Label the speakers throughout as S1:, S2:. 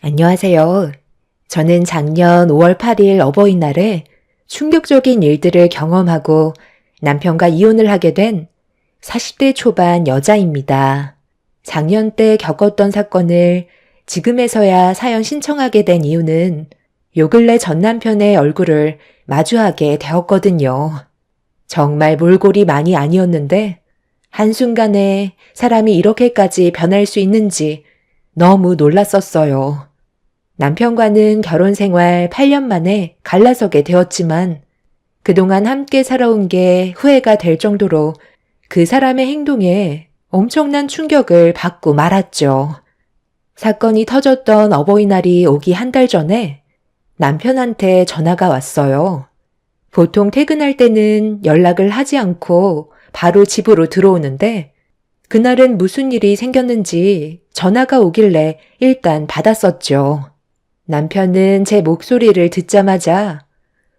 S1: 안녕하세요. 저는 작년 5월 8일 어버이날에 충격적인 일들을 경험하고 남편과 이혼을 하게 된 40대 초반 여자입니다. 작년 때 겪었던 사건을 지금에서야 사연 신청하게 된 이유는 요 근래 전 남편의 얼굴을 마주하게 되었거든요. 정말 몰골이 많이 아니었는데 한순간에 사람이 이렇게까지 변할 수 있는지 너무 놀랐었어요. 남편과는 결혼 생활 8년 만에 갈라서게 되었지만 그동안 함께 살아온 게 후회가 될 정도로 그 사람의 행동에 엄청난 충격을 받고 말았죠. 사건이 터졌던 어버이날이 오기 한 달 전에 남편한테 전화가 왔어요. 보통 퇴근할 때는 연락을 하지 않고 바로 집으로 들어오는데 그날은 무슨 일이 생겼는지 전화가 오길래 일단 받았었죠. 남편은 제 목소리를 듣자마자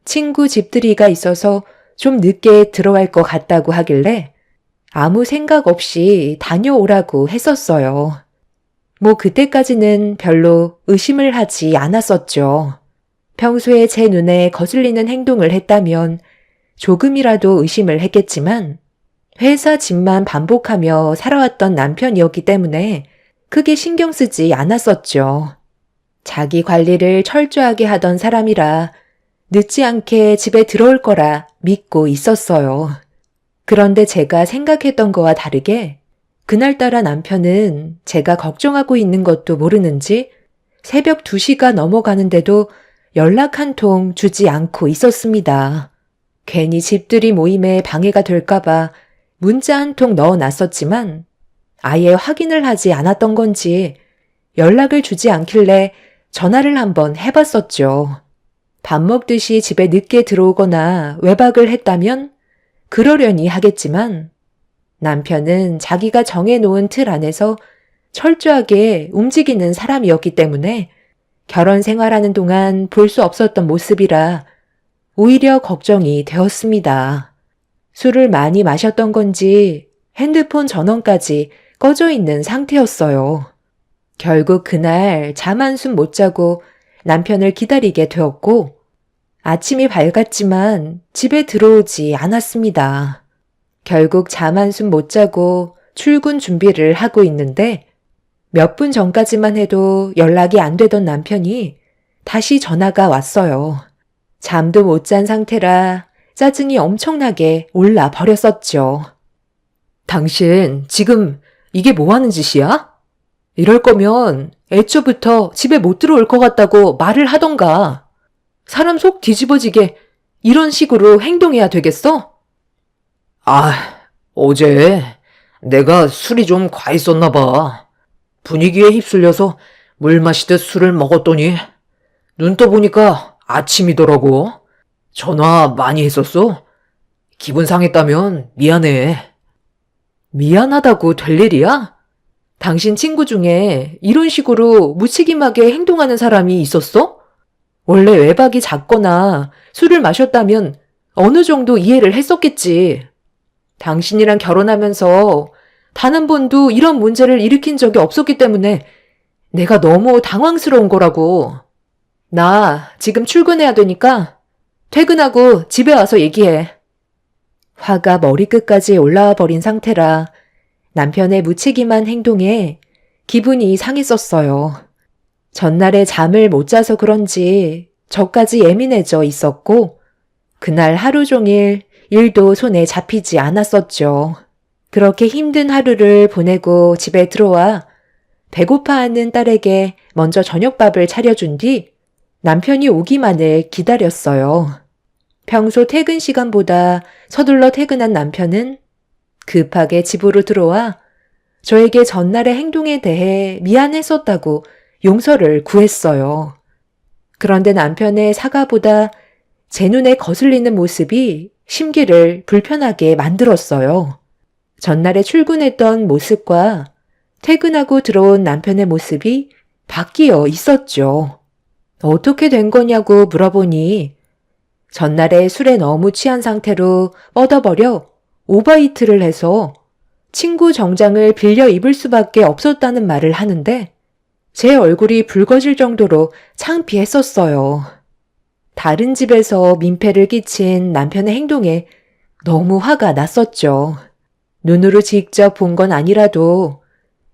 S1: 친구 집들이가 있어서 좀 늦게 들어갈 것 같다고 하길래 아무 생각 없이 다녀오라고 했었어요. 뭐 그때까지는 별로 의심을 하지 않았었죠. 평소에 제 눈에 거슬리는 행동을 했다면 조금이라도 의심을 했겠지만 회사 집만 반복하며 살아왔던 남편이었기 때문에 크게 신경 쓰지 않았었죠. 자기 관리를 철저하게 하던 사람이라 늦지 않게 집에 들어올 거라 믿고 있었어요. 그런데 제가 생각했던 거와 다르게 그날따라 남편은 제가 걱정하고 있는 것도 모르는지 새벽 2시가 넘어가는데도 연락 한 통 주지 않고 있었습니다. 괜히 집들이 모임에 방해가 될까봐 문자 한 통 넣어놨었지만 아예 확인을 하지 않았던 건지 연락을 주지 않길래 전화를 한번 해봤었죠. 밥 먹듯이 집에 늦게 들어오거나 외박을 했다면 그러려니 하겠지만 남편은 자기가 정해놓은 틀 안에서 철저하게 움직이는 사람이었기 때문에 결혼 생활하는 동안 볼 수 없었던 모습이라 오히려 걱정이 되었습니다. 술을 많이 마셨던 건지 핸드폰 전원까지 꺼져 있는 상태였어요. 결국 그날 잠 한숨 못 자고 남편을 기다리게 되었고 아침이 밝았지만 집에 들어오지 않았습니다. 결국 잠 한숨 못 자고 출근 준비를 하고 있는데 몇 분 전까지만 해도 연락이 안 되던 남편이 다시 전화가 왔어요. 잠도 못 잔 상태라 짜증이 엄청나게 올라 버렸었죠. 당신 지금 이게 뭐 하는 짓이야? 이럴 거면 애초부터 집에 못 들어올 것 같다고 말을 하던가. 사람 속 뒤집어지게 이런 식으로 행동해야 되겠어?
S2: 어제 내가 술이 좀 과했었나 봐. 분위기에 휩쓸려서 물 마시듯 술을 먹었더니 눈 떠보니까 아침이더라고. 전화 많이 했었어? 기분 상했다면 미안해.
S1: 미안하다고 될 일이야? 당신 친구 중에 이런 식으로 무책임하게 행동하는 사람이 있었어? 원래 외박이 잦거나 술을 마셨다면 어느 정도 이해를 했었겠지. 당신이랑 결혼하면서 단 한 번도 이런 문제를 일으킨 적이 없었기 때문에 내가 너무 당황스러운 거라고. 나 지금 출근해야 되니까 퇴근하고 집에 와서 얘기해. 화가 머리끝까지 올라와 버린 상태라 남편의 무책임한 행동에 기분이 상했었어요. 전날에 잠을 못 자서 그런지 저까지 예민해져 있었고 그날 하루 종일 일도 손에 잡히지 않았었죠. 그렇게 힘든 하루를 보내고 집에 들어와 배고파하는 딸에게 먼저 저녁밥을 차려준 뒤 남편이 오기만을 기다렸어요. 평소 퇴근 시간보다 서둘러 퇴근한 남편은 급하게 집으로 들어와 저에게 전날의 행동에 대해 미안했었다고 용서를 구했어요. 그런데 남편의 사과보다 제 눈에 거슬리는 모습이 심기를 불편하게 만들었어요. 전날에 출근했던 모습과 퇴근하고 들어온 남편의 모습이 바뀌어 있었죠. 어떻게 된 거냐고 물어보니 전날에 술에 너무 취한 상태로 뻗어버려 오버히트를 해서 친구 정장을 빌려 입을 수밖에 없었다는 말을 하는데 제 얼굴이 붉어질 정도로 창피했었어요. 다른 집에서 민폐를 끼친 남편의 행동에 너무 화가 났었죠. 눈으로 직접 본 건 아니라도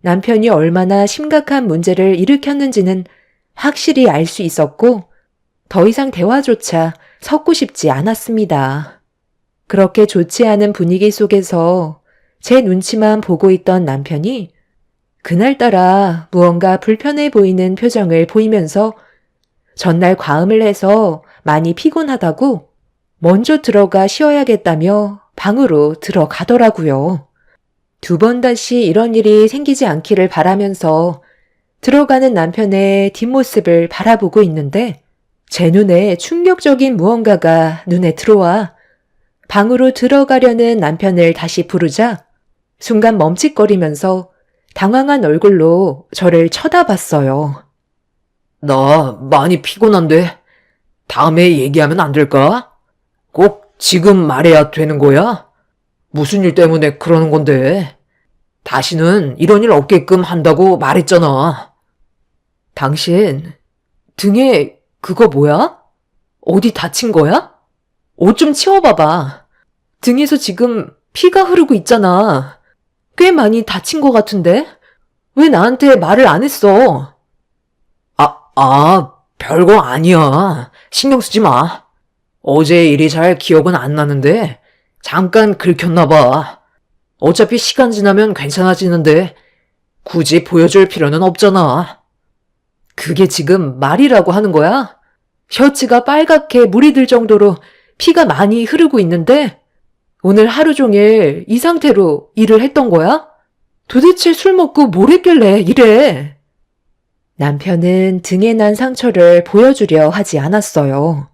S1: 남편이 얼마나 심각한 문제를 일으켰는지는 확실히 알 수 있었고 더 이상 대화조차 섞고 싶지 않았습니다. 그렇게 좋지 않은 분위기 속에서 제 눈치만 보고 있던 남편이 그날따라 무언가 불편해 보이는 표정을 보이면서 전날 과음을 해서 많이 피곤하다고 먼저 들어가 쉬어야겠다며 방으로 들어가더라고요. 두 번 다시 이런 일이 생기지 않기를 바라면서 들어가는 남편의 뒷모습을 바라보고 있는데 제 눈에 충격적인 무언가가 눈에 들어와 방으로 들어가려는 남편을 다시 부르자 순간 멈칫거리면서 당황한 얼굴로 저를 쳐다봤어요.
S2: 나 많이 피곤한데 다음에 얘기하면 안 될까? 꼭 지금 말해야 되는 거야? 무슨 일 때문에 그러는 건데? 다시는 이런 일 없게끔 한다고 말했잖아.
S1: 당신 등에 그거 뭐야? 어디 다친 거야? 옷 좀 치워봐봐. 등에서 지금 피가 흐르고 있잖아. 꽤 많이 다친 것 같은데? 왜 나한테 말을 안 했어?
S2: 별거 아니야. 신경 쓰지 마. 어제 일이 잘 기억은 안 나는데 잠깐 긁혔나 봐. 어차피 시간 지나면 괜찮아지는데 굳이 보여줄 필요는 없잖아.
S1: 그게 지금 말이라고 하는 거야? 셔츠가 빨갛게 물이 들 정도로 피가 많이 흐르고 있는데 오늘 하루 종일 이 상태로 일을 했던 거야? 도대체 술 먹고 뭘 했길래 이래? 남편은 등에 난 상처를 보여주려 하지 않았어요.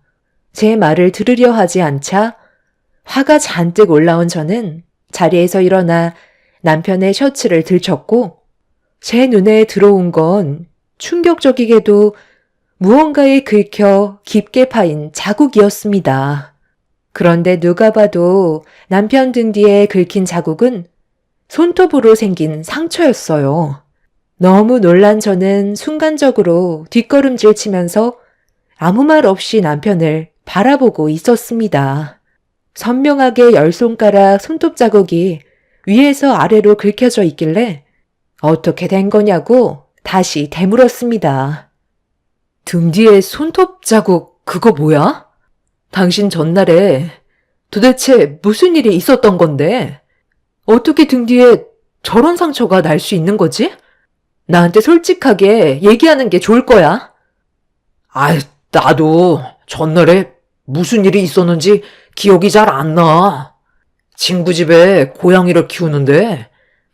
S1: 제 말을 들으려 하지 않자 화가 잔뜩 올라온 저는 자리에서 일어나 남편의 셔츠를 들쳤고 제 눈에 들어온 건 충격적이게도 무언가에 긁혀 깊게 파인 자국이었습니다. 그런데 누가 봐도 남편 등 뒤에 긁힌 자국은 손톱으로 생긴 상처였어요. 너무 놀란 저는 순간적으로 뒷걸음질 치면서 아무 말 없이 남편을 바라보고 있었습니다. 선명하게 10손가락 손톱 자국이 위에서 아래로 긁혀져 있길래 어떻게 된 거냐고 다시 되물었습니다. 등 뒤에 손톱 자국 그거 뭐야? 당신 전날에 도대체 무슨 일이 있었던 건데? 어떻게 등 뒤에 저런 상처가 날 수 있는 거지? 나한테 솔직하게 얘기하는 게 좋을 거야.
S2: 나도 전날에 무슨 일이 있었는지 기억이 잘 안 나. 친구 집에 고양이를 키우는데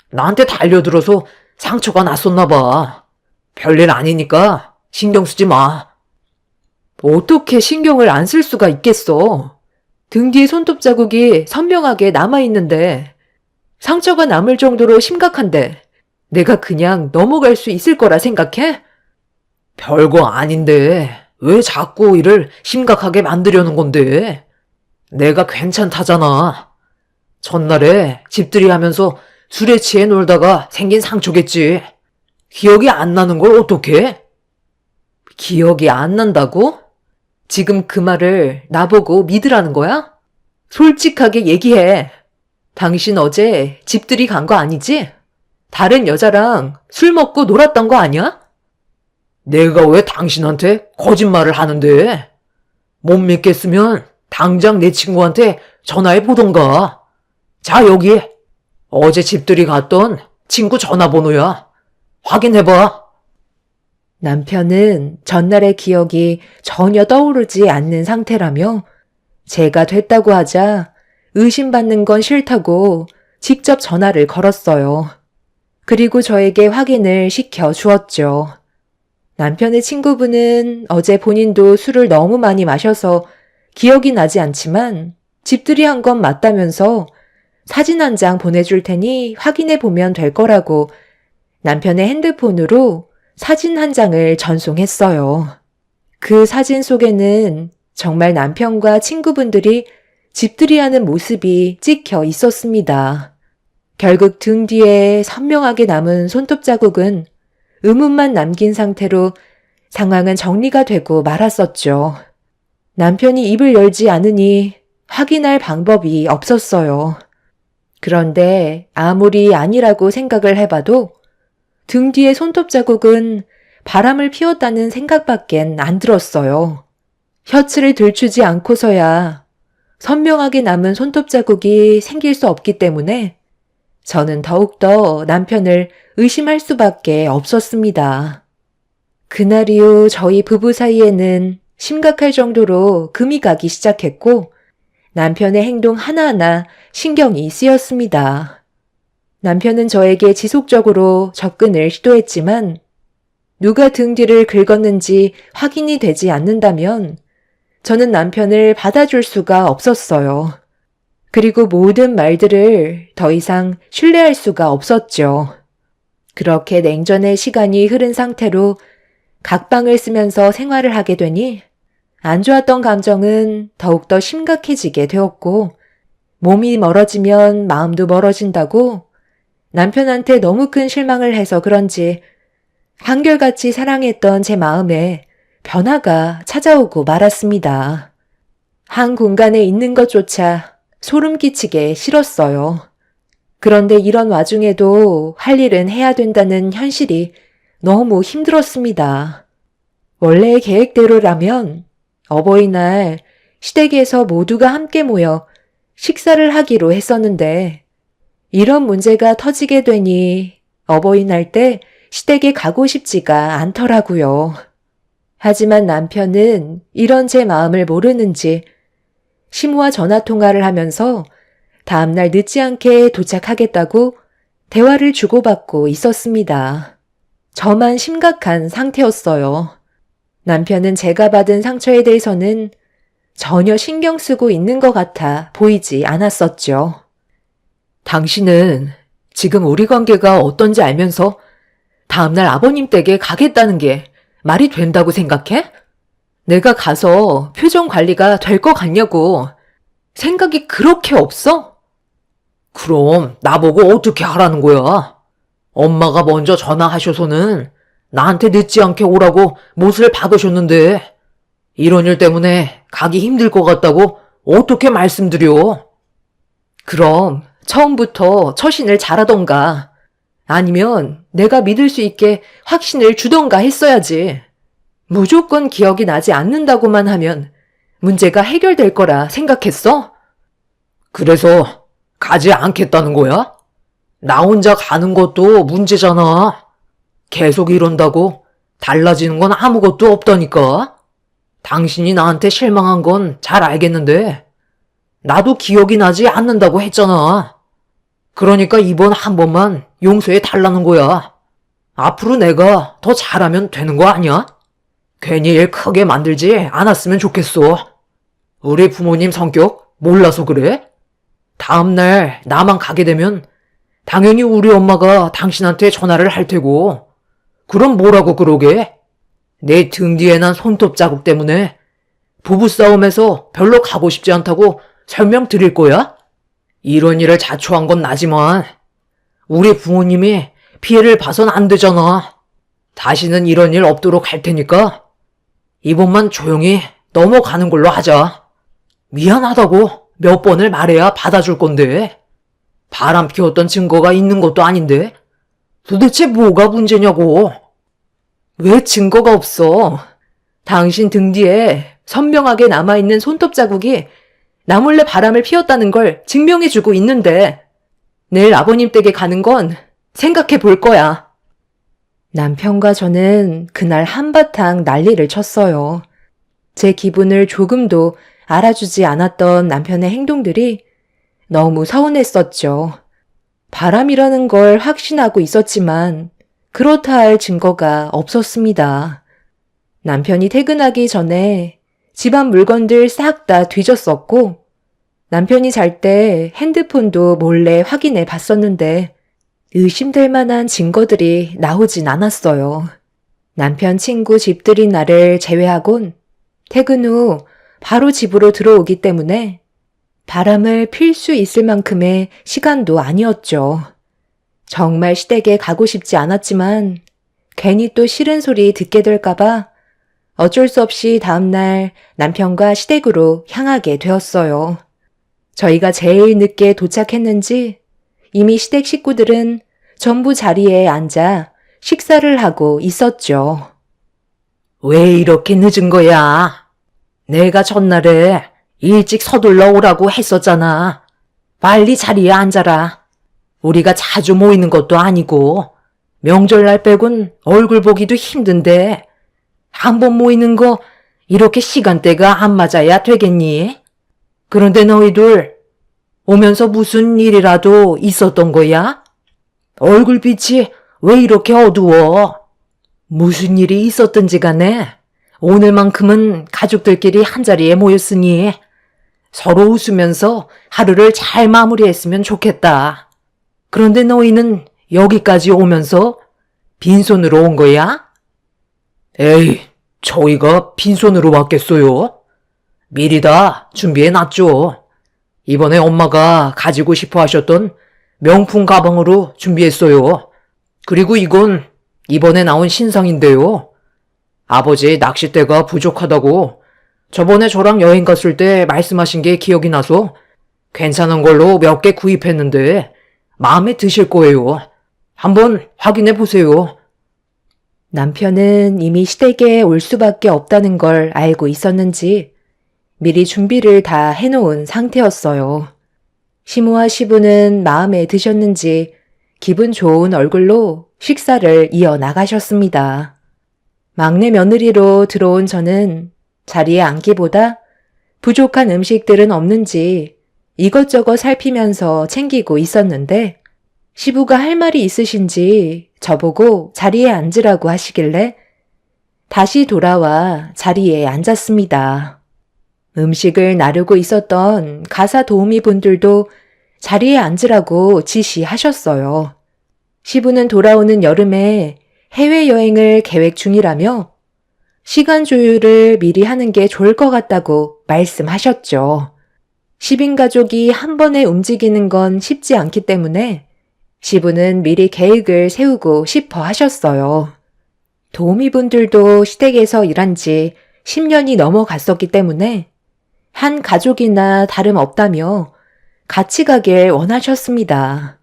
S2: 나한테 달려들어서 상처가 났었나 봐. 별일 아니니까 신경 쓰지 마.
S1: 어떻게 신경을 안 쓸 수가 있겠어. 등 뒤에 손톱 자국이 선명하게 남아있는데 상처가 남을 정도로 심각한데 내가 그냥 넘어갈 수 있을 거라 생각해?
S2: 별거 아닌데 왜 자꾸 일을 심각하게 만들려는 건데? 내가 괜찮다잖아. 전날에 집들이 하면서 술에 취해 놀다가 생긴 상처겠지. 기억이 안 나는 걸 어떡해?
S1: 기억이 안 난다고? 지금 그 말을 나보고 믿으라는 거야? 솔직하게 얘기해. 당신 어제 집들이 간 거 아니지? 다른 여자랑 술 먹고 놀았던 거 아니야?
S2: 내가 왜 당신한테 거짓말을 하는데? 못 믿겠으면 당장 내 친구한테 전화해 보던가. 자, 여기. 어제 집들이 갔던 친구 전화번호야. 확인해봐.
S1: 남편은 전날의 기억이 전혀 떠오르지 않는 상태라며 제가 됐다고 하자 의심받는 건 싫다고 직접 전화를 걸었어요. 그리고 저에게 확인을 시켜 주었죠. 남편의 친구분은 어제 본인도 술을 너무 많이 마셔서 기억이 나지 않지만 집들이 한 건 맞다면서 사진 한 장 보내줄 테니 확인해 보면 될 거라고 남편의 핸드폰으로 사진 한 장을 전송했어요. 그 사진 속에는 정말 남편과 친구분들이 집들이하는 모습이 찍혀 있었습니다. 결국 등 뒤에 선명하게 남은 손톱 자국은 의문만 남긴 상태로 상황은 정리가 되고 말았었죠. 남편이 입을 열지 않으니 확인할 방법이 없었어요. 그런데 아무리 아니라고 생각을 해봐도 등 뒤에 손톱 자국은 바람을 피웠다는 생각밖엔 안 들었어요. 셔츠를 들추지 않고서야 선명하게 남은 손톱 자국이 생길 수 없기 때문에 저는 더욱더 남편을 의심할 수밖에 없었습니다. 그날 이후 저희 부부 사이에는 심각할 정도로 금이 가기 시작했고 남편의 행동 하나하나 신경이 쓰였습니다. 남편은 저에게 지속적으로 접근을 시도했지만 누가 등 뒤를 긁었는지 확인이 되지 않는다면 저는 남편을 받아줄 수가 없었어요. 그리고 모든 말들을 더 이상 신뢰할 수가 없었죠. 그렇게 냉전의 시간이 흐른 상태로 각방을 쓰면서 생활을 하게 되니 안 좋았던 감정은 더욱더 심각해지게 되었고 몸이 멀어지면 마음도 멀어진다고 남편한테 너무 큰 실망을 해서 그런지 한결같이 사랑했던 제 마음에 변화가 찾아오고 말았습니다. 한 공간에 있는 것조차 소름 끼치게 싫었어요. 그런데 이런 와중에도 할 일은 해야 된다는 현실이 너무 힘들었습니다. 원래의 계획대로라면 어버이날 시댁에서 모두가 함께 모여 식사를 하기로 했었는데 이런 문제가 터지게 되니 어버이날 때 시댁에 가고 싶지가 않더라고요. 하지만 남편은 이런 제 마음을 모르는지 시모와 전화통화를 하면서 다음날 늦지 않게 도착하겠다고 대화를 주고받고 있었습니다. 저만 심각한 상태였어요. 남편은 제가 받은 상처에 대해서는 전혀 신경 쓰고 있는 것 같아 보이지 않았었죠.
S2: 당신은 지금 우리 관계가 어떤지 알면서 다음날 아버님 댁에 가겠다는 게 말이 된다고 생각해? 내가 가서 표정 관리가 될 것 같냐고. 생각이 그렇게 없어? 그럼 나보고 어떻게 하라는 거야? 엄마가 먼저 전화하셔서는 나한테 늦지 않게 오라고 못을 박으셨는데 이런 일 때문에 가기 힘들 것 같다고 어떻게 말씀드려? 그럼 처음부터 처신을 잘하던가 아니면 내가 믿을 수 있게 확신을 주던가 했어야지. 무조건 기억이 나지 않는다고만 하면 문제가 해결될 거라 생각했어? 그래서 가지 않겠다는 거야? 나 혼자 가는 것도 문제잖아. 계속 이런다고 달라지는 건 아무것도 없다니까. 당신이 나한테 실망한 건 잘 알겠는데 나도 기억이 나지 않는다고 했잖아. 그러니까 이번 한 번만 용서해 달라는 거야. 앞으로 내가 더 잘하면 되는 거 아니야? 괜히 일 크게 만들지 않았으면 좋겠어. 우리 부모님 성격 몰라서 그래? 다음날 나만 가게 되면 당연히 우리 엄마가 당신한테 전화를 할 테고 그럼 뭐라고 그러게? 내 등 뒤에 난 손톱 자국 때문에 부부싸움에서 별로 가고 싶지 않다고 설명드릴 거야? 이런 일을 자초한 건 나지만 우리 부모님이 피해를 봐선 안 되잖아. 다시는 이런 일 없도록 할 테니까 이번만 조용히 넘어가는 걸로 하자. 미안하다고 몇 번을 말해야 받아줄 건데 바람 피웠던 증거가 있는 것도 아닌데 도대체 뭐가 문제냐고. 왜 증거가 없어? 당신 등 뒤에 선명하게 남아있는 손톱 자국이 나 몰래 바람을 피웠다는 걸 증명해주고 있는데 내일 아버님 댁에 가는 건 생각해 볼 거야.
S1: 남편과 저는 그날 한바탕 난리를 쳤어요. 제 기분을 조금도 알아주지 않았던 남편의 행동들이 너무 서운했었죠. 바람이라는 걸 확신하고 있었지만 그렇다 할 증거가 없었습니다. 남편이 퇴근하기 전에 집안 물건들 싹 다 뒤졌었고 남편이 잘 때 핸드폰도 몰래 확인해 봤었는데 의심될 만한 증거들이 나오진 않았어요. 남편 친구 집들이 날을 제외하곤 퇴근 후 바로 집으로 들어오기 때문에 바람을 필 수 있을 만큼의 시간도 아니었죠. 정말 시댁에 가고 싶지 않았지만 괜히 또 싫은 소리 듣게 될까봐 어쩔 수 없이 다음날 남편과 시댁으로 향하게 되었어요. 저희가 제일 늦게 도착했는지 이미 시댁 식구들은 전부 자리에 앉아 식사를 하고 있었죠.
S2: 왜 이렇게 늦은 거야? 내가 전날에 일찍 서둘러 오라고 했었잖아. 빨리 자리에 앉아라. 우리가 자주 모이는 것도 아니고 명절날 빼곤 얼굴 보기도 힘든데 한 번 모이는 거 이렇게 시간대가 안 맞아야 되겠니? 그런데 너희들 오면서 무슨 일이라도 있었던 거야? 얼굴빛이 왜 이렇게 어두워? 무슨 일이 있었든지 간에 오늘만큼은 가족들끼리 한자리에 모였으니 서로 웃으면서 하루를 잘 마무리했으면 좋겠다. 그런데 너희는 여기까지 오면서 빈손으로 온 거야? 에이, 저희가 빈손으로 왔겠어요? 미리 다 준비해놨죠. 이번에 엄마가 가지고 싶어 하셨던 명품 가방으로 준비했어요. 그리고 이건 이번에 나온 신상인데요. 아버지 낚싯대가 부족하다고 저번에 저랑 여행 갔을 때 말씀하신 게 기억이 나서 괜찮은 걸로 몇 개 구입했는데 마음에 드실 거예요. 한번 확인해 보세요.
S1: 남편은 이미 시댁에 올 수밖에 없다는 걸 알고 있었는지 미리 준비를 다 해놓은 상태였어요. 시모와 시부는 마음에 드셨는지 기분 좋은 얼굴로 식사를 이어나가셨습니다. 막내 며느리로 들어온 저는 자리에 앉기보다 부족한 음식들은 없는지 이것저것 살피면서 챙기고 있었는데 시부가 할 말이 있으신지 저보고 자리에 앉으라고 하시길래 다시 돌아와 자리에 앉았습니다. 음식을 나르고 있었던 가사 도우미 분들도 자리에 앉으라고 지시하셨어요. 시부는 돌아오는 여름에 해외여행을 계획 중이라며 시간 조율을 미리 하는 게 좋을 것 같다고 말씀하셨죠. 10인 가족이 한 번에 움직이는 건 쉽지 않기 때문에 시부는 미리 계획을 세우고 싶어 하셨어요. 도우미분들도 시댁에서 일한 지 10년이 넘어갔었기 때문에 한 가족이나 다름없다며 같이 가길 원하셨습니다.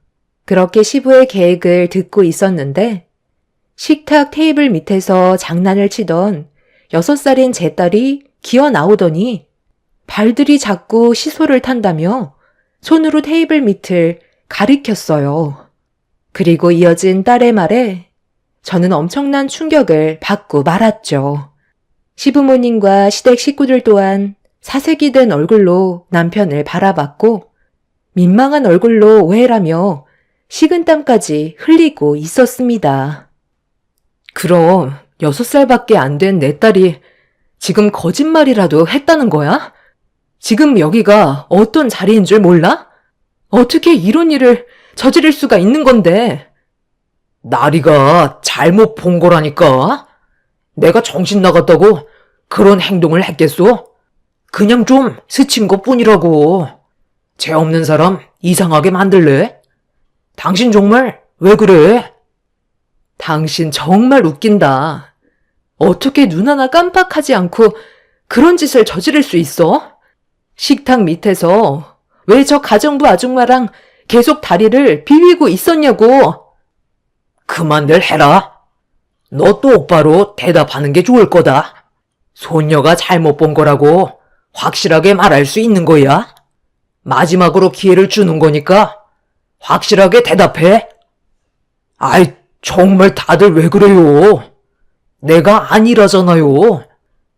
S1: 그렇게 시부의 계획을 듣고 있었는데 식탁 테이블 밑에서 장난을 치던 6살인 제 딸이 기어 나오더니 발들이 자꾸 시소를 탄다며 손으로 테이블 밑을 가리켰어요. 그리고 이어진 딸의 말에 저는 엄청난 충격을 받고 말았죠. 시부모님과 시댁 식구들 또한 사색이 된 얼굴로 남편을 바라봤고 민망한 얼굴로 오해라며 식은땀까지 흘리고 있었습니다.
S2: 그럼 6살밖에 안 된 내 딸이 지금 거짓말이라도 했다는 거야? 지금 여기가 어떤 자리인 줄 몰라? 어떻게 이런 일을 저지를 수가 있는 건데? 나리가 잘못 본 거라니까. 내가 정신 나갔다고 그런 행동을 했겠어? 그냥 좀 스친 것뿐이라고. 죄 없는 사람 이상하게 만들래? 당신 정말 왜 그래? 당신 정말 웃긴다. 어떻게 눈 하나 깜빡하지 않고 그런 짓을 저지를 수 있어? 식탁 밑에서 왜 저 가정부 아줌마랑 계속 다리를 비비고 있었냐고. 그만들 해라. 너 똑바로 대답하는 게 좋을 거다. 손녀가 잘못 본 거라고 확실하게 말할 수 있는 거야? 마지막으로 기회를 주는 거니까 확실하게 대답해. 아이, 정말 다들 왜 그래요? 내가 아니라잖아요.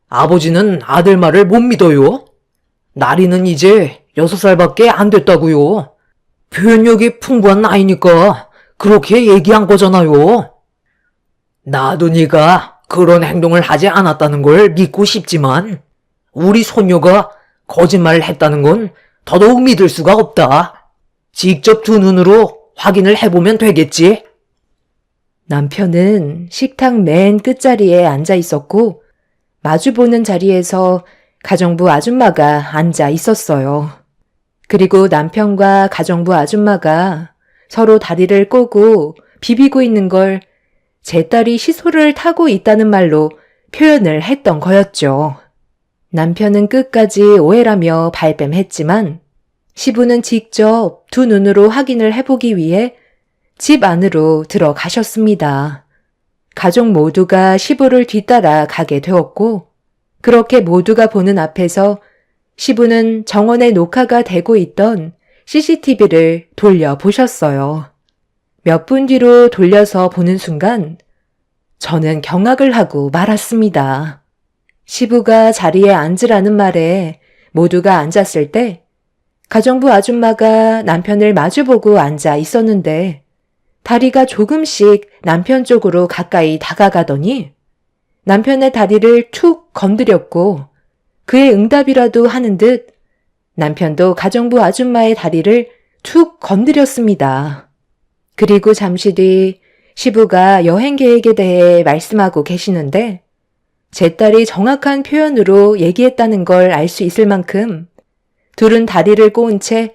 S2: 아버지는 아들 말을 못 믿어요. 나리는 이제 6살밖에 안 됐다고요. 표현력이 풍부한 나이니까 그렇게 얘기한 거잖아요. 나도 네가 그런 행동을 하지 않았다는 걸 믿고 싶지만 우리 손녀가 거짓말을 했다는 건 더더욱 믿을 수가 없다. 직접 두 눈으로 확인을 해보면 되겠지.
S1: 남편은 식탁 맨 끝자리에 앉아 있었고 마주보는 자리에서 가정부 아줌마가 앉아 있었어요. 그리고 남편과 가정부 아줌마가 서로 다리를 꼬고 비비고 있는 걸 제 딸이 시소를 타고 있다는 말로 표현을 했던 거였죠. 남편은 끝까지 오해라며 발뺌했지만 시부는 직접 두 눈으로 확인을 해보기 위해 집 안으로 들어가셨습니다. 가족 모두가 시부를 뒤따라 가게 되었고 그렇게 모두가 보는 앞에서 시부는 정원에 녹화가 되고 있던 CCTV를 돌려보셨어요. 몇 분 뒤로 돌려서 보는 순간 저는 경악을 하고 말았습니다. 시부가 자리에 앉으라는 말에 모두가 앉았을 때 가정부 아줌마가 남편을 마주보고 앉아 있었는데 다리가 조금씩 남편 쪽으로 가까이 다가가더니 남편의 다리를 툭 건드렸고 그의 응답이라도 하는 듯 남편도 가정부 아줌마의 다리를 툭 건드렸습니다. 그리고 잠시 뒤 시부가 여행 계획에 대해 말씀하고 계시는데 제 딸이 정확한 표현으로 얘기했다는 걸 알 수 있을 만큼 둘은 다리를 꼬은 채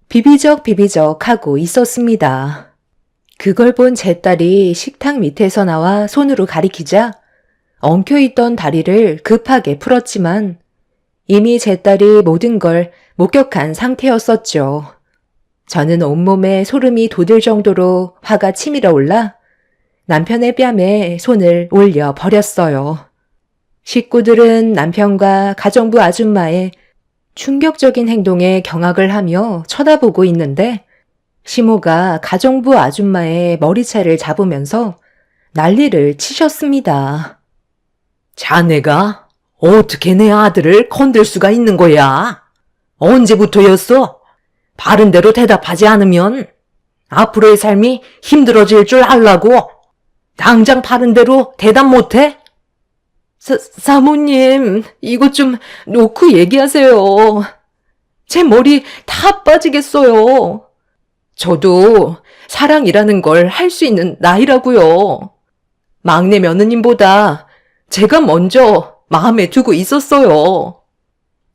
S1: 비비적 하고 있었습니다. 그걸 본 제 딸이 식탁 밑에서 나와 손으로 가리키자 엉켜있던 다리를 급하게 풀었지만 이미 제 딸이 모든 걸 목격한 상태였었죠. 저는 온몸에 소름이 돋을 정도로 화가 치밀어 올라 남편의 뺨에 손을 올려 버렸어요. 식구들은 남편과 가정부 아줌마의 충격적인 행동에 경악을 하며 쳐다보고 있는데 시모가 가정부 아줌마의 머리채를 잡으면서 난리를 치셨습니다.
S2: 자네가 어떻게 내 아들을 건들 수가 있는 거야? 언제부터였어? 바른 대로 대답하지 않으면 앞으로의 삶이 힘들어질 줄 알라고. 당장 바른 대로 대답 못해?
S1: 사모님, 이거 좀 놓고 얘기하세요. 제 머리 다 빠지겠어요. 저도 사랑이라는 걸 할 수 있는 나이라고요. 막내 며느님보다 제가 먼저 마음에 두고 있었어요.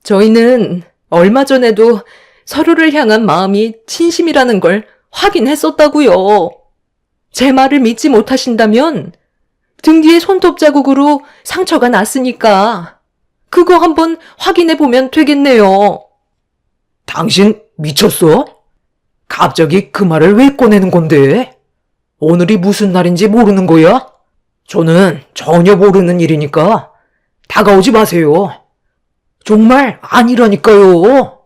S1: 저희는 얼마 전에도 서로를 향한 마음이 진심이라는 걸 확인했었다고요. 제 말을 믿지 못하신다면 등 뒤에 손톱 자국으로 상처가 났으니까 그거 한번 확인해 보면 되겠네요.
S2: 당신 미쳤어? 갑자기 그 말을 왜 꺼내는 건데? 오늘이 무슨 날인지 모르는 거야? 저는 전혀 모르는 일이니까 다가오지 마세요. 정말 아니라니까요.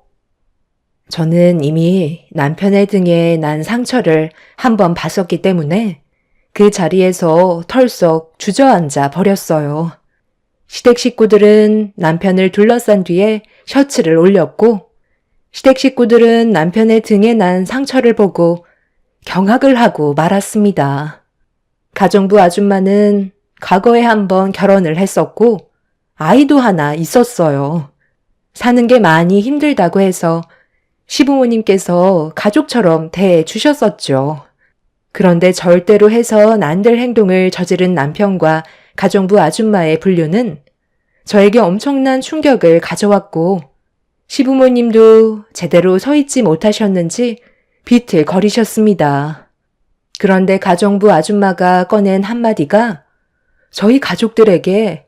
S1: 저는 이미 남편의 등에 난 상처를 한번 봤었기 때문에 그 자리에서 털썩 주저앉아 버렸어요. 시댁 식구들은 남편을 둘러싼 뒤에 셔츠를 올렸고 시댁 식구들은 남편의 등에 난 상처를 보고 경악을 하고 말았습니다. 가정부 아줌마는 과거에 한번 결혼을 했었고 아이도 하나 있었어요. 사는 게 많이 힘들다고 해서 시부모님께서 가족처럼 대해 주셨었죠. 그런데 절대로 해선 안 될 행동을 저지른 남편과 가정부 아줌마의 분류는 저에게 엄청난 충격을 가져왔고 시부모님도 제대로 서 있지 못하셨는지 비틀거리셨습니다. 그런데 가정부 아줌마가 꺼낸 한마디가 저희 가족들에게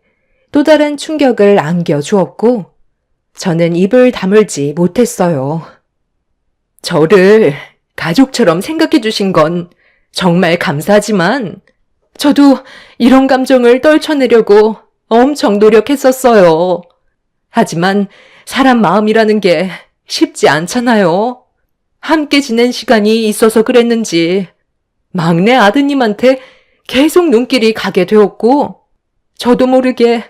S1: 또 다른 충격을 안겨주었고 저는 입을 다물지 못했어요. 저를 가족처럼 생각해 주신 건 정말 감사하지만 저도 이런 감정을 떨쳐내려고 엄청 노력했었어요. 하지만 사람 마음이라는 게 쉽지 않잖아요. 함께 지낸 시간이 있어서 그랬는지 막내 아드님한테 계속 눈길이 가게 되었고 저도 모르게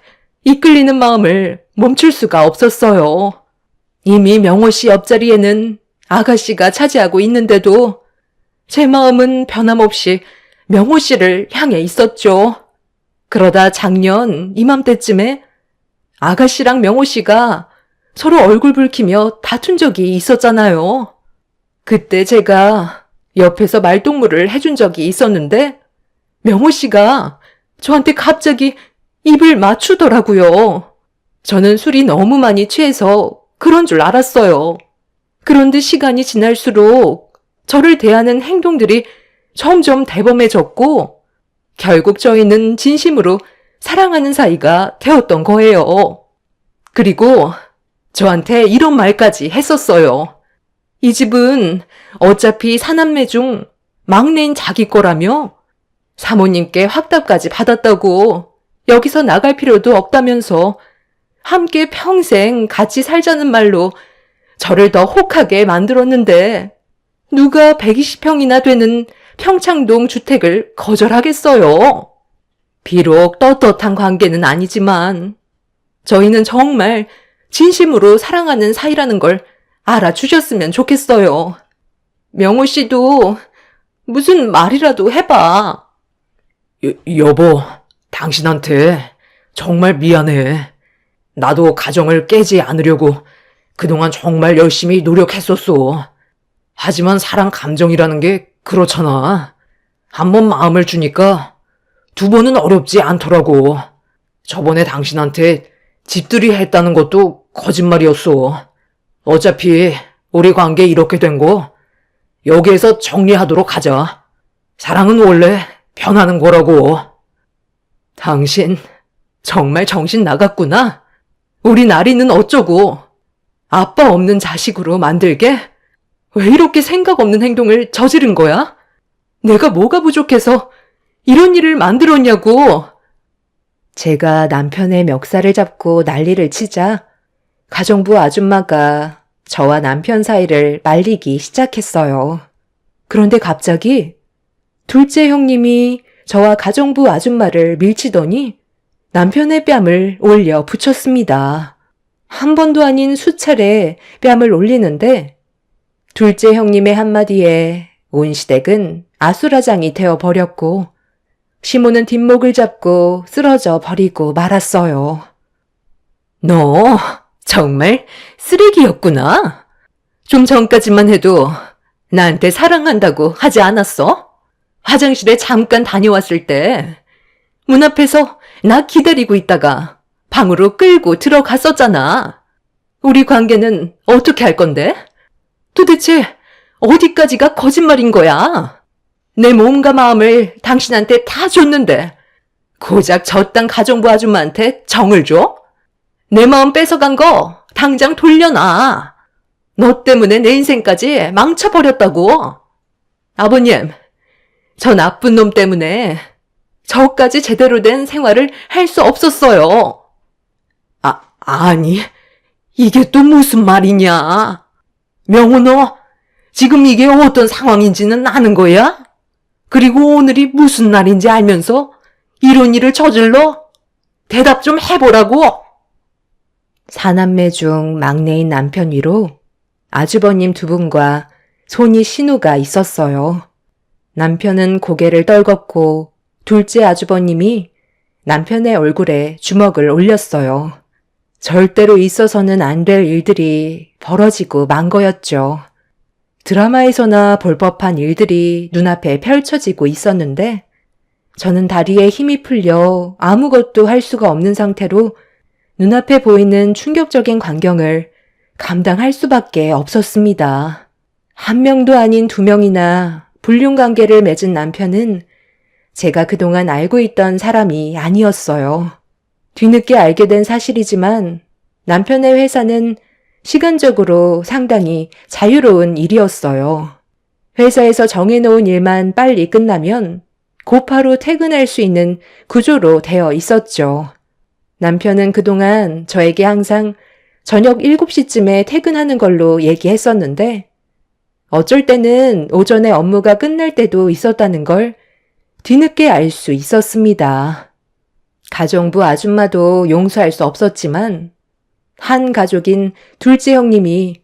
S1: 이끌리는 마음을 멈출 수가 없었어요. 이미 명호 씨 옆자리에는 아가씨가 차지하고 있는데도 제 마음은 변함없이 명호 씨를 향해 있었죠. 그러다 작년 이맘때쯤에 아가씨랑 명호 씨가 서로 얼굴 붉히며 다툰 적이 있었잖아요. 그때 제가 옆에서 말동무를 해준 적이 있었는데 명호 씨가 저한테 갑자기 입을 맞추더라고요. 저는 술이 너무 많이 취해서 그런 줄 알았어요. 그런데 시간이 지날수록 저를 대하는 행동들이 점점 대범해졌고 결국 저희는 진심으로 사랑하는 사이가 되었던 거예요. 그리고 저한테 이런 말까지 했었어요. 이 집은 어차피 사남매 중 막내인 자기 거라며 사모님께 확답까지 받았다고 여기서 나갈 필요도 없다면서 함께 평생 같이 살자는 말로 저를 더 혹하게 만들었는데 누가 120평이나 되는 평창동 주택을 거절하겠어요. 비록 떳떳한 관계는 아니지만 저희는 정말 진심으로 사랑하는 사이라는 걸 알아주셨으면 좋겠어요. 명호 씨도 무슨 말이라도 해봐.
S2: 여보, 당신한테 정말 미안해. 나도 가정을 깨지 않으려고 그동안 정말 열심히 노력했었어. 하지만 사랑 감정이라는 게 그렇잖아. 한 번 마음을 주니까 두 번은 어렵지 않더라고. 저번에 당신한테 집들이 했다는 것도 거짓말이었어. 어차피 우리 관계 이렇게 된 거 여기에서 정리하도록 하자. 사랑은 원래 변하는 거라고.
S1: 당신 정말 정신 나갔구나. 우리 나리는 어쩌고 아빠 없는 자식으로 만들게? 왜 이렇게 생각 없는 행동을 저지른 거야? 내가 뭐가 부족해서 이런 일을 만들었냐고. 제가 남편의 멱살을 잡고 난리를 치자 가정부 아줌마가 저와 남편 사이를 말리기 시작했어요. 그런데 갑자기 둘째 형님이 저와 가정부 아줌마를 밀치더니 남편의 뺨을 올려 붙였습니다. 한 번도 아닌 수차례 뺨을 올리는데 둘째 형님의 한마디에 온 시댁은 아수라장이 되어버렸고 시모는 뒷목을 잡고 쓰러져 버리고 말았어요. 너 정말 쓰레기였구나. 좀 전까지만 해도 나한테 사랑한다고 하지 않았어? 화장실에 잠깐 다녀왔을 때 문 앞에서 나 기다리고 있다가 방으로 끌고 들어갔었잖아. 우리 관계는 어떻게 할 건데? 도대체 어디까지가 거짓말인 거야? 내 몸과 마음을 당신한테 다 줬는데 고작 저딴 가정부 아줌마한테 정을 줘? 내 마음 뺏어간 거 당장 돌려놔. 너 때문에 내 인생까지 망쳐버렸다고. 아버님, 저 나쁜 놈 때문에 저까지 제대로 된 생활을 할 수 없었어요. 아니, 이게 또 무슨 말이냐? 명호 너 지금 이게 어떤 상황인지는 아는 거야? 그리고 오늘이 무슨 날인지 알면서 이런 일을 저질러? 대답 좀 해보라고. 사남매 중 막내인 남편 위로 아주버님 두 분과 손이 신우가 있었어요. 남편은 고개를 떨궜고 둘째 아주버님이 남편의 얼굴에 주먹을 올렸어요. 절대로 있어서는 안 될 일들이 벌어지고 만 거였죠. 드라마에서나 볼 법한 일들이 눈앞에 펼쳐지고 있었는데 저는 다리에 힘이 풀려 아무것도 할 수가 없는 상태로 눈앞에 보이는 충격적인 광경을 감당할 수밖에 없었습니다. 한 명도 아닌 두 명이나 불륜관계를 맺은 남편은 제가 그동안 알고 있던 사람이 아니었어요. 뒤늦게 알게 된 사실이지만 남편의 회사는 시간적으로 상당히 자유로운 일이었어요. 회사에서 정해놓은 일만 빨리 끝나면 곧바로 퇴근할 수 있는 구조로 되어 있었죠. 남편은 그동안 저에게 항상 저녁 7시쯤에 퇴근하는 걸로 얘기했었는데 어쩔 때는 오전에 업무가 끝날 때도 있었다는 걸 뒤늦게 알 수 있었습니다. 가정부 아줌마도 용서할 수 없었지만 한 가족인 둘째 형님이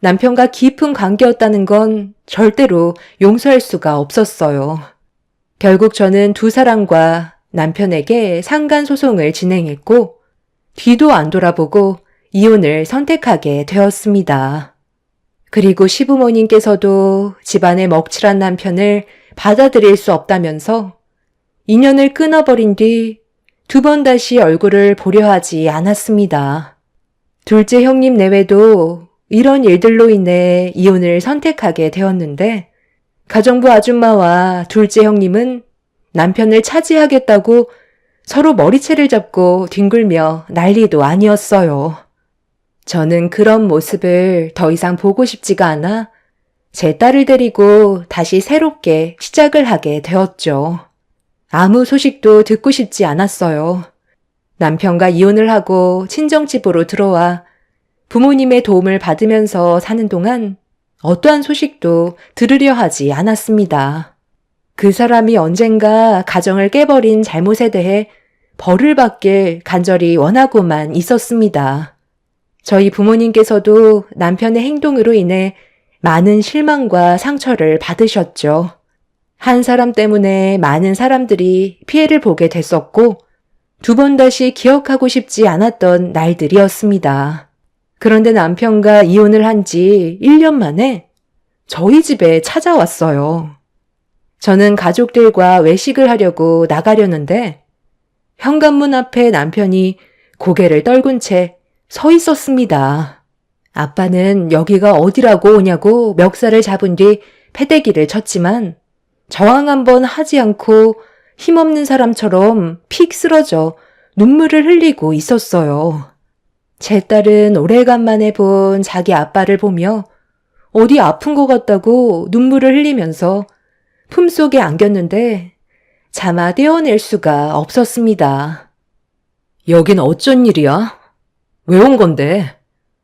S1: 남편과 깊은 관계였다는 건 절대로 용서할 수가 없었어요. 결국 저는 두 사람과 남편에게 상간소송을 진행했고 뒤도 안 돌아보고 이혼을 선택하게 되었습니다. 그리고 시부모님께서도 집안에 먹칠한 남편을 받아들일 수 없다면서 인연을 끊어버린 뒤 두 번 다시 얼굴을 보려 하지 않았습니다. 둘째 형님 내외도 이런 일들로 인해 이혼을 선택하게 되었는데 가정부 아줌마와 둘째 형님은 남편을 차지하겠다고 서로 머리채를 잡고 뒹굴며 난리도 아니었어요. 저는 그런 모습을 더 이상 보고 싶지가 않아 제 딸을 데리고 다시 새롭게 시작을 하게 되었죠. 아무 소식도 듣고 싶지 않았어요. 남편과 이혼을 하고 친정집으로 들어와 부모님의 도움을 받으면서 사는 동안 어떠한 소식도 들으려 하지 않았습니다. 그 사람이 언젠가 가정을 깨버린 잘못에 대해 벌을 받길 간절히 원하고만 있었습니다. 저희 부모님께서도 남편의 행동으로 인해 많은 실망과 상처를 받으셨죠. 한 사람 때문에 많은 사람들이 피해를 보게 됐었고, 두 번 다시 기억하고 싶지 않았던 날들이었습니다. 그런데 남편과 이혼을 한 지 1년 만에 저희 집에 찾아왔어요. 저는 가족들과 외식을 하려고 나가려는데 현관문 앞에 남편이 고개를 떨군 채 서 있었습니다. 아빠는 여기가 어디라고 오냐고 멱살을 잡은 뒤 패대기를 쳤지만 저항 한번 하지 않고 힘없는 사람처럼 픽 쓰러져 눈물을 흘리고 있었어요. 제 딸은 오래간만에 본 자기 아빠를 보며 어디 아픈 것 같다고 눈물을 흘리면서 품속에 안겼는데 차마 떼어낼 수가 없었습니다. 여긴 어쩐 일이야? 왜 온 건데?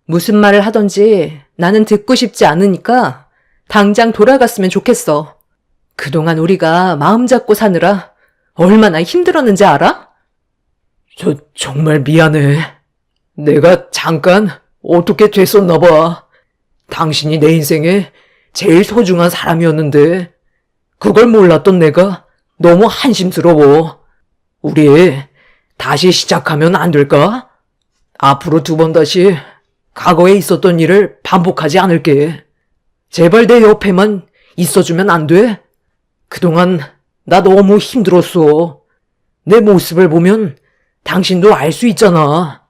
S1: 무슨 말을 하던지 나는 듣고 싶지 않으니까 당장 돌아갔으면 좋겠어. 그동안 우리가 마음 잡고 사느라 얼마나 힘들었는지 알아?
S2: 정말 미안해. 내가 잠깐 어떻게 됐었나 봐. 당신이 내 인생에 제일 소중한 사람이었는데 그걸 몰랐던 내가 너무 한심스러워. 우리 다시 시작하면 안 될까? 앞으로 두 번 다시 과거에 있었던 일을 반복하지 않을게. 제발 내 옆에만 있어주면 안 돼? 그동안 나 너무 힘들었어. 내 모습을 보면 당신도 알 수 있잖아.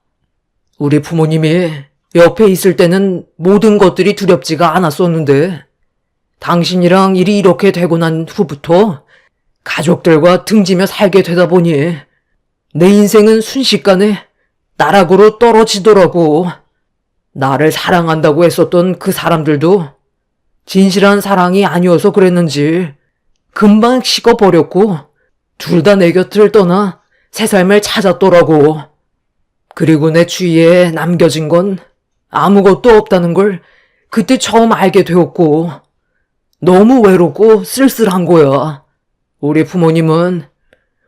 S2: 우리 부모님이 옆에 있을 때는 모든 것들이 두렵지가 않았었는데 당신이랑 일이 이렇게 되고 난 후부터 가족들과 등지며 살게 되다 보니 내 인생은 순식간에 나락으로 떨어지더라고. 나를 사랑한다고 했었던 그 사람들도 진실한 사랑이 아니어서 그랬는지 금방 식어버렸고 둘 다 내 곁을 떠나 새 삶을 찾았더라고. 그리고 내 주위에 남겨진 건 아무것도 없다는 걸 그때 처음 알게 되었고 너무 외롭고 쓸쓸한 거야. 우리 부모님은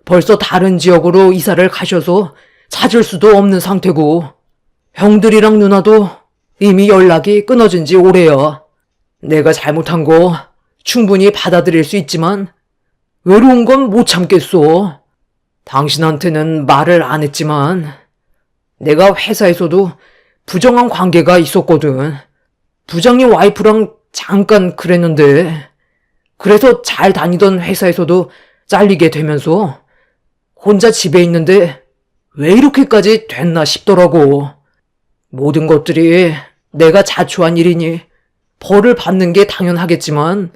S2: 벌써 다른 지역으로 이사를 가셔서 찾을 수도 없는 상태고 형들이랑 누나도 이미 연락이 끊어진 지 오래야. 내가 잘못한 거 충분히 받아들일 수 있지만 외로운 건 못 참겠어. 당신한테는 말을 안 했지만 내가 회사에서도 부정한 관계가 있었거든. 부장님 와이프랑 잠깐 그랬는데 그래서 잘 다니던 회사에서도 잘리게 되면서 혼자 집에 있는데 왜 이렇게까지 됐나 싶더라고. 모든 것들이 내가 자초한 일이니 벌을 받는 게 당연하겠지만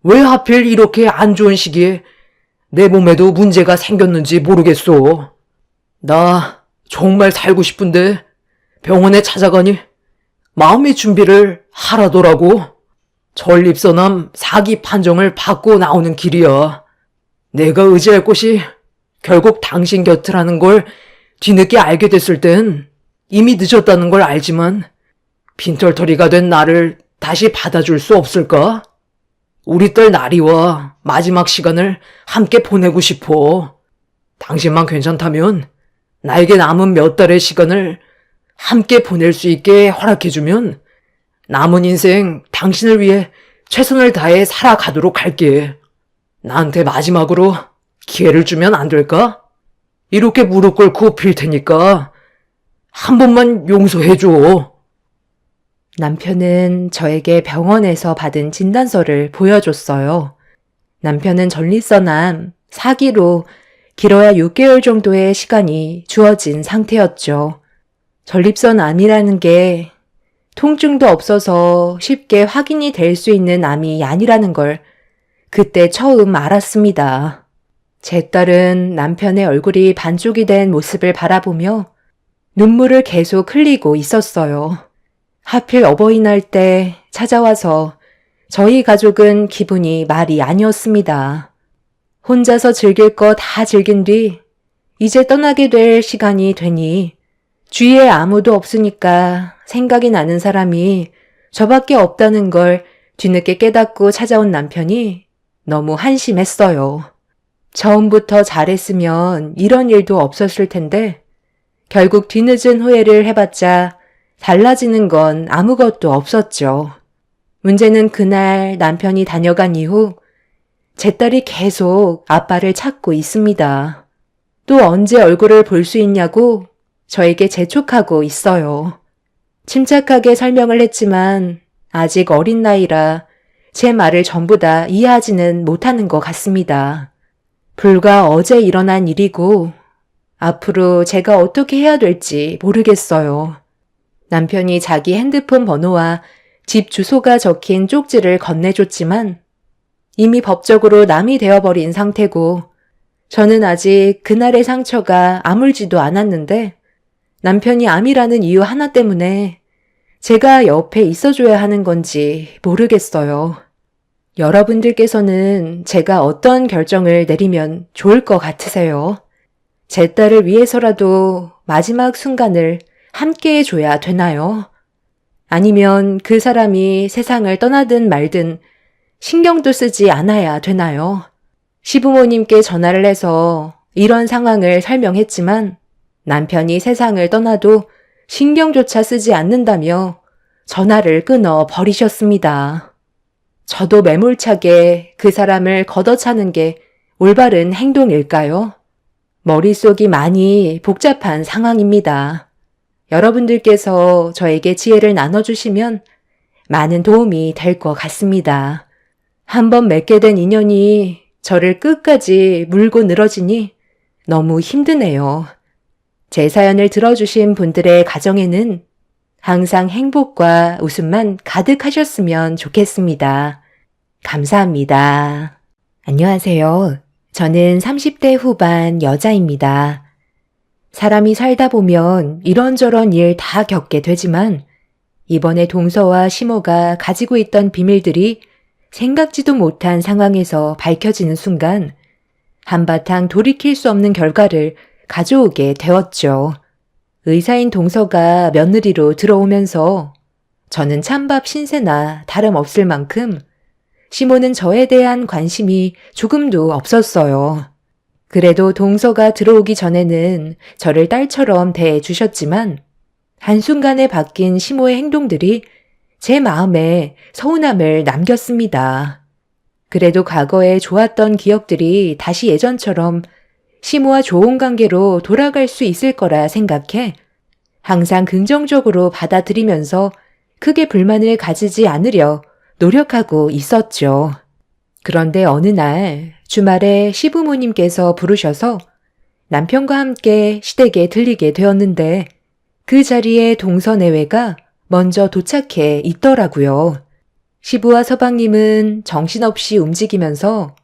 S2: 왜 하필 이렇게 안 좋은 시기에 내 몸에도 문제가 생겼는지 모르겠어. 나 정말 살고 싶은데 병원에 찾아가니 마음의 준비를 하라더라고. 전립선암 4기 판정을 받고 나오는 길이야. 내가 의지할 곳이 결국 당신 곁이라는 걸 뒤늦게 알게 됐을 땐 이미 늦었다는 걸 알지만 빈털터리가 된 나를 다시 받아줄 수 없을까? 우리 딸 나리와 마지막 시간을 함께 보내고 싶어. 당신만 괜찮다면 나에게 남은 몇 달의 시간을 함께 보낼 수 있게 허락해주면 남은 인생 당신을 위해 최선을 다해 살아가도록 할게. 나한테 마지막으로 기회를 주면 안 될까? 이렇게 무릎 꿇고 빌 테니까 한 번만 용서해줘.
S1: 남편은 저에게 병원에서 받은 진단서를 보여줬어요. 남편은 전립선암 4기로 길어야 6개월 정도의 시간이 주어진 상태였죠. 전립선암이라는 게 통증도 없어서 쉽게 확인이 될 수 있는 암이 아니라는 걸 그때 처음 알았습니다. 제 딸은 남편의 얼굴이 반쪽이 된 모습을 바라보며 눈물을 계속 흘리고 있었어요. 하필 어버이날 때 찾아와서 저희 가족은 기분이 말이 아니었습니다. 혼자서 즐길 거 다 즐긴 뒤 이제 떠나게 될 시간이 되니 주위에 아무도 없으니까 생각이 나는 사람이 저밖에 없다는 걸 뒤늦게 깨닫고 찾아온 남편이 너무 한심했어요. 처음부터 잘했으면 이런 일도 없었을 텐데 결국 뒤늦은 후회를 해봤자 달라지는 건 아무것도 없었죠. 문제는 그날 남편이 다녀간 이후 제 딸이 계속 아빠를 찾고 있습니다. 또 언제 얼굴을 볼 수 있냐고 저에게 재촉하고 있어요. 침착하게 설명을 했지만 아직 어린 나이라 제 말을 전부 다 이해하지는 못하는 것 같습니다. 불과 어제 일어난 일이고 앞으로 제가 어떻게 해야 될지 모르겠어요. 남편이 자기 핸드폰 번호와 집 주소가 적힌 쪽지를 건네줬지만 이미 법적으로 남이 되어버린 상태고 저는 아직 그날의 상처가 아물지도 않았는데 남편이 암이라는 이유 하나 때문에 제가 옆에 있어줘야 하는 건지 모르겠어요. 여러분들께서는 제가 어떤 결정을 내리면 좋을 것 같으세요? 제 딸을 위해서라도 마지막 순간을 함께 해줘야 되나요? 아니면 그 사람이 세상을 떠나든 말든 신경도 쓰지 않아야 되나요? 시부모님께 전화를 해서 이런 상황을 설명했지만 남편이 세상을 떠나도 신경조차 쓰지 않는다며 전화를 끊어 버리셨습니다. 저도 매몰차게 그 사람을 걷어차는 게 올바른 행동일까요? 머릿속이 많이 복잡한 상황입니다. 여러분들께서 저에게 지혜를 나눠주시면 많은 도움이 될 것 같습니다. 한번 맺게 된 인연이 저를 끝까지 물고 늘어지니 너무 힘드네요. 제 사연을 들어주신 분들의 가정에는 항상 행복과 웃음만 가득하셨으면 좋겠습니다. 감사합니다. 안녕하세요. 저는 30대 후반 여자입니다. 사람이 살다 보면 이런저런 일 다 겪게 되지만 이번에 동서와 시모가 가지고 있던 비밀들이 생각지도 못한 상황에서 밝혀지는 순간 한바탕 돌이킬 수 없는 결과를 가져오게 되었죠. 의사인 동서가 며느리로 들어오면서 저는 찬밥 신세나 다름없을 만큼 시모는 저에 대한 관심이 조금도 없었어요. 그래도 동서가 들어오기 전에는 저를 딸처럼 대해주셨지만 한순간에 바뀐 시모의 행동들이 제 마음에 서운함을 남겼습니다. 그래도 과거에 좋았던 기억들이 다시 예전처럼 시모와 좋은 관계로 돌아갈 수 있을 거라 생각해 항상 긍정적으로 받아들이면서 크게 불만을 가지지 않으려 노력하고 있었죠. 그런데 어느 날 주말에 시부모님께서 부르셔서 남편과 함께 시댁에 들리게 되었는데 그 자리에 동서내외가 먼저 도착해 있더라고요. 시부와 서방님은 정신없이 움직이면서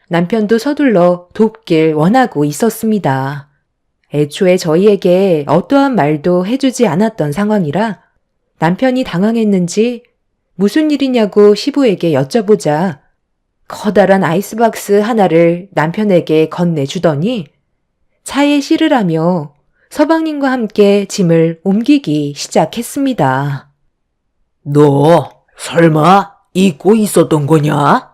S1: 남편도 서둘러 돕길 원하고 있었습니다. 애초에 저희에게 어떠한 말도 해주지 않았던 상황이라 남편이 당황했는지 무슨 일이냐고 시부에게 여쭤보자 커다란 아이스박스 하나를 남편에게 건네주더니 차에 실으라며 서방님과 함께 짐을 옮기기 시작했습니다.
S2: 너 설마 잊고 있었던 거냐?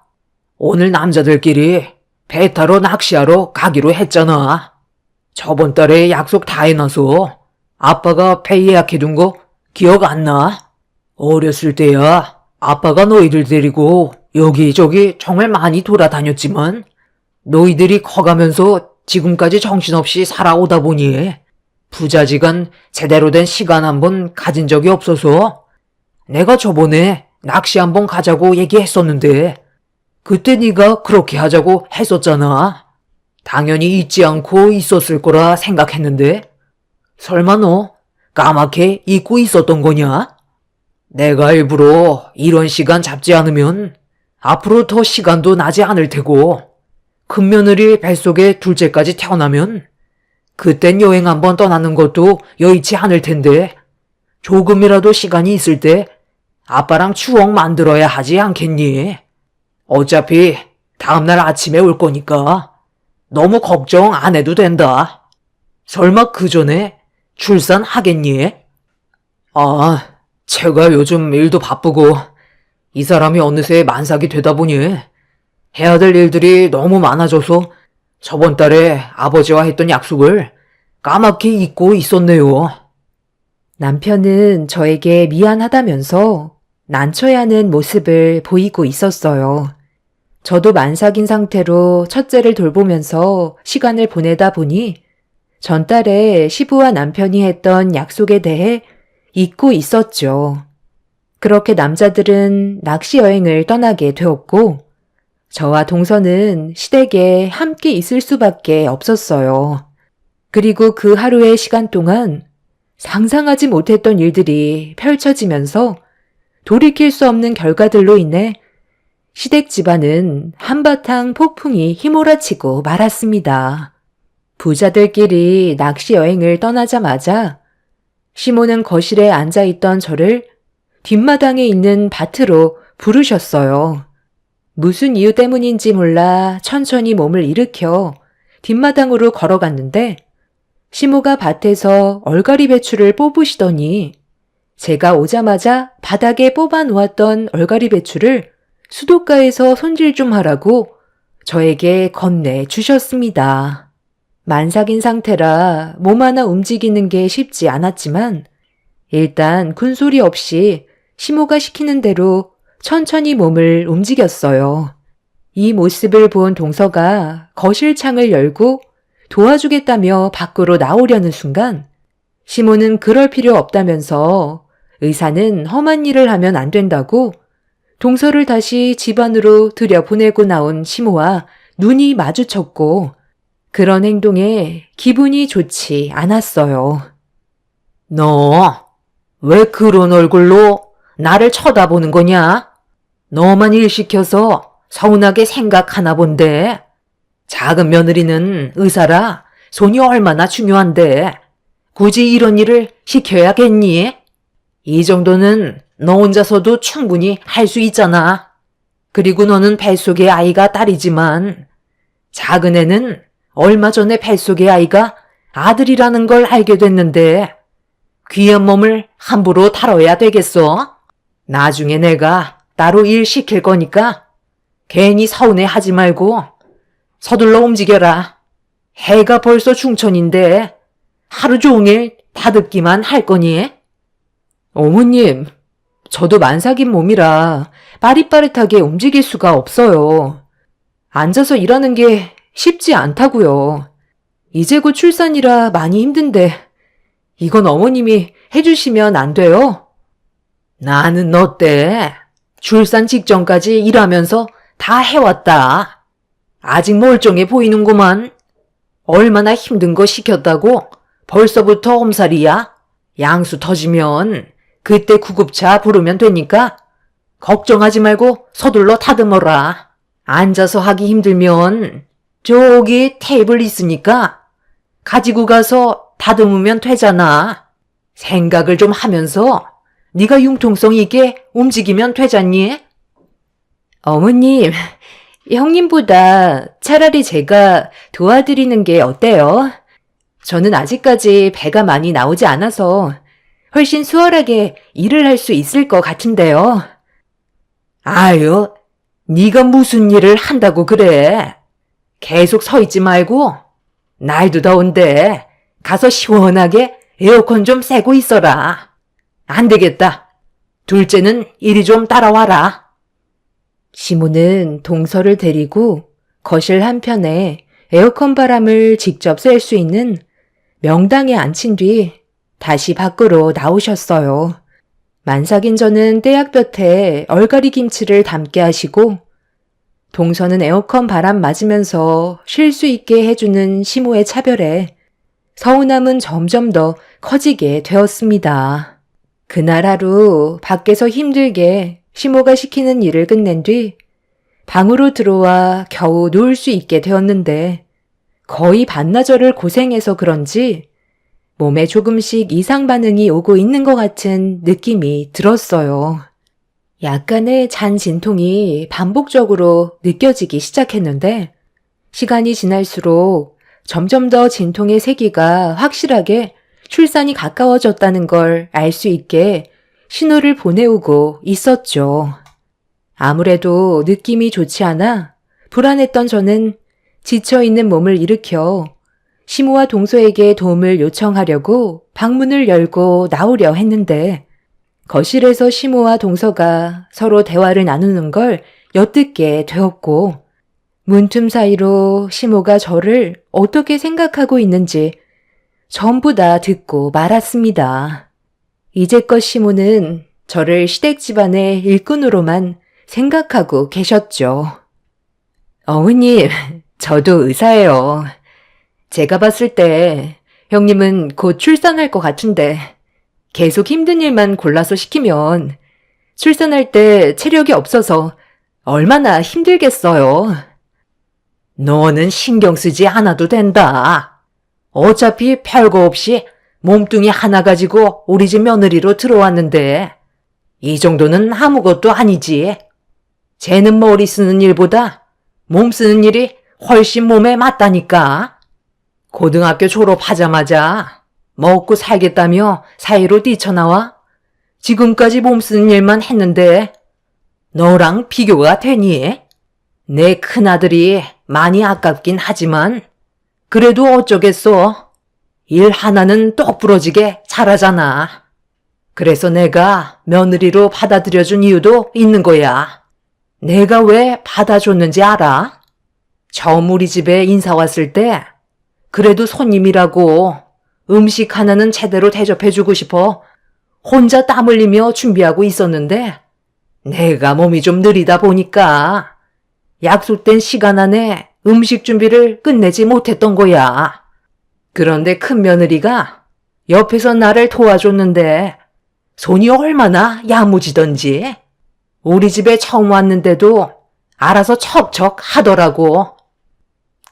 S2: 오늘 남자들끼리 배 타러 낚시하러 가기로 했잖아. 저번 달에 약속 다 해놔서 아빠가 배 예약해둔 거 기억 안 나? 어렸을 때야 아빠가 너희들 데리고 여기저기 정말 많이 돌아다녔지만 너희들이 커가면서 지금까지 정신없이 살아오다 보니 부자지간 제대로 된 시간 한번 가진 적이 없어서 내가 저번에 낚시 한번 가자고 얘기했었는데 그때 네가 그렇게 하자고 했었잖아. 당연히 잊지 않고 있었을 거라 생각했는데 설마 너 까맣게 잊고 있었던 거냐? 내가 일부러 이런 시간 잡지 않으면 앞으로 더 시간도 나지 않을 테고 큰며느리 뱃속에 둘째까지 태어나면 그땐 여행 한번 떠나는 것도 여의치 않을 텐데 조금이라도 시간이 있을 때 아빠랑 추억 만들어야 하지 않겠니? 어차피 다음날 아침에 올 거니까 너무 걱정 안 해도 된다. 설마 그 전에 출산하겠니? 아, 제가 요즘 일도 바쁘고 이 사람이 어느새 만삭이 되다 보니 해야 될 일들이 너무 많아져서 저번 달에 아버지와 했던 약속을 까맣게 잊고 있었네요.
S1: 남편은 저에게 미안하다면서 난처해 하는 모습을 보이고 있었어요. 저도 만삭인 상태로 첫째를 돌보면서 시간을 보내다 보니 전달에 시부와 남편이 했던 약속에 대해 잊고 있었죠. 그렇게 남자들은 낚시 여행을 떠나게 되었고 저와 동서는 시댁에 함께 있을 수밖에 없었어요. 그리고 그 하루의 시간 동안 상상하지 못했던 일들이 펼쳐지면서 돌이킬 수 없는 결과들로 인해 시댁 집안은 한바탕 폭풍이 휘몰아치고 말았습니다. 부자들끼리 낚시 여행을 떠나자마자 시모는 거실에 앉아있던 저를 뒷마당에 있는 밭으로 부르셨어요. 무슨 이유 때문인지 몰라 천천히 몸을 일으켜 뒷마당으로 걸어갔는데 시모가 밭에서 얼갈이 배추를 뽑으시더니 제가 오자마자 바닥에 뽑아 놓았던 얼갈이 배추를 수도가에서 손질 좀 하라고 저에게 건네 주셨습니다. 만삭인 상태라 몸 하나 움직이는 게 쉽지 않았지만 일단 군소리 없이 시모가 시키는 대로 천천히 몸을 움직였어요. 이 모습을 본 동서가 거실 창을 열고 도와주겠다며 밖으로 나오려는 순간 시모는 그럴 필요 없다면서 의사는 험한 일을 하면 안 된다고 동서를 다시 집 안으로 들여보내고 나온 시모와 눈이 마주쳤고 그런 행동에 기분이 좋지 않았어요.
S2: 너 왜 그런 얼굴로 나를 쳐다보는 거냐? 너만 일 시켜서 서운하게 생각하나 본데. 작은 며느리는 의사라 손이 얼마나 중요한데 굳이 이런 일을 시켜야겠니? 이 정도는 너 혼자서도 충분히 할 수 있잖아. 그리고 너는 뱃속의 아이가 딸이지만 작은 애는 얼마 전에 뱃속의 아이가 아들이라는 걸 알게 됐는데 귀한 몸을 함부로 다뤄야 되겠어? 나중에 내가 따로 일 시킬 거니까 괜히 서운해 하지 말고 서둘러 움직여라. 해가 벌써 중천인데 하루 종일 다듣기만 할 거니?
S1: 어머님, 저도 만삭인 몸이라 빠릿빠릿하게 움직일 수가 없어요. 앉아서 일하는 게 쉽지 않다고요. 이제 곧 출산이라 많이 힘든데 이건 어머님이 해주시면 안 돼요?
S2: 나는 너 때 출산 직전까지 일하면서 다 해왔다. 아직 멀쩡해 보이는구만. 얼마나 힘든 거 시켰다고 벌써부터 엄살이야? 양수 터지면 그때 구급차 부르면 되니까 걱정하지 말고 서둘러 다듬어라. 앉아서 하기 힘들면 저기 테이블 있으니까 가지고 가서 다듬으면 되잖아. 생각을 좀 하면서 네가 융통성 있게 움직이면 되잖니?
S1: 어머님, 형님보다 차라리 제가 도와드리는 게 어때요? 저는 아직까지 배가 많이 나오지 않아서 훨씬 수월하게 일을 할 수 있을 것 같은데요.
S2: 아유, 네가 무슨 일을 한다고 그래? 계속 서 있지 말고 날도 더운데 가서 시원하게 에어컨 좀 쐬고 있어라. 안 되겠다. 둘째는 이리 좀 따라와라.
S1: 시모는 동서를 데리고 거실 한편에 에어컨 바람을 직접 쐴 수 있는 명당에 앉힌 뒤 다시 밖으로 나오셨어요. 만삭인 저는 떼약볕에 얼갈이 김치를 담게 하시고 동서는 에어컨 바람 맞으면서 쉴 수 있게 해주는 시모의 차별에 서운함은 점점 더 커지게 되었습니다. 그날 하루 밖에서 힘들게 시모가 시키는 일을 끝낸 뒤 방으로 들어와 겨우 누울 수 있게 되었는데 거의 반나절을 고생해서 그런지 몸에 조금씩 이상 반응이 오고 있는 것 같은 느낌이 들었어요. 약간의 잔 진통이 반복적으로 느껴지기 시작했는데 시간이 지날수록 점점 더 진통의 세기가 확실하게 출산이 가까워졌다는 걸 알 수 있게 신호를 보내오고 있었죠. 아무래도 느낌이 좋지 않아 불안했던 저는 지쳐있는 몸을 일으켜 시모와 동서에게 도움을 요청하려고 방문을 열고 나오려 했는데 거실에서 시모와 동서가 서로 대화를 나누는 걸 엿듣게 되었고 문틈 사이로 시모가 저를 어떻게 생각하고 있는지 전부 다 듣고 말았습니다. 이제껏 시모는 저를 시댁 집안의 일꾼으로만 생각하고 계셨죠. 어머님, 저도 의사예요. 제가 봤을 때 형님은 곧 출산할 것 같은데 계속 힘든 일만 골라서 시키면 출산할 때 체력이 없어서 얼마나 힘들겠어요. 너는 신경 쓰지 않아도 된다. 어차피 별거 없이 몸뚱이 하나 가지고 우리 집 며느리로 들어왔는데 이 정도는 아무것도 아니지. 쟤는 머리 쓰는 일보다 몸 쓰는 일이 훨씬 몸에 맞다니까. 고등학교 졸업하자마자 먹고 살겠다며 사회로 뛰쳐나와 지금까지 몸 쓰는 일만 했는데 너랑 비교가 되니? 내 큰아들이 많이 아깝긴 하지만 그래도 어쩌겠어. 일 하나는 똑부러지게 잘하잖아. 그래서 내가 며느리로 받아들여준 이유도 있는 거야. 내가 왜 받아줬는지 알아? 처음 우리 집에 인사 왔을 때 그래도 손님이라고 음식 하나는 제대로 대접해주고 싶어 혼자 땀 흘리며 준비하고 있었는데 내가 몸이 좀 느리다 보니까 약속된 시간 안에 음식 준비를 끝내지 못했던 거야. 그런데 큰 며느리가 옆에서 나를 도와줬는데 손이 얼마나 야무지던지 우리 집에 처음 왔는데도 알아서 척척 하더라고.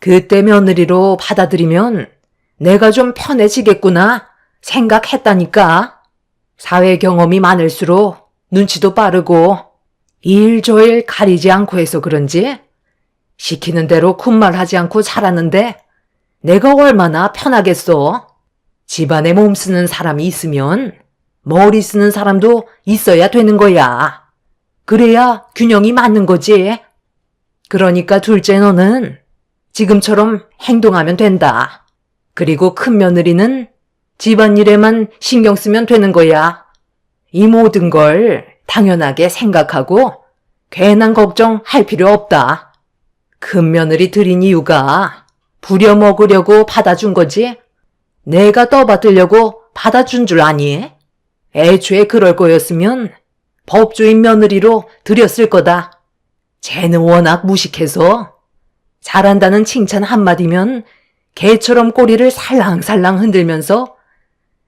S1: 그때 며느리로 받아들이면 내가 좀 편해지겠구나 생각했다니까. 사회 경험이 많을수록 눈치도 빠르고 일조일 가리지 않고 해서 그런지 시키는 대로 군말하지 않고 자랐는데 내가 얼마나 편하겠어. 집안에 몸 쓰는 사람이 있으면 머리 쓰는 사람도 있어야 되는 거야. 그래야 균형이 맞는 거지. 그러니까 둘째 너는 지금처럼 행동하면 된다. 그리고 큰 며느리는 집안일에만 신경 쓰면 되는 거야. 이 모든 걸 당연하게 생각하고 괜한 걱정할 필요 없다. 큰 며느리 들인 이유가 부려먹으려고 받아준 거지 내가 떠받들려고 받아준 줄 아니? 애초에 그럴 거였으면 법조인 며느리로 들였을 거다. 쟤는 워낙 무식해서 잘한다는 칭찬 한마디면 개처럼 꼬리를 살랑살랑 흔들면서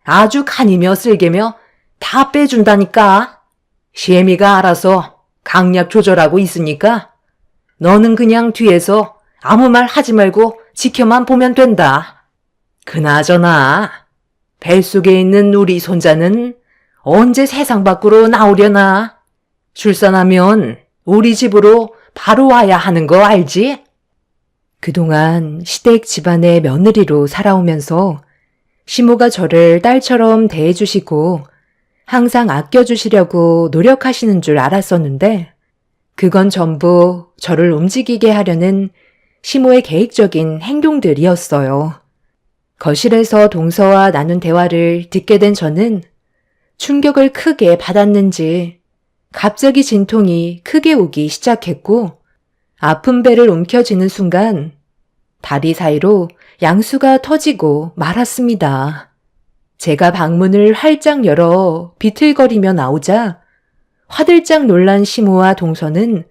S1: 아주 간이며 쓸개며 다 빼준다니까. 시애미가 알아서 강약 조절하고 있으니까 너는 그냥 뒤에서 아무 말 하지 말고 지켜만 보면 된다. 그나저나 뱃속에 있는 우리 손자는 언제 세상 밖으로 나오려나? 출산하면 우리 집으로 바로 와야 하는 거 알지? 그동안 시댁 집안의 며느리로 살아오면서 시모가 저를 딸처럼 대해주시고 항상 아껴주시려고 노력하시는 줄 알았었는데 그건 전부 저를 움직이게 하려는 시모의 계획적인 행동들이었어요. 거실에서 동서와 나눈 대화를 듣게 된 저는 충격을 크게 받았는지 갑자기 진통이 크게 오기 시작했고 아픈 배를 움켜쥐는 순간 다리 사이로 양수가 터지고 말았습니다. 제가 방문을 활짝 열어 비틀거리며 나오자 화들짝 놀란 시모와 동서는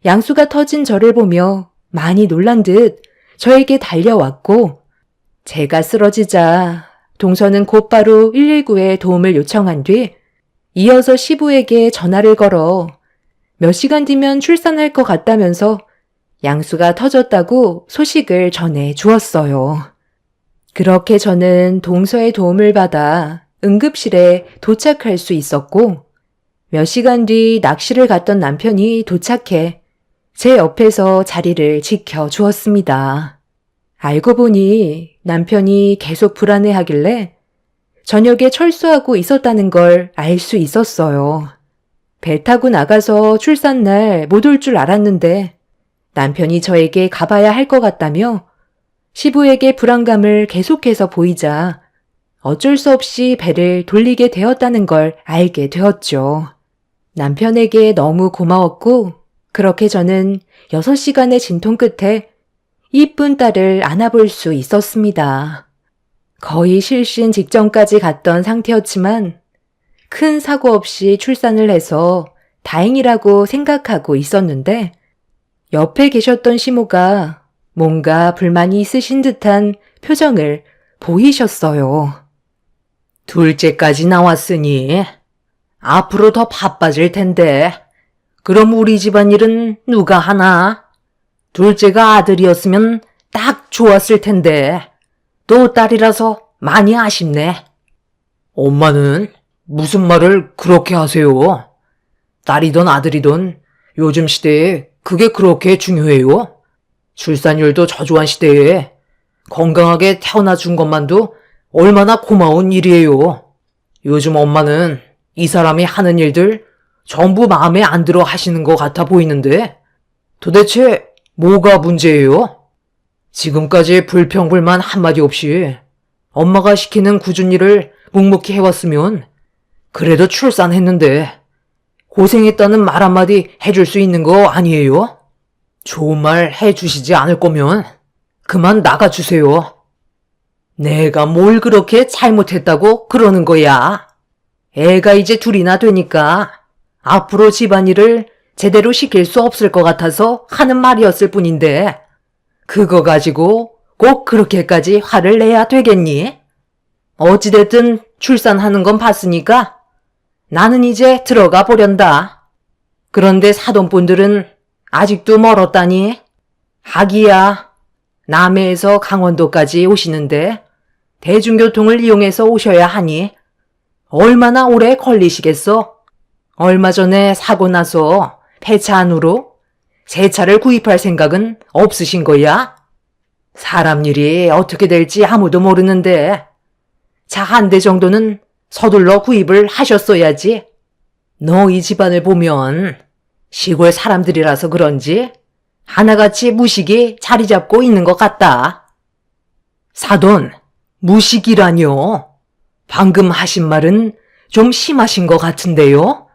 S1: 양수가 터진 저를 보며 많이 놀란 듯 저에게 달려왔고 제가 쓰러지자 동서는 곧바로 119에 도움을 요청한 뒤 이어서 시부에게 전화를 걸어 몇 시간 뒤면 출산할 것 같다면서 양수가 터졌다고 소식을 전해 주었어요. 그렇게 저는 동서의 도움을 받아 응급실에 도착할 수 있었고, 몇 시간 뒤 낚시를 갔던 남편이 도착해 제 옆에서 자리를 지켜주었습니다. 알고 보니 남편이 계속 불안해하길래 저녁에 철수하고 있었다는 걸 알 수 있었어요. 배 타고 나가서 출산날 못 올 줄 알았는데 남편이 저에게 가봐야 할 것 같다며 시부에게 불안감을 계속해서 보이자 어쩔 수 없이 배를 돌리게 되었다는 걸 알게 되었죠. 남편에게 너무 고마웠고, 그렇게 저는 6시간의 진통 끝에 이쁜 딸을 안아볼 수 있었습니다. 거의 실신 직전까지 갔던 상태였지만 큰 사고 없이 출산을 해서 다행이라고 생각하고 있었는데, 옆에 계셨던 시모가 뭔가 불만이 있으신 듯한 표정을 보이셨어요.
S2: 둘째까지 나왔으니 앞으로 더 바빠질 텐데 그럼 우리 집안일은 누가 하나? 둘째가 아들이었으면 딱 좋았을 텐데 또 딸이라서 많이 아쉽네. 엄마는 무슨 말을 그렇게 하세요? 딸이든 아들이든 요즘 시대에 그게 그렇게 중요해요? 출산율도 저조한 시대에 건강하게 태어나 준 것만도 얼마나 고마운 일이에요. 요즘 엄마는 이 사람이 하는 일들 전부 마음에 안 들어 하시는 것 같아 보이는데 도대체 뭐가 문제예요? 지금까지 불평불만 한마디 없이 엄마가 시키는 꾸준 일을 묵묵히 해왔으면 그래도 출산했는데 고생했다는 말 한마디 해줄 수 있는 거 아니에요? 좋은 말 해주시지 않을 거면 그만 나가주세요. 내가 뭘 그렇게 잘못했다고 그러는 거야. 애가 이제 둘이나 되니까 앞으로 집안일을 제대로 시킬 수 없을 것 같아서 하는 말이었을 뿐인데 그거 가지고 꼭 그렇게까지 화를 내야 되겠니? 어찌됐든 출산하는 건 봤으니까 나는 이제 들어가 보련다. 그런데 사돈분들은 아직도 멀었다니? 하기야 남해에서 강원도까지 오시는데 대중교통을 이용해서 오셔야 하니 얼마나 오래 걸리시겠어? 얼마 전에 사고 나서 폐차 안으로 새 차를 구입할 생각은 없으신 거야? 사람 일이 어떻게 될지 아무도 모르는데 차 한 대 정도는 서둘러 구입을 하셨어야지. 너희 집안을 보면 시골 사람들이라서 그런지 하나같이 무식이 자리 잡고 있는 것 같다. 사돈, 무식이라뇨? 방금 하신 말은 좀 심하신 것 같은데요?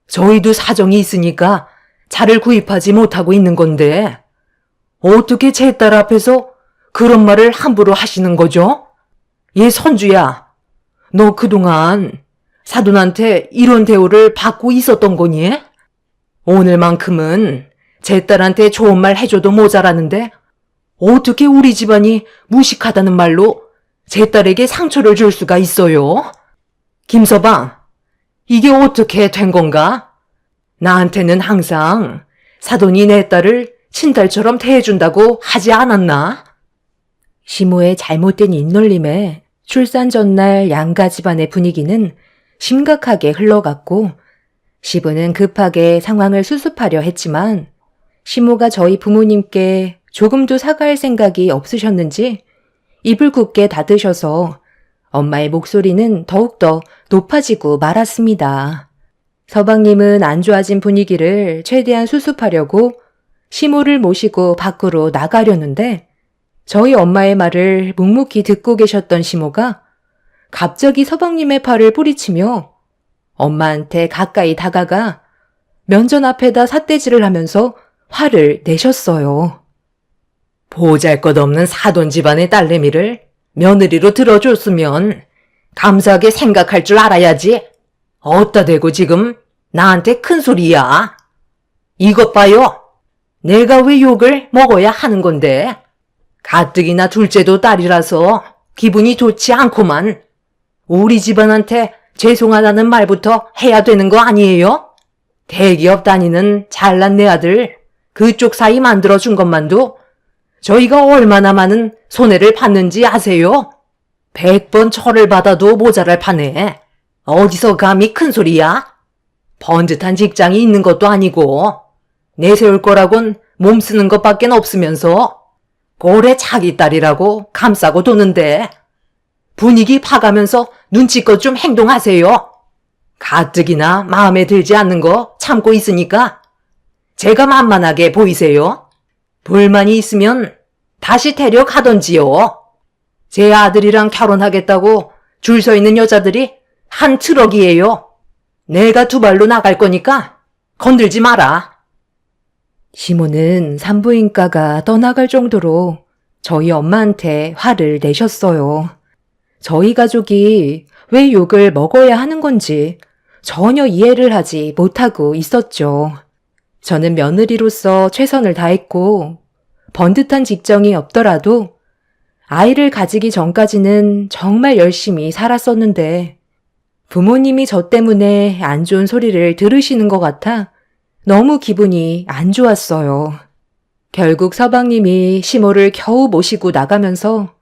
S2: 저희도 사정이 있으니까 차를 구입하지 못하고 있는 건데 어떻게 제 딸 앞에서 그런 말을 함부로 하시는 거죠? 얘 선주야, 너 그동안 사돈한테 이런 대우를 받고 있었던 거니? 오늘만큼은 제 딸한테 좋은 말 해줘도 모자라는데 어떻게 우리 집안이 무식하다는 말로 제 딸에게 상처를 줄 수가 있어요? 김서방, 이게 어떻게 된 건가? 나한테는 항상 사돈이 내 딸을 친딸처럼 대해준다고 하지 않았나?
S1: 시모의 잘못된 입놀림에 출산 전날 양가 집안의 분위기는 심각하게 흘러갔고, 시부는 급하게 상황을 수습하려 했지만 시모가 저희 부모님께 조금도 사과할 생각이 없으셨는지 입을 굳게 닫으셔서 엄마의 목소리는 더욱더 높아지고 말았습니다. 서방님은 안 좋아진 분위기를 최대한 수습하려고 시모를 모시고 밖으로 나가려는데 저희 엄마의 말을 묵묵히 듣고 계셨던 시모가 갑자기 서방님의 팔을 뿌리치며 엄마한테 가까이 다가가 면전 앞에다 삿대질을 하면서 화를 내셨어요.
S2: 보잘것없는 사돈 집안의 딸내미를 며느리로 들어줬으면 감사하게 생각할 줄 알아야지. 어따 대고 지금 나한테 큰 소리야. 이것 봐요. 내가 왜 욕을 먹어야 하는 건데. 가뜩이나 둘째도 딸이라서 기분이 좋지 않고만 우리 집안한테 죄송하다는 말부터 해야 되는 거 아니에요? 대기업 다니는 잘난 내 아들 그쪽 사이 만들어준 것만도 저희가 얼마나 많은 손해를 봤는지 아세요? 100번 철을 받아도 모자랄 판에 어디서 감히 큰 소리야? 번듯한 직장이 있는 것도 아니고 내세울 거라곤 몸 쓰는 것밖엔 없으면서 고래 자기 딸이라고 감싸고 도는데 분위기 파가면서 눈치껏 좀 행동하세요. 가뜩이나 마음에 들지 않는 거 참고 있으니까 제가 만만하게 보이세요? 불만이 있으면 다시 데려가던지요. 제 아들이랑 결혼하겠다고 줄 서 있는 여자들이 한 트럭이에요. 내가 두 발로 나갈 거니까 건들지 마라.
S1: 시모는 산부인과가 떠나갈 정도로 저희 엄마한테 화를 내셨어요. 저희 가족이 왜 욕을 먹어야 하는 건지 전혀 이해를 하지 못하고 있었죠. 저는 며느리로서 최선을 다했고 번듯한 직장이 없더라도 아이를 가지기 전까지는 정말 열심히 살았었는데 부모님이 저 때문에 안 좋은 소리를 들으시는 것 같아 너무 기분이 안 좋았어요. 결국 서방님이 시모를 겨우 모시고 나가면서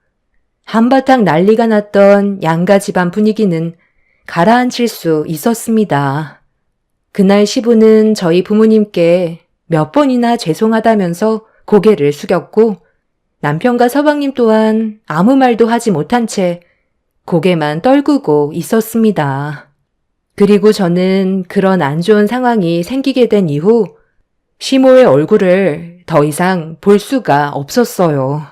S1: 한바탕 난리가 났던 양가 집안 분위기는 가라앉힐 수 있었습니다. 그날 시부는 저희 부모님께 몇 번이나 죄송하다면서 고개를 숙였고 남편과 서방님 또한 아무 말도 하지 못한 채 고개만 떨구고 있었습니다. 그리고 저는 그런 안 좋은 상황이 생기게 된 이후 시모의 얼굴을 더 이상 볼 수가 없었어요.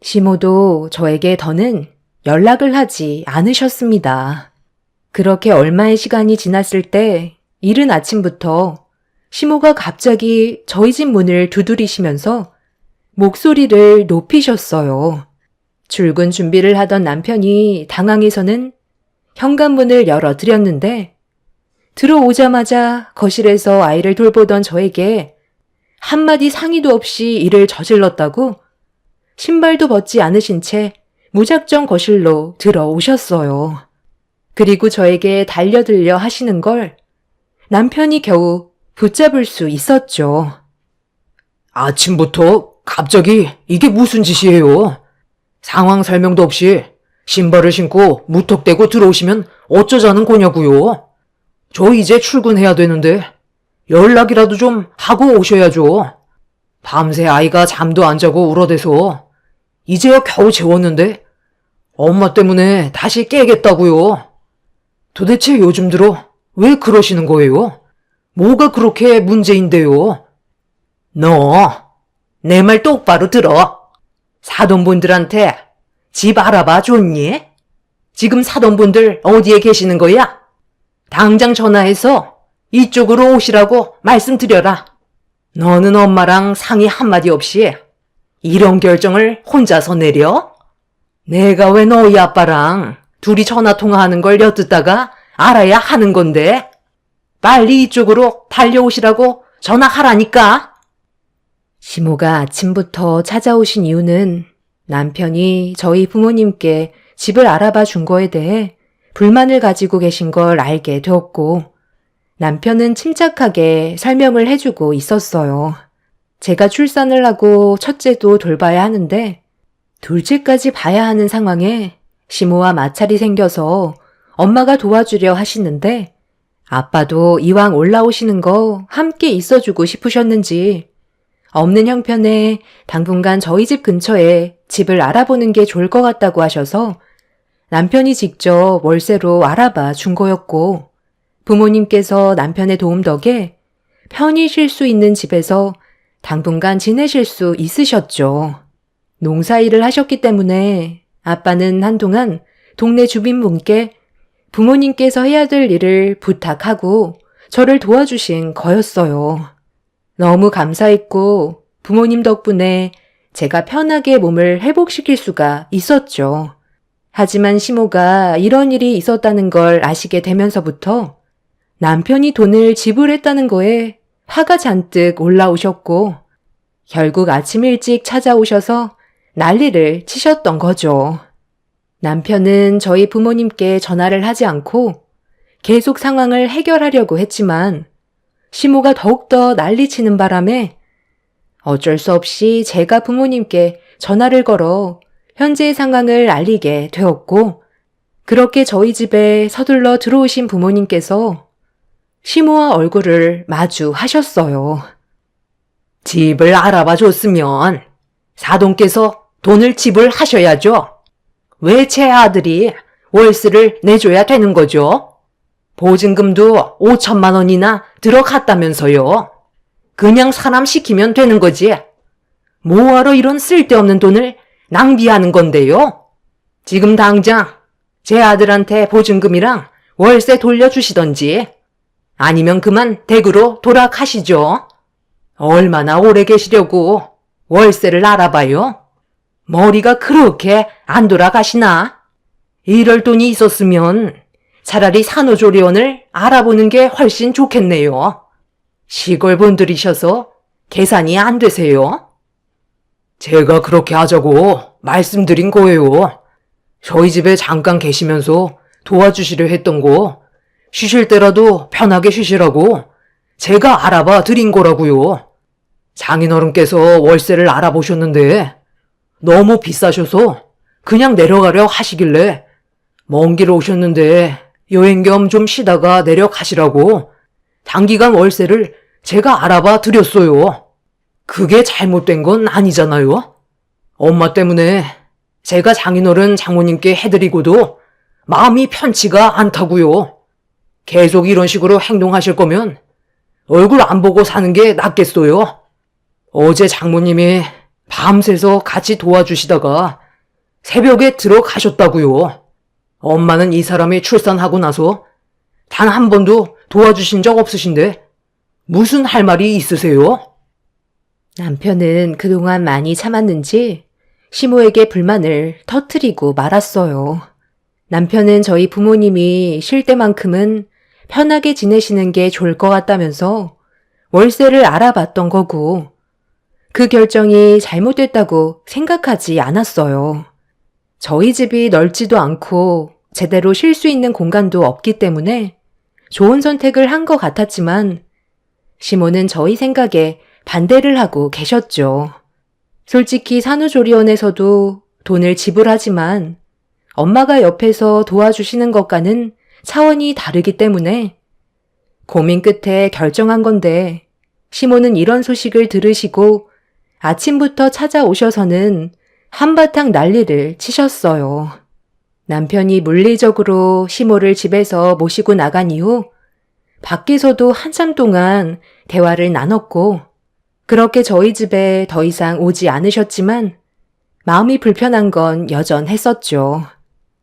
S1: 시모도 저에게 더는 연락을 하지 않으셨습니다. 그렇게 얼마의 시간이 지났을 때 이른 아침부터 시모가 갑자기 저희 집 문을 두드리시면서 목소리를 높이셨어요. 출근 준비를 하던 남편이 당황해서는 현관문을 열어드렸는데 들어오자마자 거실에서 아이를 돌보던 저에게 한마디 상의도 없이 일을 저질렀다고 신발도 벗지 않으신 채 무작정 거실로 들어오셨어요. 그리고 저에게 달려들려 하시는 걸 남편이 겨우 붙잡을 수 있었죠.
S2: 아침부터 갑자기 이게 무슨 짓이에요? 상황 설명도 없이 신발을 신고 무턱대고 들어오시면 어쩌자는 거냐고요? 저 이제 출근해야 되는데 연락이라도 좀 하고 오셔야죠. 밤새 아이가 잠도 안 자고 울어대서 이제야 겨우 재웠는데 엄마 때문에 다시 깨겠다고요. 도대체 요즘 들어 왜 그러시는 거예요? 뭐가 그렇게 문제인데요? 너, 내 말 똑바로 들어. 사돈분들한테 집 알아봐 줬니? 지금 사돈분들 어디에 계시는 거야? 당장 전화해서 이쪽으로 오시라고 말씀드려라. 너는 엄마랑 상의 한마디 없이 이런 결정을 혼자서 내려? 내가 왜 너희 아빠랑 둘이 전화통화하는 걸 엿듣다가 알아야 하는 건데? 빨리 이쪽으로 달려오시라고 전화하라니까.
S1: 시모가 아침부터 찾아오신 이유는 남편이 저희 부모님께 집을 알아봐 준 거에 대해 불만을 가지고 계신 걸 알게 되었고 남편은 침착하게 설명을 해주고 있었어요. 제가 출산을 하고 첫째도 돌봐야 하는데 둘째까지 봐야 하는 상황에 시모와 마찰이 생겨서 엄마가 도와주려 하시는데 아빠도 이왕 올라오시는 거 함께 있어주고 싶으셨는지 없는 형편에 당분간 저희 집 근처에 집을 알아보는 게 좋을 것 같다고 하셔서 남편이 직접 월세로 알아봐 준 거였고 부모님께서 남편의 도움 덕에 편히 쉴 수 있는 집에서 당분간 지내실 수 있으셨죠. 농사일을 하셨기 때문에 아빠는 한동안 동네 주민분께 부모님께서 해야 될 일을 부탁하고 저를 도와주신 거였어요. 너무 감사했고 부모님 덕분에 제가 편하게 몸을 회복시킬 수가 있었죠. 하지만 시모가 이런 일이 있었다는 걸 아시게 되면서부터 남편이 돈을 지불했다는 거에 화가 잔뜩 올라오셨고 결국 아침 일찍 찾아오셔서 난리를 치셨던 거죠. 남편은 저희 부모님께 전화를 하지 않고 계속 상황을 해결하려고 했지만 시모가 더욱더 난리치는 바람에 어쩔 수 없이 제가 부모님께 전화를 걸어 현재의 상황을 알리게 되었고, 그렇게 저희 집에 서둘러 들어오신 부모님께서 시모와 얼굴을 마주하셨어요.
S2: 집을 알아봐 줬으면 사돈께서 돈을 지불하셔야죠. 왜 제 아들이 월세를 내줘야 되는 거죠? 보증금도 5천만 원이나 들어갔다면서요. 그냥 사람 시키면 되는 거지. 뭐하러 이런 쓸데없는 돈을 낭비하는 건데요? 지금 당장 제 아들한테 보증금이랑 월세 돌려주시던지 아니면 그만 댁으로 돌아가시죠. 얼마나 오래 계시려고 월세를 알아봐요? 머리가 그렇게 안 돌아가시나? 이럴 돈이 있었으면 차라리 산후조리원을 알아보는 게 훨씬 좋겠네요. 시골 분들이셔서 계산이 안 되세요? 제가 그렇게 하자고 말씀드린 거예요. 저희 집에 잠깐 계시면서 도와주시려 했던 거 쉬실 때라도 편하게 쉬시라고 제가 알아봐 드린 거라고요. 장인어른께서 월세를 알아보셨는데 너무 비싸셔서 그냥 내려가려 하시길래 먼 길 오셨는데 여행 겸 좀 쉬다가 내려가시라고 단기간 월세를 제가 알아봐 드렸어요. 그게 잘못된 건 아니잖아요. 엄마 때문에 제가 장인어른 장모님께 해드리고도 마음이 편치가 않다고요. 계속 이런 식으로 행동하실 거면 얼굴 안 보고 사는 게 낫겠어요. 어제 장모님이 밤새서 같이 도와주시다가 새벽에 들어가셨다고요. 엄마는 이 사람이 출산하고 나서 단 한 번도 도와주신 적 없으신데 무슨 할 말이 있으세요?
S1: 남편은 그동안 많이 참았는지 시모에게 불만을 터뜨리고 말았어요. 남편은 저희 부모님이 쉴 때만큼은 편하게 지내시는 게 좋을 것 같다면서 월세를 알아봤던 거고, 그 결정이 잘못됐다고 생각하지 않았어요. 저희 집이 넓지도 않고 제대로 쉴 수 있는 공간도 없기 때문에 좋은 선택을 한 것 같았지만 시모는 저희 생각에 반대를 하고 계셨죠. 솔직히 산후조리원에서도 돈을 지불하지만 엄마가 옆에서 도와주시는 것과는 차원이 다르기 때문에 고민 끝에 결정한 건데, 시모는 이런 소식을 들으시고 아침부터 찾아오셔서는 한바탕 난리를 치셨어요. 남편이 물리적으로 시모를 집에서 모시고 나간 이후 밖에서도 한참 동안 대화를 나눴고, 그렇게 저희 집에 더 이상 오지 않으셨지만 마음이 불편한 건 여전했었죠.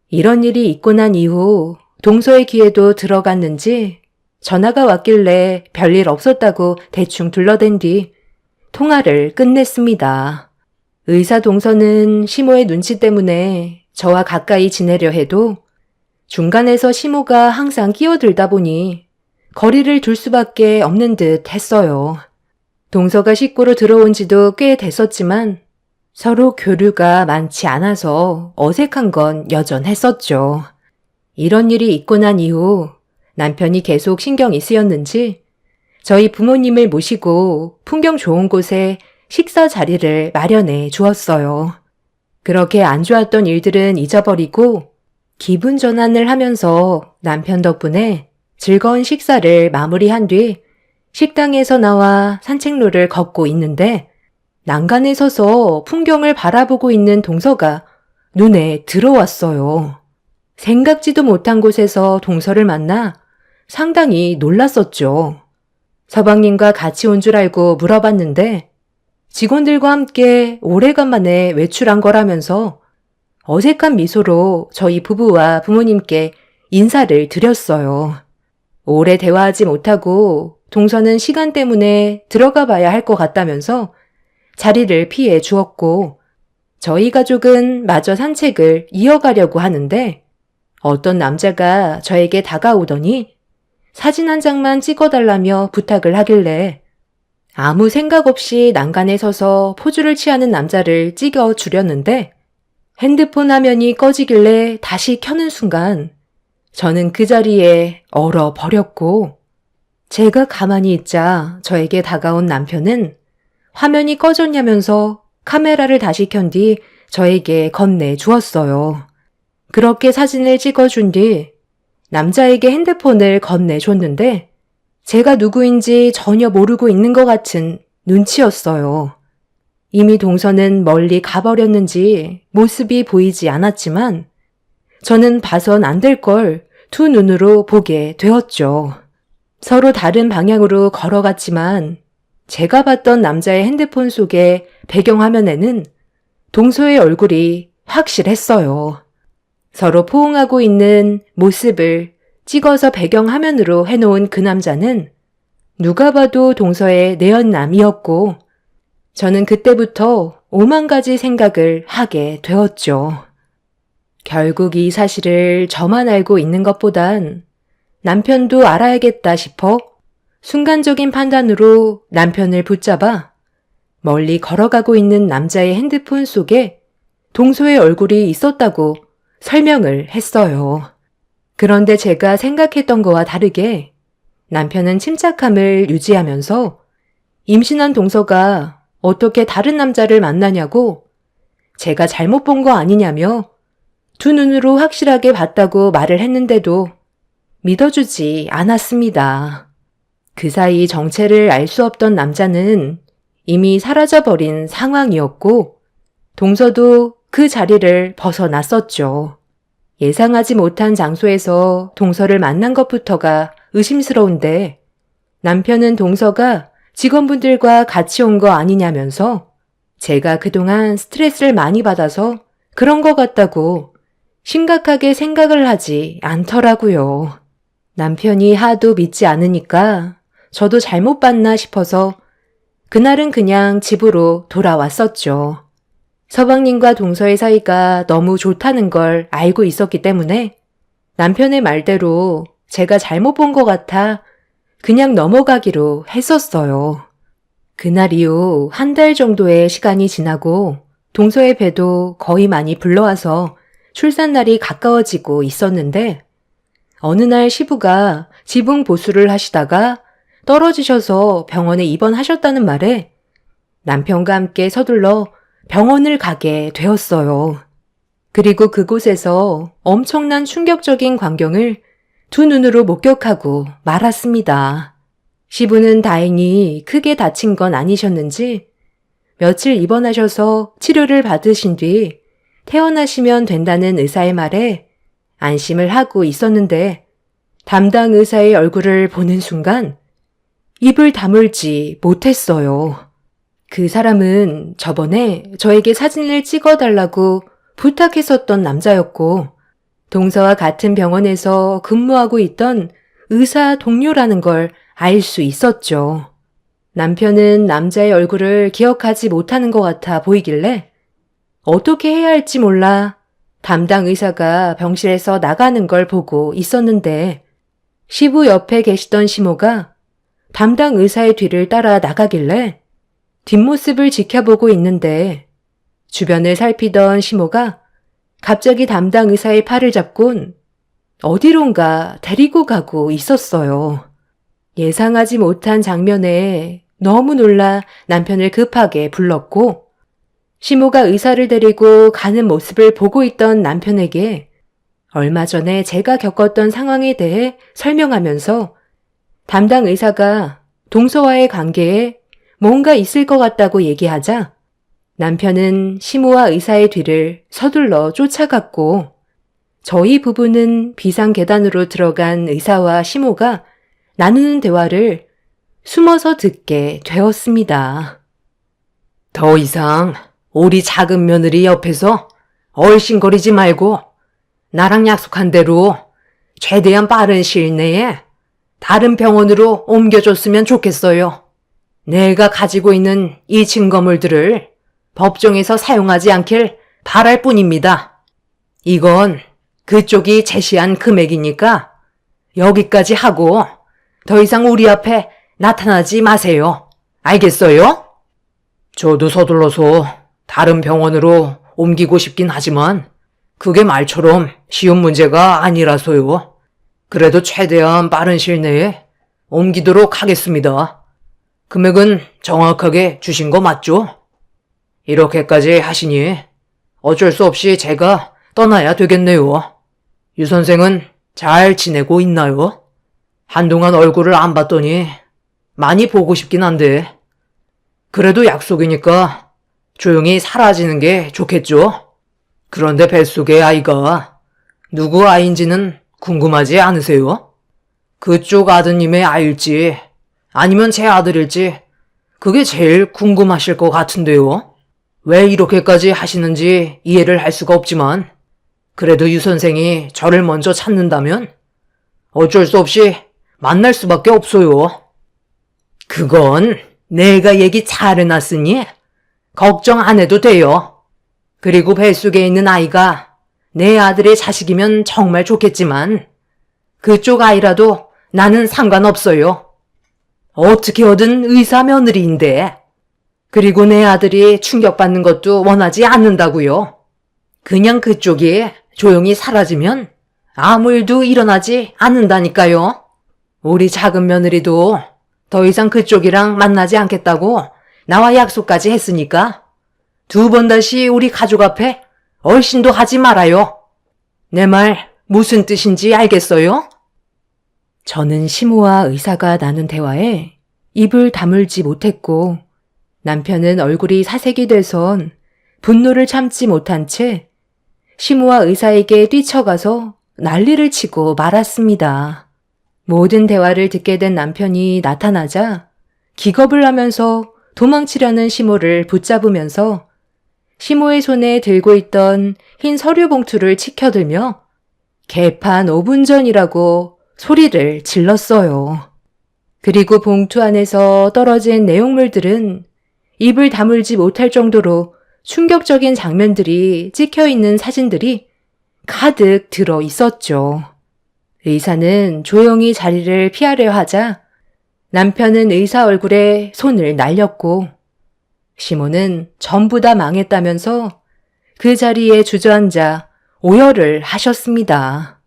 S1: 이런 일이 있고 난 이후 동서의 귀에도 들어갔는지 전화가 왔길래 별일 없었다고 대충 둘러댄 뒤 통화를 끝냈습니다. 의사 동서는 시모의 눈치 때문에 저와 가까이 지내려 해도 중간에서 시모가 항상 끼어들다 보니 거리를 둘 수밖에 없는 듯 했어요. 동서가 식구로 들어온 지도 꽤 됐었지만 서로 교류가 많지 않아서 어색한 건 여전했었죠. 이런 일이 있고 난 이후 남편이 계속 신경이 쓰였는지 저희 부모님을 모시고 풍경 좋은 곳에 식사 자리를 마련해 주었어요. 그렇게 안 좋았던 일들은 잊어버리고 기분 전환을 하면서 남편 덕분에 즐거운 식사를 마무리한 뒤 식당에서 나와 산책로를 걷고 있는데 난간에 서서 풍경을 바라보고 있는 동서가 눈에 들어왔어요. 생각지도 못한 곳에서 동서를 만나 상당히 놀랐었죠. 서방님과 같이 온 줄 알고 물어봤는데 직원들과 함께 오래간만에 외출한 거라면서 어색한 미소로 저희 부부와 부모님께 인사를 드렸어요. 오래 대화하지 못하고 동서는 시간 때문에 들어가 봐야 할 것 같다면서 자리를 피해 주었고, 저희 가족은 마저 산책을 이어가려고 하는데 어떤 남자가 저에게 다가오더니 사진 한 장만 찍어달라며 부탁을 하길래 아무 생각 없이 난간에 서서 포즈를 취하는 남자를 찍어주려는데 핸드폰 화면이 꺼지길래 다시 켜는 순간 저는 그 자리에 얼어버렸고 제가 가만히 있자 저에게 다가온 남편은 화면이 꺼졌냐면서 카메라를 다시 켠 뒤 저에게 건네 주었어요. 그렇게 사진을 찍어준 뒤 남자에게 핸드폰을 건네줬는데 제가 누구인지 전혀 모르고 있는 것 같은 눈치였어요. 이미 동서는 멀리 가버렸는지 모습이 보이지 않았지만 저는 봐선 안 될 걸 두 눈으로 보게 되었죠. 서로 다른 방향으로 걸어갔지만 제가 봤던 남자의 핸드폰 속의 배경화면에는 동서의 얼굴이 확실했어요. 서로 포옹하고 있는 모습을 찍어서 배경화면으로 해놓은 그 남자는 누가 봐도 동서의 내연남이었고 저는 그때부터 오만 가지 생각을 하게 되었죠. 결국 이 사실을 저만 알고 있는 것보단 남편도 알아야겠다 싶어 순간적인 판단으로 남편을 붙잡아 멀리 걸어가고 있는 남자의 핸드폰 속에 동서의 얼굴이 있었다고 설명을 했어요. 그런데 제가 생각했던 거와 다르게 남편은 침착함을 유지하면서 임신한 동서가 어떻게 다른 남자를 만나냐고 제가 잘못 본 거 아니냐며 두 눈으로 확실하게 봤다고 말을 했는데도 믿어주지 않았습니다. 그 사이 정체를 알 수 없던 남자는 이미 사라져버린 상황이었고 동서도 그 자리를 벗어났었죠. 예상하지 못한 장소에서 동서를 만난 것부터가 의심스러운데 남편은 동서가 직원분들과 같이 온 거 아니냐면서 제가 그동안 스트레스를 많이 받아서 그런 것 같다고 심각하게 생각을 하지 않더라고요. 남편이 하도 믿지 않으니까 저도 잘못 봤나 싶어서 그날은 그냥 집으로 돌아왔었죠. 서방님과 동서의 사이가 너무 좋다는 걸 알고 있었기 때문에 남편의 말대로 제가 잘못 본 것 같아 그냥 넘어가기로 했었어요. 그날 이후 한 달 정도의 시간이 지나고 동서의 배도 거의 많이 불러와서 출산날이 가까워지고 있었는데 어느 날 시부가 지붕 보수를 하시다가 떨어지셔서 병원에 입원하셨다는 말에 남편과 함께 서둘러 병원을 가게 되었어요. 그리고 그곳에서 엄청난 충격적인 광경을 두 눈으로 목격하고 말았습니다. 시부는 다행히 크게 다친 건 아니셨는지 며칠 입원하셔서 치료를 받으신 뒤 퇴원하시면 된다는 의사의 말에 안심을 하고 있었는데 담당 의사의 얼굴을 보는 순간 입을 다물지 못했어요. 그 사람은 저번에 저에게 사진을 찍어달라고 부탁했었던 남자였고 동서와 같은 병원에서 근무하고 있던 의사 동료라는 걸 알 수 있었죠. 남편은 남자의 얼굴을 기억하지 못하는 것 같아 보이길래 어떻게 해야 할지 몰라 담당 의사가 병실에서 나가는 걸 보고 있었는데 시부 옆에 계시던 시모가 담당 의사의 뒤를 따라 나가길래 뒷모습을 지켜보고 있는데 주변을 살피던 시모가 갑자기 담당 의사의 팔을 잡곤 어디론가 데리고 가고 있었어요. 예상하지 못한 장면에 너무 놀라 남편을 급하게 불렀고 시모가 의사를 데리고 가는 모습을 보고 있던 남편에게 얼마 전에 제가 겪었던 상황에 대해 설명하면서 담당 의사가 동서와의 관계에 뭔가 있을 것 같다고 얘기하자 남편은 시모와 의사의 뒤를 서둘러 쫓아갔고 저희 부부는 비상계단으로 들어간 의사와 시모가 나누는 대화를 숨어서 듣게 되었습니다.
S2: 더 이상 우리 작은 며느리 옆에서 얼씬거리지 말고 나랑 약속한 대로 최대한 빠른 시일 내에 다른 병원으로 옮겨줬으면 좋겠어요. 내가 가지고 있는 이 증거물들을 법정에서 사용하지 않길 바랄 뿐입니다. 이건 그쪽이 제시한 금액이니까 여기까지 하고 더 이상 우리 앞에 나타나지 마세요. 알겠어요? 저도 서둘러서 다른 병원으로 옮기고 싶긴 하지만 그게 말처럼 쉬운 문제가 아니라서요. 그래도 최대한 빠른 시일 내에 옮기도록 하겠습니다. 금액은 정확하게 주신 거 맞죠? 이렇게까지 하시니 어쩔 수 없이 제가 떠나야 되겠네요. 유 선생은 잘 지내고 있나요? 한동안 얼굴을 안 봤더니 많이 보고 싶긴 한데 그래도 약속이니까 조용히 사라지는 게 좋겠죠? 그런데 뱃속의 아이가 누구 아이인지는 궁금하지 않으세요? 그쪽 아드님의 아이일지 아니면 제 아들일지 그게 제일 궁금하실 것 같은데요. 왜 이렇게까지 하시는지 이해를 할 수가 없지만 그래도 유 선생이 저를 먼저 찾는다면 어쩔 수 없이 만날 수밖에 없어요. 그건 내가 얘기 잘 해놨으니 걱정 안 해도 돼요. 그리고 뱃속에 있는 아이가 내 아들의 자식이면 정말 좋겠지만 그쪽 아이라도 나는 상관없어요. 어떻게든 의사 며느리인데. 그리고 내 아들이 충격받는 것도 원하지 않는다고요. 그냥 그쪽이 조용히 사라지면 아무 일도 일어나지 않는다니까요. 우리 작은 며느리도 더 이상 그쪽이랑 만나지 않겠다고 나와 약속까지 했으니까 2번 다시 우리 가족 앞에 얼씬도 하지 말아요. 내 말 무슨 뜻인지 알겠어요?
S1: 저는 시모와 의사가 나눈 대화에 입을 다물지 못했고 남편은 얼굴이 사색이 돼선 분노를 참지 못한 채 시모와 의사에게 뛰쳐가서 난리를 치고 말았습니다. 모든 대화를 듣게 된 남편이 나타나자 기겁을 하면서 도망치려는 시모를 붙잡으면서 시모의 손에 들고 있던 흰 서류 봉투를 치켜들며 개판 5분 전이라고 소리를 질렀어요. 그리고 봉투 안에서 떨어진 내용물들은 입을 다물지 못할 정도로 충격적인 장면들이 찍혀있는 사진들이 가득 들어 있었죠. 의사는 조용히 자리를 피하려 하자 남편은 의사 얼굴에 손을 날렸고 시모는 전부 다 망했다면서 그 자리에 주저앉아 오열을 하셨습니다.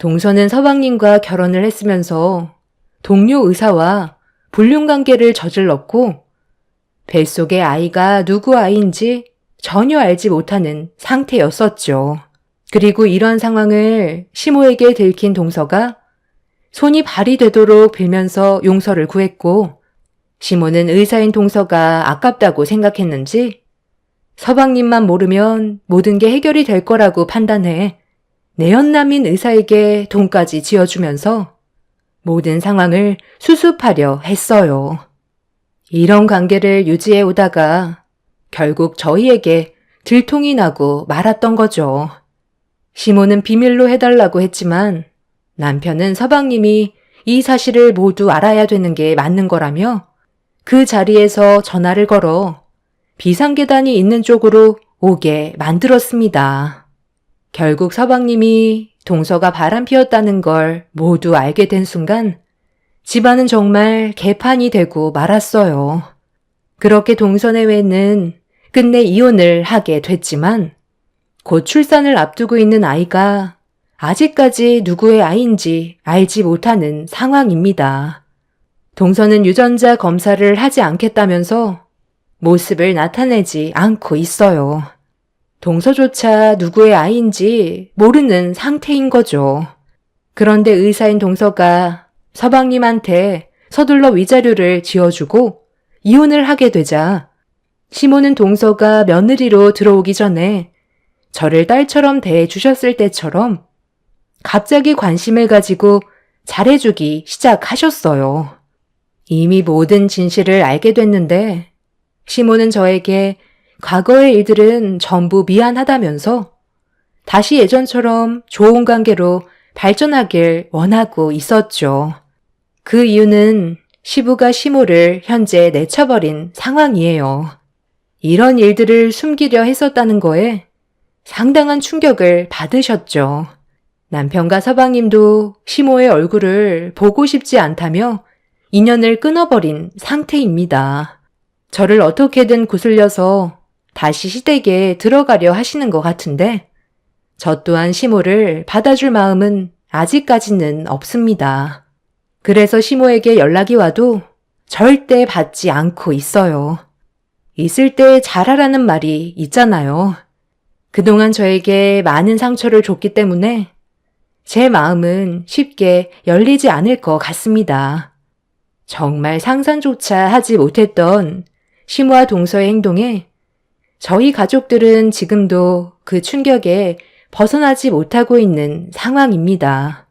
S1: 동서는 서방님과 결혼을 했으면서 동료 의사와 불륜관계를 저질렀고 뱃속의 아이가 누구 아이인지 전혀 알지 못하는 상태였었죠. 그리고 이런 상황을 시모에게 들킨 동서가 손이 발이 되도록 빌면서 용서를 구했고 시모는 의사인 동서가 아깝다고 생각했는지 서방님만 모르면 모든 게 해결이 될 거라고 판단해 내연남인 의사에게 돈까지 지어주면서 모든 상황을 수습하려 했어요. 이런 관계를 유지해 오다가 결국 저희에게 들통이 나고 말았던 거죠. 시모는 비밀로 해달라고 했지만 남편은 서방님이 이 사실을 모두 알아야 되는 게 맞는 거라며 그 자리에서 전화를 걸어 비상계단이 있는 쪽으로 오게 만들었습니다. 결국 서방님이 동서가 바람 피웠다는 걸 모두 알게 된 순간 집안은 정말 개판이 되고 말았어요. 그렇게 동서내외는 끝내 이혼을 하게 됐지만 곧 출산을 앞두고 있는 아이가 아직까지 누구의 아이인지 알지 못하는 상황입니다. 동서는 유전자 검사를 하지 않겠다면서 모습을 나타내지 않고 있어요. 동서조차 누구의 아이인지 모르는 상태인 거죠. 그런데 의사인 동서가 서방님한테 서둘러 위자료를 지어주고 이혼을 하게 되자 시모는 동서가 며느리로 들어오기 전에 저를 딸처럼 대해주셨을 때처럼 갑자기 관심을 가지고 잘해주기 시작하셨어요. 이미 모든 진실을 알게 됐는데 시모는 저에게 과거의 일들은 전부 미안하다면서 다시 예전처럼 좋은 관계로 발전하길 원하고 있었죠. 그 이유는 시부가 시모를 현재 내쳐버린 상황이에요. 이런 일들을 숨기려 했었다는 거에 상당한 충격을 받으셨죠. 남편과 서방님도 시모의 얼굴을 보고 싶지 않다며 인연을 끊어버린 상태입니다. 저를 어떻게든 구슬려서 다시 시댁에 들어가려 하시는 것 같은데 저 또한 시모를 받아줄 마음은 아직까지는 없습니다. 그래서 시모에게 연락이 와도 절대 받지 않고 있어요. 있을 때 잘하라는 말이 있잖아요. 그동안 저에게 많은 상처를 줬기 때문에 제 마음은 쉽게 열리지 않을 것 같습니다. 정말 상상조차 하지 못했던 시모와 동서의 행동에 저희 가족들은 지금도 그 충격에 벗어나지 못하고 있는 상황입니다.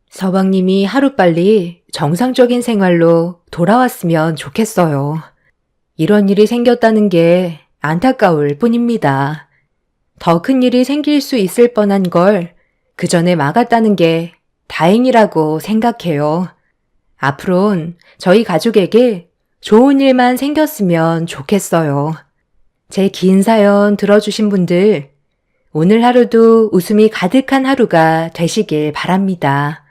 S1: 서방님이 하루빨리 정상적인 생활로 돌아왔으면 좋겠어요. 이런 일이 생겼다는 게 안타까울 뿐입니다. 더 큰 일이 생길 수 있을 뻔한 걸 그 전에 막았다는 게 다행이라고 생각해요. 앞으론 저희 가족에게 좋은 일만 생겼으면 좋겠어요. 제 긴 사연 들어주신 분들, 오늘 하루도 웃음이 가득한 하루가 되시길 바랍니다.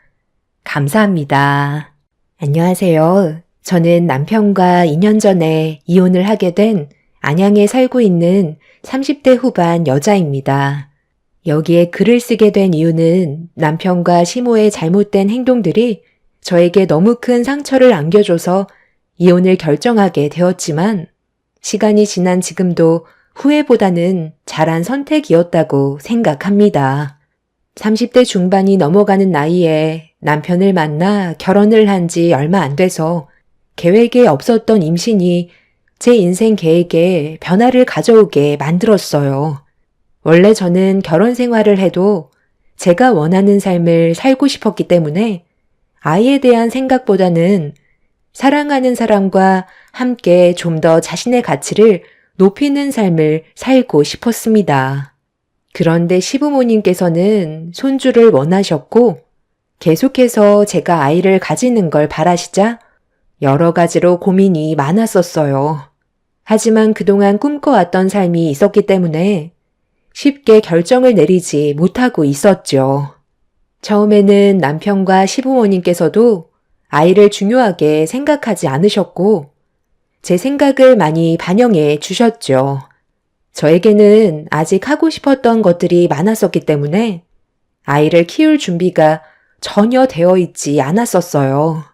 S1: 감사합니다. 안녕하세요. 저는 남편과 2년 전에 이혼을 하게 된 안양에 살고 있는 30대 후반 여자입니다. 여기에 글을 쓰게 된 이유는 남편과 시모의 잘못된 행동들이 저에게 너무 큰 상처를 안겨줘서 이혼을 결정하게 되었지만 시간이 지난 지금도 후회보다는 잘한 선택이었다고 생각합니다. 30대 중반이 넘어가는 나이에 남편을 만나 결혼을 한 지 얼마 안 돼서 계획에 없었던 임신이 제 인생 계획에 변화를 가져오게 만들었어요. 원래 저는 결혼 생활을 해도 제가 원하는 삶을 살고 싶었기 때문에 아이에 대한 생각보다는 사랑하는 사람과 함께 좀 더 자신의 가치를 높이는 삶을 살고 싶었습니다. 그런데 시부모님께서는 손주를 원하셨고 계속해서 제가 아이를 가지는 걸 바라시자 여러 가지로 고민이 많았었어요. 하지만 그동안 꿈꿔왔던 삶이 있었기 때문에 쉽게 결정을 내리지 못하고 있었죠. 처음에는 남편과 시부모님께서도 아이를 중요하게 생각하지 않으셨고 제 생각을 많이 반영해 주셨죠. 저에게는 아직 하고 싶었던 것들이 많았었기 때문에 아이를 키울 준비가 전혀 되어 있지 않았었어요.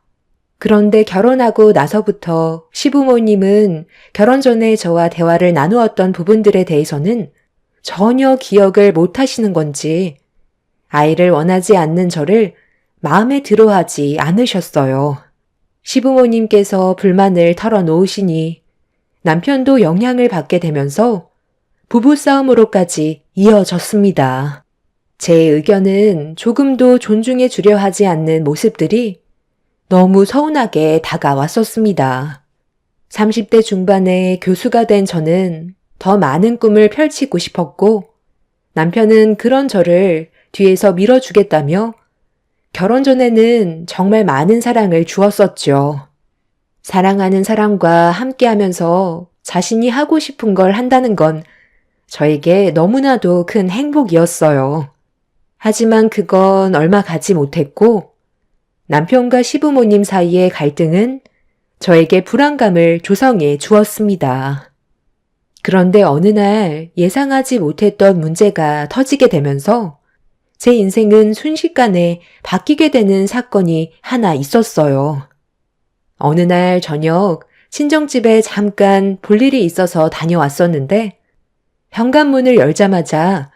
S1: 그런데 결혼하고 나서부터 시부모님은 결혼 전에 저와 대화를 나누었던 부분들에 대해서는 전혀 기억을 못 하시는 건지 아이를 원하지 않는 저를 마음에 들어 하지 않으셨어요. 시부모님께서 불만을 털어놓으시니 남편도 영향을 받게 되면서 부부싸움으로까지 이어졌습니다. 제 의견은 조금도 존중해 주려 하지 않는 모습들이 너무 서운하게 다가왔었습니다. 30대 중반에 교수가 된 저는 더 많은 꿈을 펼치고 싶었고 남편은 그런 저를 뒤에서 밀어주겠다며 결혼 전에는 정말 많은 사랑을 주었었죠. 사랑하는 사람과 함께하면서 자신이 하고 싶은 걸 한다는 건 저에게 너무나도 큰 행복이었어요. 하지만 그건 얼마 가지 못했고 남편과 시부모님 사이의 갈등은 저에게 불안감을 조성해 주었습니다. 그런데 어느 날 예상하지 못했던 문제가 터지게 되면서 제 인생은 순식간에 바뀌게 되는 사건이 하나 있었어요. 어느 날 저녁 친정집에 잠깐 볼 일이 있어서 다녀왔었는데 현관문을 열자마자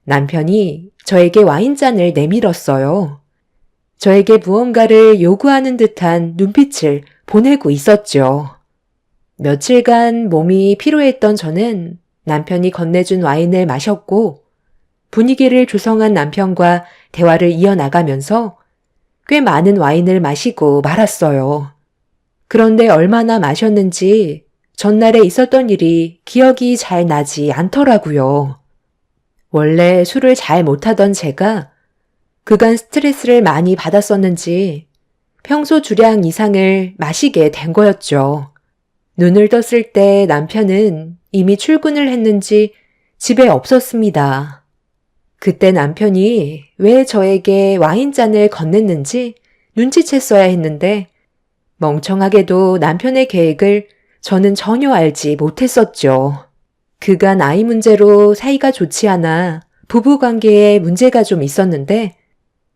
S1: 남편이 저에게 와인잔을 내밀었어요. 저에게 무언가를 요구하는 듯한 눈빛을 보내고 있었죠. 며칠간 몸이 피로했던 저는 남편이 건네준 와인을 마셨고 분위기를 조성한 남편과 대화를 이어나가면서 꽤 많은 와인을 마시고 말았어요. 그런데 얼마나 마셨는지 전날에 있었던 일이 기억이 잘 나지 않더라고요. 원래 술을 잘 못하던 제가 그간 스트레스를 많이 받았었는지 평소 주량 이상을 마시게 된 거였죠. 눈을 떴을 때 남편은 이미 출근을 했는지 집에 없었습니다. 그때 남편이 왜 저에게 와인잔을 건넸는지 눈치챘어야 했는데 멍청하게도 남편의 계획을 저는 전혀 알지 못했었죠. 그간 아이 문제로 사이가 좋지 않아 부부관계에 문제가 좀 있었는데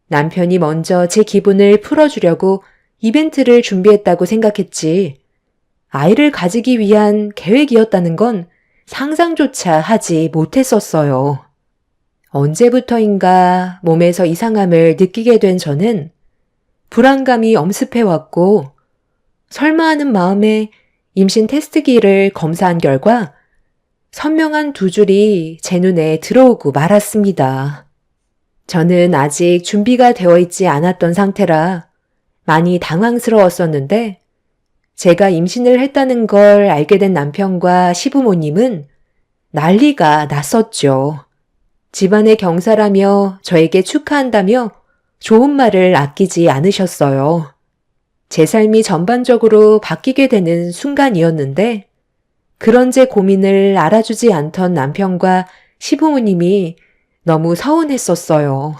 S1: 남편이 먼저 제 기분을 풀어주려고 이벤트를 준비했다고 생각했지. 아이를 가지기 위한 계획이었다는 건 상상조차 하지 못했었어요. 언제부터인가 몸에서 이상함을 느끼게 된 저는 불안감이 엄습해왔고 설마 하는 마음에 임신 테스트기를 검사한 결과 선명한 두 줄이 제 눈에 들어오고 말았습니다. 저는 아직 준비가 되어 있지 않았던 상태라 많이 당황스러웠었는데 제가 임신을 했다는 걸 알게 된 남편과 시부모님은 난리가 났었죠. 집안의 경사라며 저에게 축하한다며 좋은 말을 아끼지 않으셨어요. 제 삶이 전반적으로 바뀌게 되는 순간이었는데 그런 제 고민을 알아주지 않던 남편과 시부모님이 너무 서운했었어요.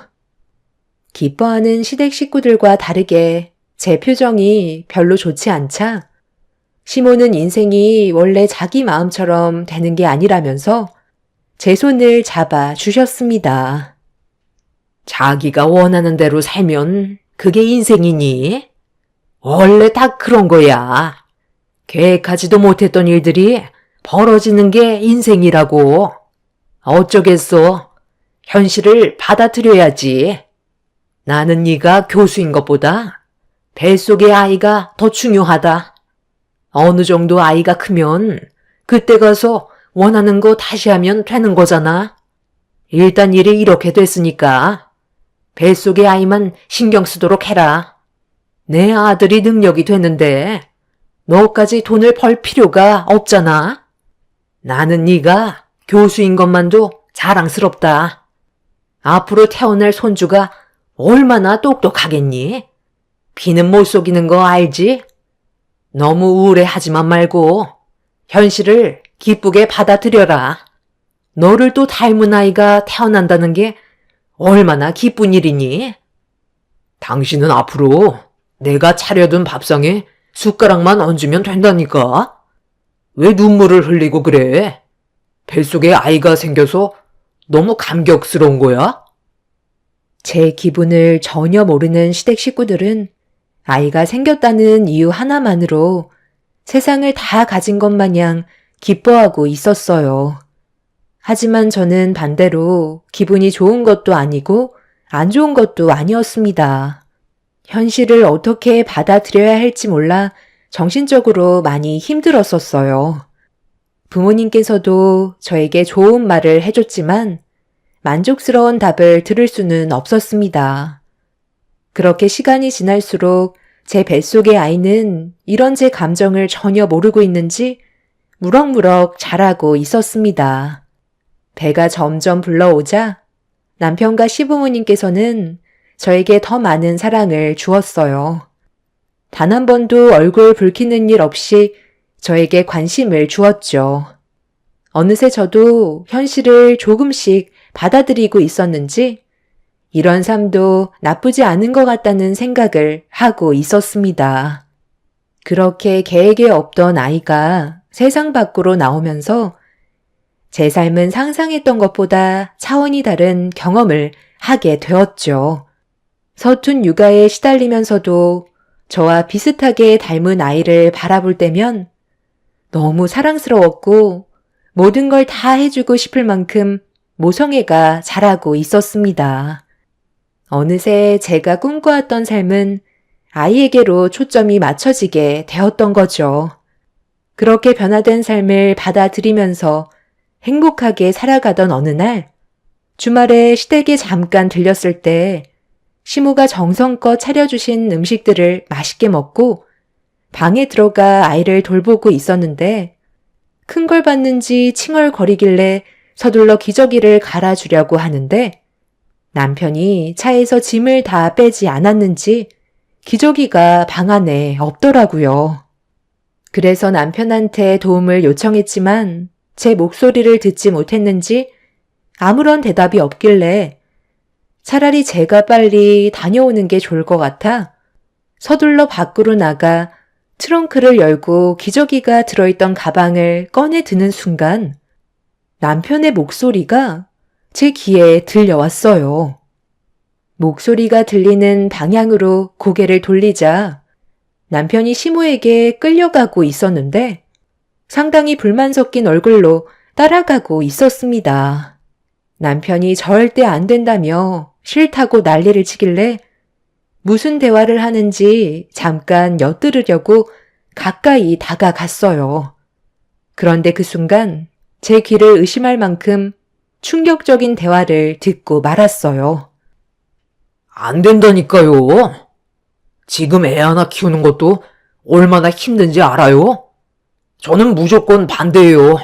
S1: 기뻐하는 시댁 식구들과 다르게 제 표정이 별로 좋지 않자 시모는 인생이 원래 자기 마음처럼 되는 게 아니라면서 제 손을 잡아 주셨습니다.
S2: 자기가 원하는 대로 살면 그게 인생이니? 원래 다 그런 거야. 계획하지도 못했던 일들이 벌어지는 게 인생이라고. 어쩌겠어. 현실을 받아들여야지. 나는 네가 교수인 것보다 뱃속의 아이가 더 중요하다. 어느 정도 아이가 크면 그때 가서 원하는 거 다시 하면 되는 거잖아. 일단 일이 이렇게 됐으니까 뱃속의 아이만 신경 쓰도록 해라. 내 아들이 능력이 되는데 너까지 돈을 벌 필요가 없잖아. 나는 네가 교수인 것만도 자랑스럽다. 앞으로 태어날 손주가 얼마나 똑똑하겠니? 비는 못 속이는 거 알지? 너무 우울해하지만 말고 현실을 기쁘게 받아들여라. 너를 또 닮은 아이가 태어난다는 게 얼마나 기쁜 일이니? 당신은 앞으로 내가 차려둔 밥상에 숟가락만 얹으면 된다니까? 왜 눈물을 흘리고 그래? 뱃속에 아이가 생겨서 너무 감격스러운 거야?
S1: 제 기분을 전혀 모르는 시댁 식구들은 아이가 생겼다는 이유 하나만으로 세상을 다 가진 것 마냥 기뻐하고 있었어요. 하지만 저는 반대로 기분이 좋은 것도 아니고 안 좋은 것도 아니었습니다. 현실을 어떻게 받아들여야 할지 몰라 정신적으로 많이 힘들었었어요. 부모님께서도 저에게 좋은 말을 해줬지만 만족스러운 답을 들을 수는 없었습니다. 그렇게 시간이 지날수록 제 뱃속의 아이는 이런 제 감정을 전혀 모르고 있는지 무럭무럭 자라고 있었습니다. 배가 점점 불러오자 남편과 시부모님께서는 저에게 더 많은 사랑을 주었어요. 단 한 번도 얼굴 붉히는 일 없이 저에게 관심을 주었죠. 어느새 저도 현실을 조금씩 받아들이고 있었는지 이런 삶도 나쁘지 않은 것 같다는 생각을 하고 있었습니다. 그렇게 계획에 없던 아이가 세상 밖으로 나오면서 제 삶은 상상했던 것보다 차원이 다른 경험을 하게 되었죠. 서툰 육아에 시달리면서도 저와 비슷하게 닮은 아이를 바라볼 때면 너무 사랑스러웠고 모든 걸 다 해주고 싶을 만큼 모성애가 자라고 있었습니다. 어느새 제가 꿈꿔왔던 삶은 아이에게로 초점이 맞춰지게 되었던 거죠. 그렇게 변화된 삶을 받아들이면서 행복하게 살아가던 어느 날, 주말에 시댁에 잠깐 들렸을 때 시모가 정성껏 차려주신 음식들을 맛있게 먹고 방에 들어가 아이를 돌보고 있었는데 큰 걸 봤는지 칭얼거리길래 서둘러 기저귀를 갈아주려고 하는데 남편이 차에서 짐을 다 빼지 않았는지 기저귀가 방 안에 없더라고요. 그래서 남편한테 도움을 요청했지만 제 목소리를 듣지 못했는지 아무런 대답이 없길래 차라리 제가 빨리 다녀오는 게 좋을 것 같아 서둘러 밖으로 나가 트렁크를 열고 기저귀가 들어있던 가방을 꺼내 드는 순간 남편의 목소리가 제 귀에 들려왔어요. 목소리가 들리는 방향으로 고개를 돌리자 남편이 시모에게 끌려가고 있었는데 상당히 불만 섞인 얼굴로 따라가고 있었습니다. 남편이 절대 안 된다며 싫다고 난리를 치길래 무슨 대화를 하는지 잠깐 엿들으려고 가까이 다가갔어요. 그런데 그 순간 제 귀를 의심할 만큼 충격적인 대화를 듣고 말았어요.
S2: 안 된다니까요. 지금 애 하나 키우는 것도 얼마나 힘든지 알아요? 저는 무조건 반대예요.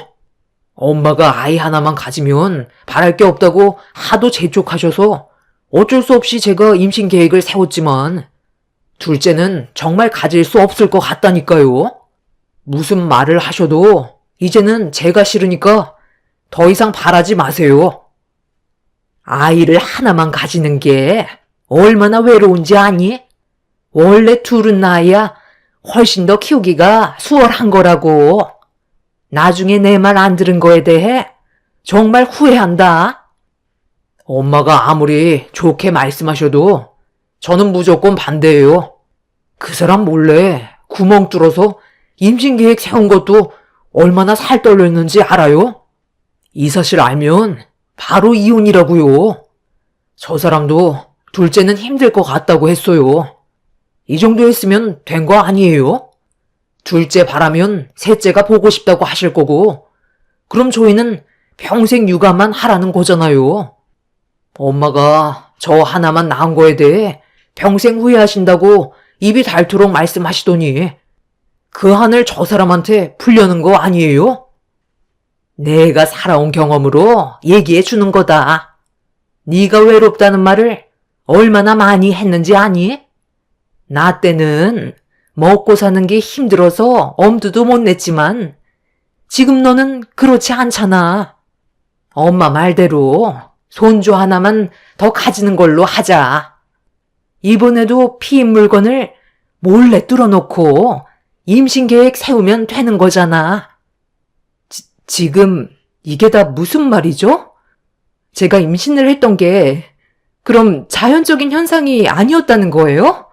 S2: 엄마가 아이 하나만 가지면 바랄 게 없다고 하도 재촉하셔서 어쩔 수 없이 제가 임신 계획을 세웠지만 둘째는 정말 가질 수 없을 것 같다니까요. 무슨 말을 하셔도 이제는 제가 싫으니까 더 이상 바라지 마세요. 아이를 하나만 가지는 게 얼마나 외로운지 아니? 원래 둘은 낳아야 훨씬 더 키우기가 수월한 거라고. 나중에 내 말 안 들은 거에 대해 정말 후회한다. 엄마가 아무리 좋게 말씀하셔도 저는 무조건 반대예요. 그 사람 몰래 구멍 뚫어서 임신 계획 세운 것도 얼마나 살 떨렸는지 알아요? 이 사실 알면 바로 이혼이라고요. 저 사람도 둘째는 힘들 것 같다고 했어요. 이 정도 했으면 된 거 아니에요? 둘째 바라면 셋째가 보고 싶다고 하실 거고, 그럼 저희는 평생 육아만 하라는 거잖아요. 엄마가 저 하나만 낳은 거에 대해 평생 후회하신다고 입이 닳도록 말씀하시더니 그 한을 저 사람한테 풀려는 거 아니에요? 내가 살아온 경험으로 얘기해 주는 거다. 네가 외롭다는 말을 얼마나 많이 했는지 아니? 나 때는 먹고 사는 게 힘들어서 엄두도 못 냈지만 지금 너는 그렇지 않잖아. 엄마 말대로 손주 하나만 더 가지는 걸로 하자. 이번에도 피임 물건을 몰래 뚫어놓고 임신 계획 세우면 되는 거잖아. 지금 이게 다 무슨 말이죠? 제가 임신을 했던 게 그럼 자연적인 현상이 아니었다는 거예요?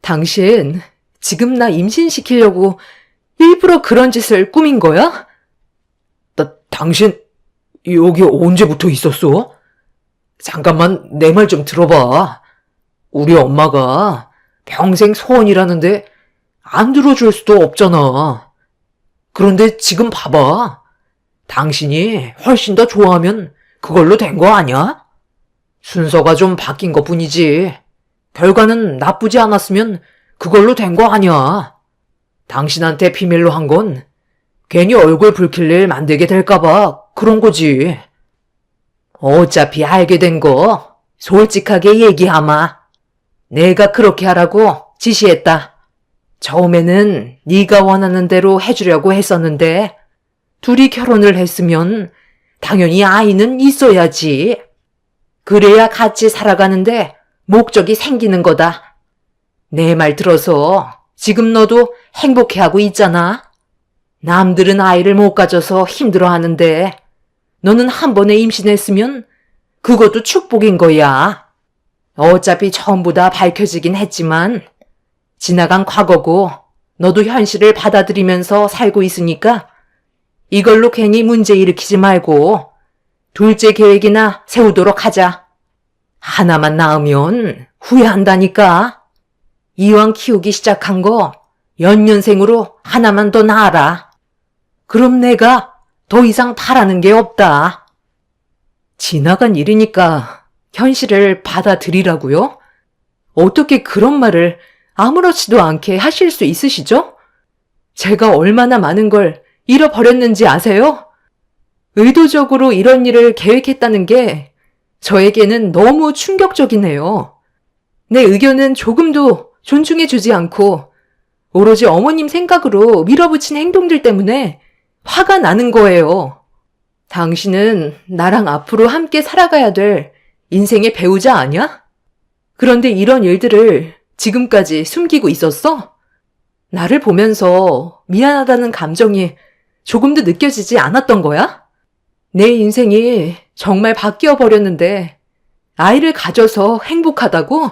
S2: 당신 지금 나 임신시키려고 일부러 그런 짓을 꾸민 거야? 당신 여기 언제부터 있었어? 잠깐만 내 말 좀 들어봐. 우리 엄마가 평생 소원이라는데 안 들어줄 수도 없잖아. 그런데 지금 봐봐. 당신이 훨씬 더 좋아하면 그걸로 된 거 아니야? 순서가 좀 바뀐 것 뿐이지. 결과는 나쁘지 않았으면 그걸로 된 거 아니야. 당신한테 비밀로 한 건 괜히 얼굴 붉힐 일 만들게 될까봐 그런 거지. 어차피 알게 된 거 솔직하게 얘기하마. 내가 그렇게 하라고 지시했다. 처음에는 네가 원하는 대로 해주려고 했었는데 둘이 결혼을 했으면 당연히 아이는 있어야지. 그래야 같이 살아가는데 목적이 생기는 거다. 내 말 들어서 지금 너도 행복해하고 있잖아. 남들은 아이를 못 가져서 힘들어하는데 너는 한 번에 임신했으면 그것도 축복인 거야. 어차피 전부 다 밝혀지긴 했지만 지나간 과거고 너도 현실을 받아들이면서 살고 있으니까 이걸로 괜히 문제 일으키지 말고 둘째 계획이나 세우도록 하자. 하나만 낳으면 후회한다니까. 이왕 키우기 시작한 거 연년생으로 하나만 더 낳아라. 그럼 내가 더 이상 바라는 게 없다. 지나간 일이니까 현실을 받아들이라고요? 어떻게 그런 말을 아무렇지도 않게 하실 수 있으시죠? 제가 얼마나 많은 걸 잃어버렸는지 아세요? 의도적으로 이런 일을 계획했다는 게 저에게는 너무 충격적이네요. 내 의견은 조금도 존중해주지 않고 오로지 어머님 생각으로 밀어붙인 행동들 때문에 화가 나는 거예요. 당신은 나랑 앞으로 함께 살아가야 될 인생의 배우자 아니야? 그런데 이런 일들을 지금까지 숨기고 있었어? 나를 보면서 미안하다는 감정이 조금도 느껴지지 않았던 거야? 내 인생이 정말 바뀌어 버렸는데 아이를 가져서 행복하다고?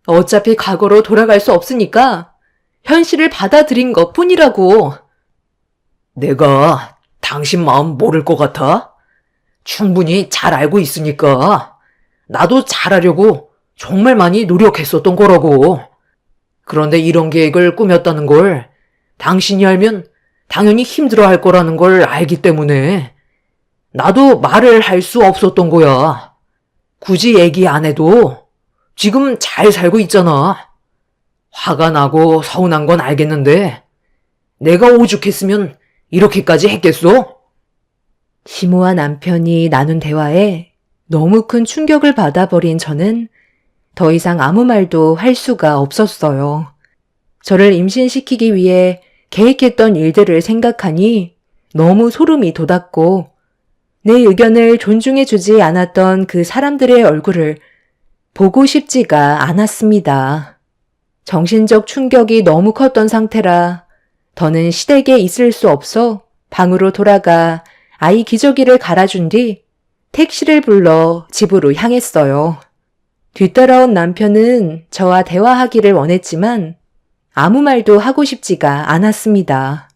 S2: 어차피 과거로 돌아갈 수 없으니까
S1: 현실을 받아들인 것 뿐이라고.
S2: 내가 당신 마음 모를 것 같아? 충분히 잘 알고 있으니까 나도 잘하려고 정말 많이 노력했었던 거라고. 그런데 이런 계획을 꾸몄다는 걸 당신이 알면 당연히 힘들어 할 거라는 걸 알기 때문에 나도 말을 할 수 없었던 거야. 굳이 얘기 안 해도 지금 잘 살고 있잖아. 화가 나고 서운한 건 알겠는데 내가 오죽했으면 이렇게까지 했겠어?
S1: 시모와 남편이 나눈 대화에 너무 큰 충격을 받아버린 저는 더 이상 아무 말도 할 수가 없었어요. 저를 임신시키기 위해 계획했던 일들을 생각하니 너무 소름이 돋았고 내 의견을 존중해주지 않았던 그 사람들의 얼굴을 보고 싶지가 않았습니다. 정신적 충격이 너무 컸던 상태라 더는 시댁에 있을 수 없어 방으로 돌아가 아이 기저귀를 갈아준 뒤 택시를 불러 집으로 향했어요. 뒤따라온 남편은 저와 대화하기를 원했지만 아무 말도 하고 싶지가 않았습니다.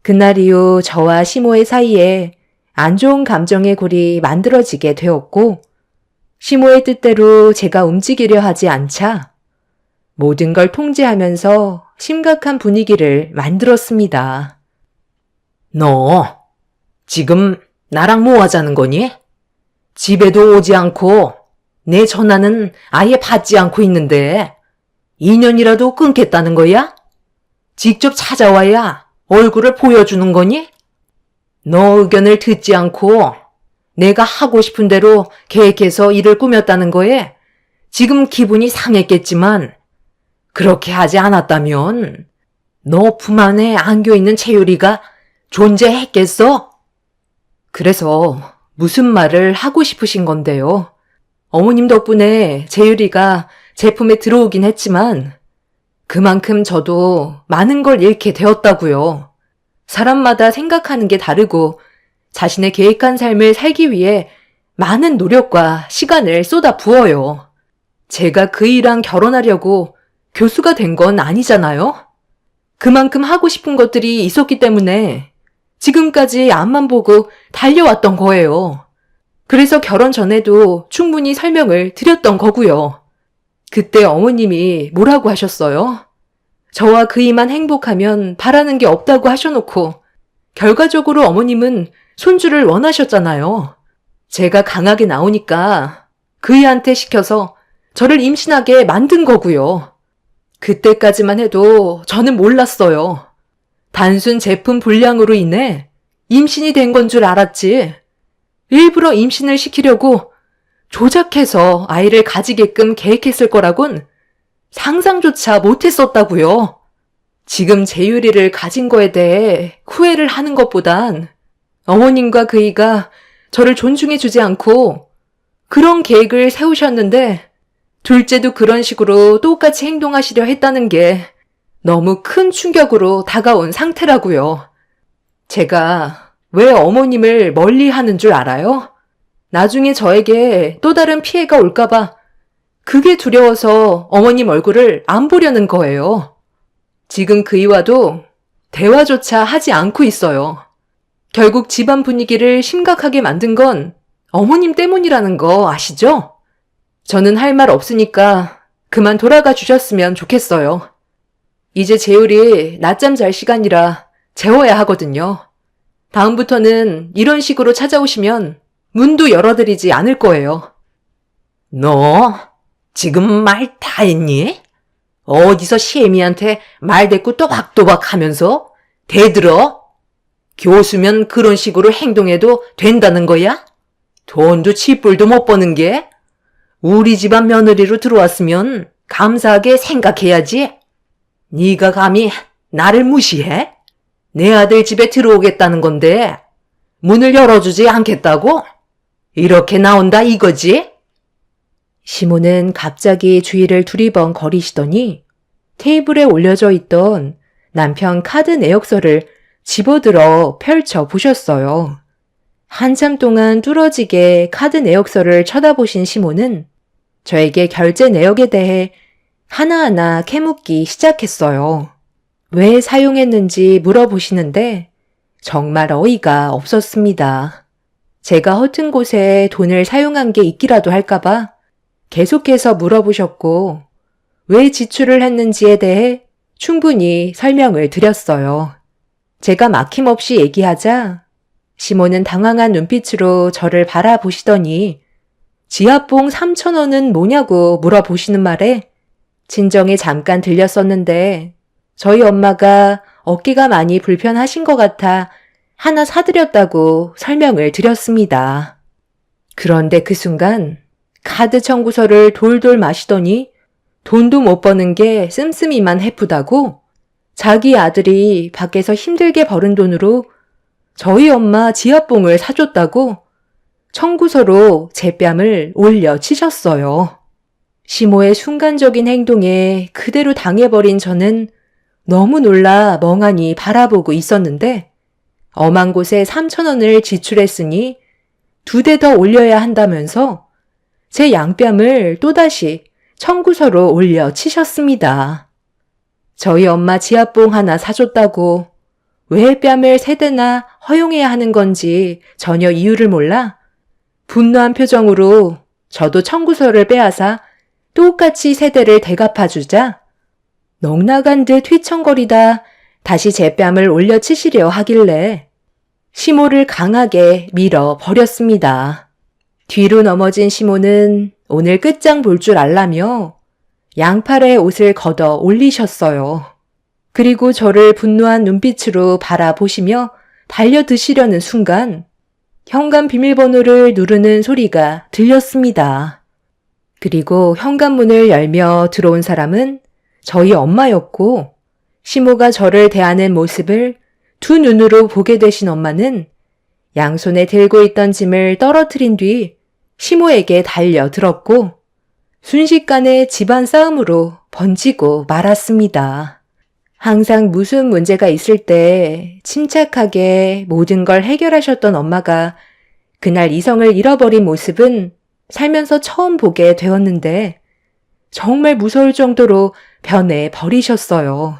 S1: 그날 이후 저와 시모의 사이에 안 좋은 감정의 골이 만들어지게 되었고 시모의 뜻대로 제가 움직이려 하지 않자 모든 걸 통제하면서 심각한 분위기를 만들었습니다.
S2: 너 지금 나랑 뭐 하자는 거니? 집에도 오지 않고 내 전화는 아예 받지 않고 있는데 인연이라도 끊겠다는 거야? 직접 찾아와야 얼굴을 보여주는 거니? 너 의견을 듣지 않고 내가 하고 싶은 대로 계획해서 일을 꾸몄다는 거에 지금 기분이 상했겠지만 그렇게 하지 않았다면 너 품 안에 안겨있는 채유리가 존재했겠어? 그래서 무슨 말을 하고 싶으신 건데요? 어머님 덕분에 채유리가 제품에 들어오긴 했지만 그만큼 저도 많은 걸 잃게 되었다고요. 사람마다 생각하는 게 다르고 자신의 계획한 삶을 살기 위해 많은 노력과 시간을 쏟아 부어요. 제가 그이랑 결혼하려고 교수가 된 건 아니잖아요? 그만큼 하고 싶은 것들이 있었기 때문에 지금까지 앞만 보고 달려왔던 거예요. 그래서 결혼 전에도 충분히 설명을 드렸던 거고요. 그때 어머님이 뭐라고 하셨어요? 저와 그이만 행복하면 바라는 게 없다고 하셔놓고 결과적으로 어머님은 손주를 원하셨잖아요. 제가 강하게 나오니까 그이한테 시켜서 저를 임신하게 만든 거고요. 그때까지만 해도 저는 몰랐어요. 단순 제품 불량으로 인해 임신이 된 건 줄 알았지. 일부러 임신을 시키려고 조작해서 아이를 가지게끔 계획했을 거라곤 상상조차 못했었다고요. 지금 제유리를 가진 거에 대해 후회를 하는 것보단 어머님과 그이가 저를 존중해주지 않고 그런 계획을 세우셨는데 둘째도 그런 식으로 똑같이 행동하시려 했다는 게 너무 큰 충격으로 다가온 상태라고요. 제가 왜 어머님을 멀리 하는 줄 알아요? 나중에 저에게 또 다른 피해가 올까봐 그게 두려워서 어머님 얼굴을 안 보려는 거예요. 지금 그이와도 대화조차 하지 않고 있어요. 결국 집안 분위기를 심각하게 만든 건 어머님 때문이라는 거 아시죠? 저는 할 말 없으니까 그만 돌아가 주셨으면 좋겠어요. 이제 재율이 낮잠 잘 시간이라 재워야 하거든요. 다음부터는 이런 식으로 찾아오시면 문도 열어드리지 않을 거예요. 너 지금 말 다 했니? 어디서 시애미한테 말대꾸 또박또박 하면서 대들어? 교수면 그런 식으로 행동해도 된다는 거야? 돈도 쥐뿔도 못 버는 게? 우리 집안 며느리로 들어왔으면 감사하게 생각해야지. 네가 감히 나를 무시해? 내 아들 집에 들어오겠다는 건데 문을 열어주지 않겠다고? 이렇게 나온다 이거지? 시모는 갑자기 주위를 두리번 거리시더니 테이블에 올려져 있던 남편 카드 내역서를 집어들어 펼쳐 보셨어요. 한참 동안 뚫어지게 카드 내역서를 쳐다보신 시모는 저에게 결제 내역에 대해 하나하나 캐묻기 시작했어요.
S1: 왜 사용했는지 물어보시는데 정말 어이가 없었습니다. 제가 허튼 곳에 돈을 사용한 게 있기라도 할까봐 계속해서 물어보셨고 왜 지출을 했는지에 대해 충분히 설명을 드렸어요. 제가 막힘없이 얘기하자 시모는 당황한 눈빛으로 저를 바라보시더니 지압봉 3,000원은 뭐냐고 물어보시는 말에 진정이 잠깐 들렸었는데 저희 엄마가 어깨가 많이 불편하신 것 같아 하나 사드렸다고 설명을 드렸습니다. 그런데 그 순간 카드 청구서를 돌돌 마시더니 돈도 못 버는 게 씀씀이만 해프다고 자기 아들이 밖에서 힘들게 벌은 돈으로 저희 엄마 지압봉을 사줬다고 청구서로 제 뺨을 올려 치셨어요. 시모의 순간적인 행동에 그대로 당해버린 저는 너무 놀라 멍하니 바라보고 있었는데 엄한 곳에 3,000원을 지출했으니 2대 더 올려야 한다면서 제 양뺨을 또다시 청구서로 올려 치셨습니다. 저희 엄마 지압봉 하나 사줬다고 왜 뺨을 3대나 허용해야 하는 건지 전혀 이유를 몰라 분노한 표정으로 저도 청구서를 빼앗아 똑같이 3대를 대갚아주자 넋나간 듯 휘청거리다 다시 제 뺨을 올려 치시려 하길래 시모를 강하게 밀어버렸습니다. 뒤로 넘어진 시모는 오늘 끝장 볼 줄 알라며 양팔에 옷을 걷어 올리셨어요. 그리고 저를 분노한 눈빛으로 바라보시며 달려드시려는 순간 현관 비밀번호를 누르는 소리가 들렸습니다. 그리고 현관문을 열며 들어온 사람은 저희 엄마였고 시모가 저를 대하는 모습을 두 눈으로 보게 되신 엄마는 양손에 들고 있던 짐을 떨어뜨린 뒤 시모에게 달려들었고 순식간에 집안 싸움으로 번지고 말았습니다. 항상 무슨 문제가 있을 때 침착하게 모든 걸 해결하셨던 엄마가 그날 이성을 잃어버린 모습은 살면서 처음 보게 되었는데 정말 무서울 정도로 변해 버리셨어요.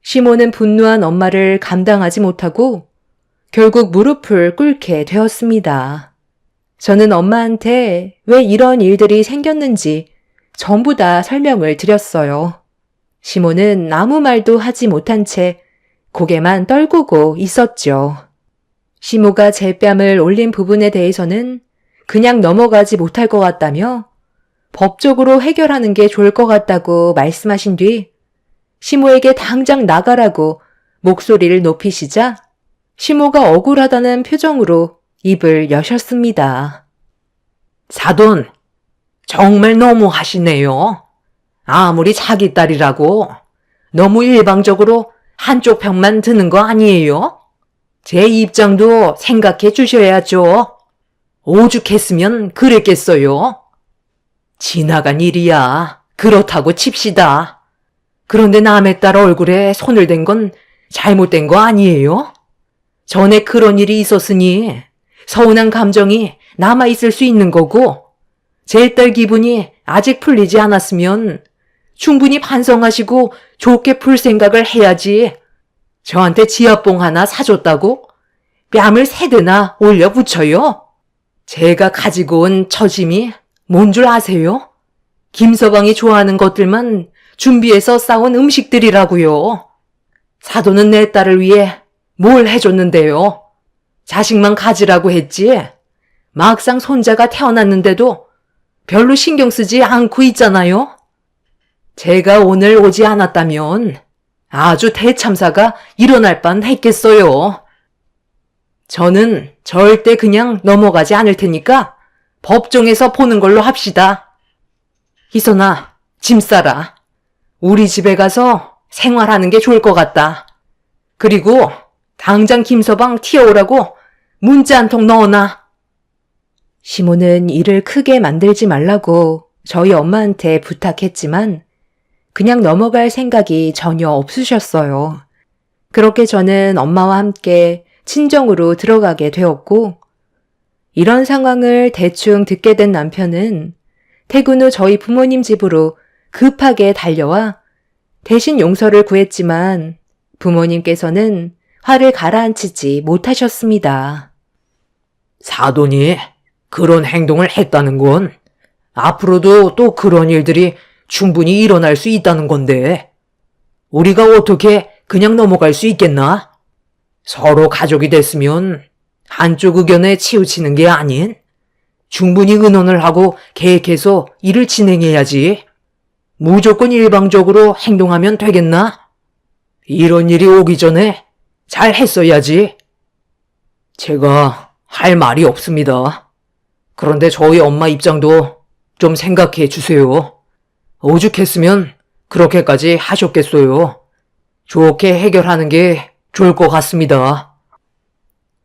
S1: 시모는 분노한 엄마를 감당하지 못하고 결국 무릎을 꿇게 되었습니다. 저는 엄마한테 왜 이런 일들이 생겼는지 전부 다 설명을 드렸어요. 시모는 아무 말도 하지 못한 채 고개만 떨구고 있었죠. 시모가 제 뺨을 올린 부분에 대해서는 그냥 넘어가지 못할 것 같다며 법적으로 해결하는 게 좋을 것 같다고 말씀하신 뒤 시모에게 당장 나가라고 목소리를 높이시자 시모가 억울하다는 표정으로 입을 여셨습니다.
S2: 사돈, 정말 너무 하시네요. 아무리 자기 딸이라고 너무 일방적으로 한쪽 편만 드는 거 아니에요? 제 입장도 생각해 주셔야죠. 오죽했으면 그랬겠어요. 지나간 일이야. 그렇다고 칩시다. 그런데 남의 딸 얼굴에 손을 댄 건 잘못된 거 아니에요? 전에 그런 일이 있었으니 서운한 감정이 남아있을 수 있는 거고 제 딸 기분이 아직 풀리지 않았으면 충분히 반성하시고 좋게 풀 생각을 해야지. 저한테 지압봉 하나 사줬다고 뺨을 3대나 올려 붙여요? 제가 가지고 온 처짐이 뭔 줄 아세요? 김서방이 좋아하는 것들만 준비해서 싸온 음식들이라고요. 사돈은 내 딸을 위해 뭘 해줬는데요. 자식만 가지라고 했지. 막상 손자가 태어났는데도 별로 신경 쓰지 않고 있잖아요. 제가 오늘 오지 않았다면 아주 대참사가 일어날 뻔 했겠어요. 저는 절대 그냥 넘어가지 않을 테니까 법정에서 보는 걸로 합시다. 희선아, 짐 싸라. 우리 집에 가서 생활하는 게 좋을 것 같다. 그리고 당장 김서방 튀어오라고 문자 한 통 넣어놔.
S1: 시모는 일을 크게 만들지 말라고 저희 엄마한테 부탁했지만 그냥 넘어갈 생각이 전혀 없으셨어요. 그렇게 저는 엄마와 함께 친정으로 들어가게 되었고 이런 상황을 대충 듣게 된 남편은 퇴근 후 저희 부모님 집으로 급하게 달려와 대신 용서를 구했지만 부모님께서는 화를 가라앉히지 못하셨습니다.
S2: 사돈이 그런 행동을 했다는 건 앞으로도 또 그런 일들이 충분히 일어날 수 있다는 건데, 우리가 어떻게 그냥 넘어갈 수 있겠나? 서로 가족이 됐으면 한쪽 의견에 치우치는 게 아닌 충분히 의논을 하고 계획해서 일을 진행해야지. 무조건 일방적으로 행동하면 되겠나? 이런 일이 오기 전에 잘 했어야지. 제가 할 말이 없습니다. 그런데 저희 엄마 입장도 좀 생각해 주세요. 오죽했으면 그렇게까지 하셨겠어요. 좋게 해결하는 게 좋을 것 같습니다.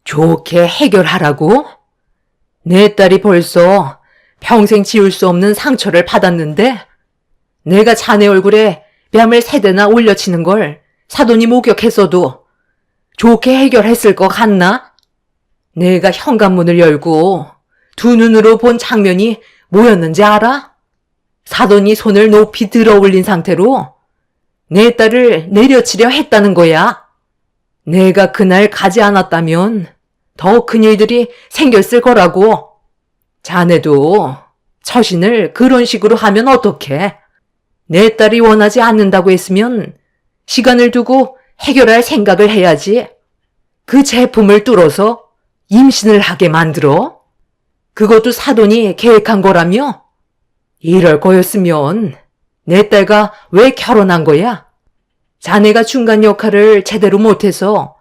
S2: 좋게 해결하라고? 내 딸이 벌써 평생 지울 수 없는 상처를 받았는데 내가 자네 얼굴에 뺨을 3대나 올려치는 걸 사돈이 목격했어도 좋게 해결했을 것 같나? 내가 현관문을 열고 두 눈으로 본 장면이 뭐였는지 알아? 사돈이 손을 높이 들어 올린 상태로 내 딸을 내려치려 했다는 거야. 내가 그날 가지 않았다면 더 큰 일들이 생겼을 거라고. 자네도 처신을 그런 식으로 하면 어떡해? 내 딸이 원하지 않는다고 했으면 시간을 두고 해결할 생각을 해야지. 그 제품을 뚫어서 임신을 하게 만들어? 그것도 사돈이 계획한 거라며? 이럴 거였으면 내 딸과 왜 결혼한 거야? 자네가 중간 역할을 제대로 못해서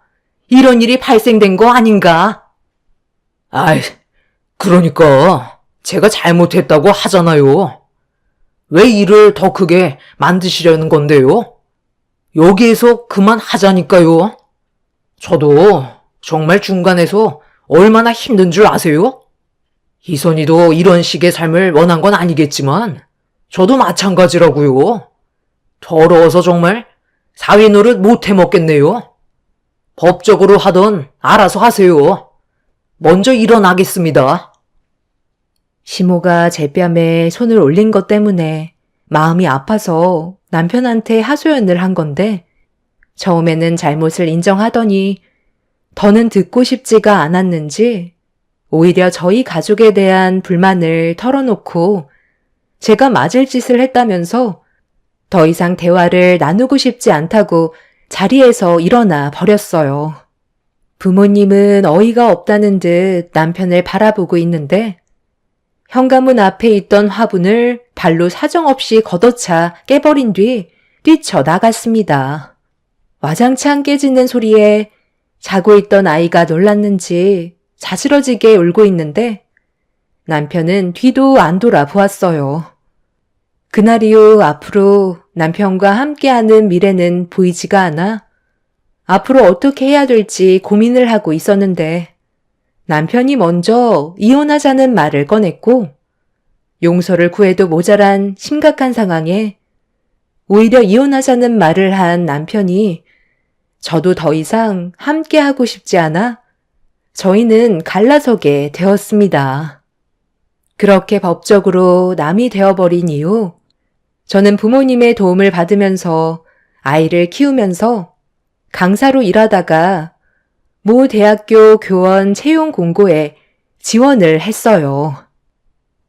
S2: 이런 일이 발생된 거 아닌가? 아이, 그러니까 제가 잘못했다고 하잖아요. 왜 일을 더 크게 만드시려는 건데요? 여기에서 그만하자니까요. 저도 정말 중간에서 얼마나 힘든 줄 아세요? 희선이도 이런 식의 삶을 원한 건 아니겠지만 저도 마찬가지라고요. 더러워서 정말 사위 노릇 못 해먹겠네요. 법적으로 하던 알아서 하세요. 먼저 일어나겠습니다.
S1: 시모가 제 뺨에 손을 올린 것 때문에 마음이 아파서 남편한테 하소연을 한 건데 처음에는 잘못을 인정하더니 더는 듣고 싶지가 않았는지 오히려 저희 가족에 대한 불만을 털어놓고 제가 맞을 짓을 했다면서 더 이상 대화를 나누고 싶지 않다고 자리에서 일어나 버렸어요. 부모님은 어이가 없다는 듯 남편을 바라보고 있는데 현관문 앞에 있던 화분을 발로 사정없이 걷어차 깨버린 뒤 뛰쳐나갔습니다. 와장창 깨지는 소리에 자고 있던 아이가 놀랐는지 자지러지게 울고 있는데 남편은 뒤도 안 돌아보았어요. 그날 이후 앞으로 남편과 함께하는 미래는 보이지가 않아 앞으로 어떻게 해야 될지 고민을 하고 있었는데 남편이 먼저 이혼하자는 말을 꺼냈고 용서를 구해도 모자란 심각한 상황에 오히려 이혼하자는 말을 한 남편이 저도 더 이상 함께하고 싶지 않아 저희는 갈라서게 되었습니다. 그렇게 법적으로 남이 되어버린 이후 저는 부모님의 도움을 받으면서 아이를 키우면서 강사로 일하다가 모 대학교 교원 채용 공고에 지원을 했어요.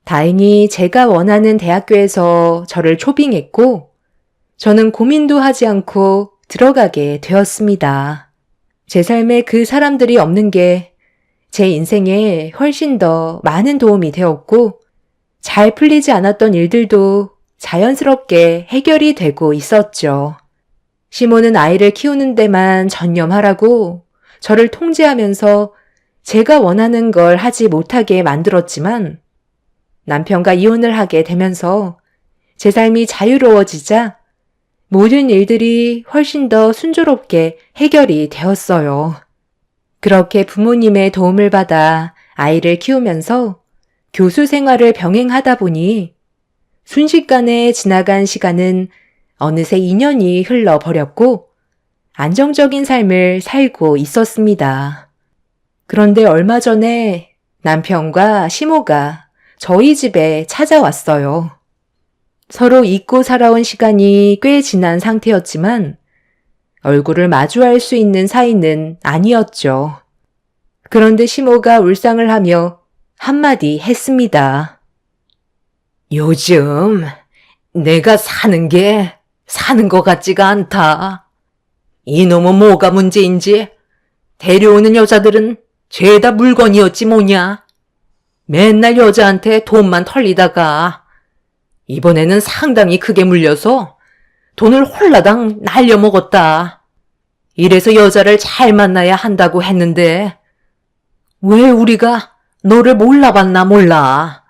S1: 다행히 제가 원하는 대학교에서 저를 초빙했고 저는 고민도 하지 않고 들어가게 되었습니다. 제 삶에 그 사람들이 없는 게 제 인생에 훨씬 더 많은 도움이 되었고 잘 풀리지 않았던 일들도 자연스럽게 해결이 되고 있었죠. 시모는 아이를 키우는 데만 전념하라고 저를 통제하면서 제가 원하는 걸 하지 못하게 만들었지만 남편과 이혼을 하게 되면서 제 삶이 자유로워지자 모든 일들이 훨씬 더 순조롭게 해결이 되었어요. 그렇게 부모님의 도움을 받아 아이를 키우면서 교수 생활을 병행하다 보니 순식간에 지나간 시간은 어느새 2년이 흘러버렸고 안정적인 삶을 살고 있었습니다. 그런데 얼마 전에 남편과 시모가 저희 집에 찾아왔어요. 서로 잊고 살아온 시간이 꽤 지난 상태였지만 얼굴을 마주할 수 있는 사이는 아니었죠. 그런데 시모가 울상을 하며 한마디 했습니다.
S2: 요즘 내가 사는 게 사는 것 같지가 않다. 이놈은 뭐가 문제인지 데려오는 여자들은 죄다 물건이었지 뭐냐. 맨날 여자한테 돈만 털리다가 이번에는 상당히 크게 물려서 돈을 홀라당 날려먹었다. 이래서 여자를 잘 만나야 한다고 했는데 왜 우리가 너를 몰라봤나 몰라.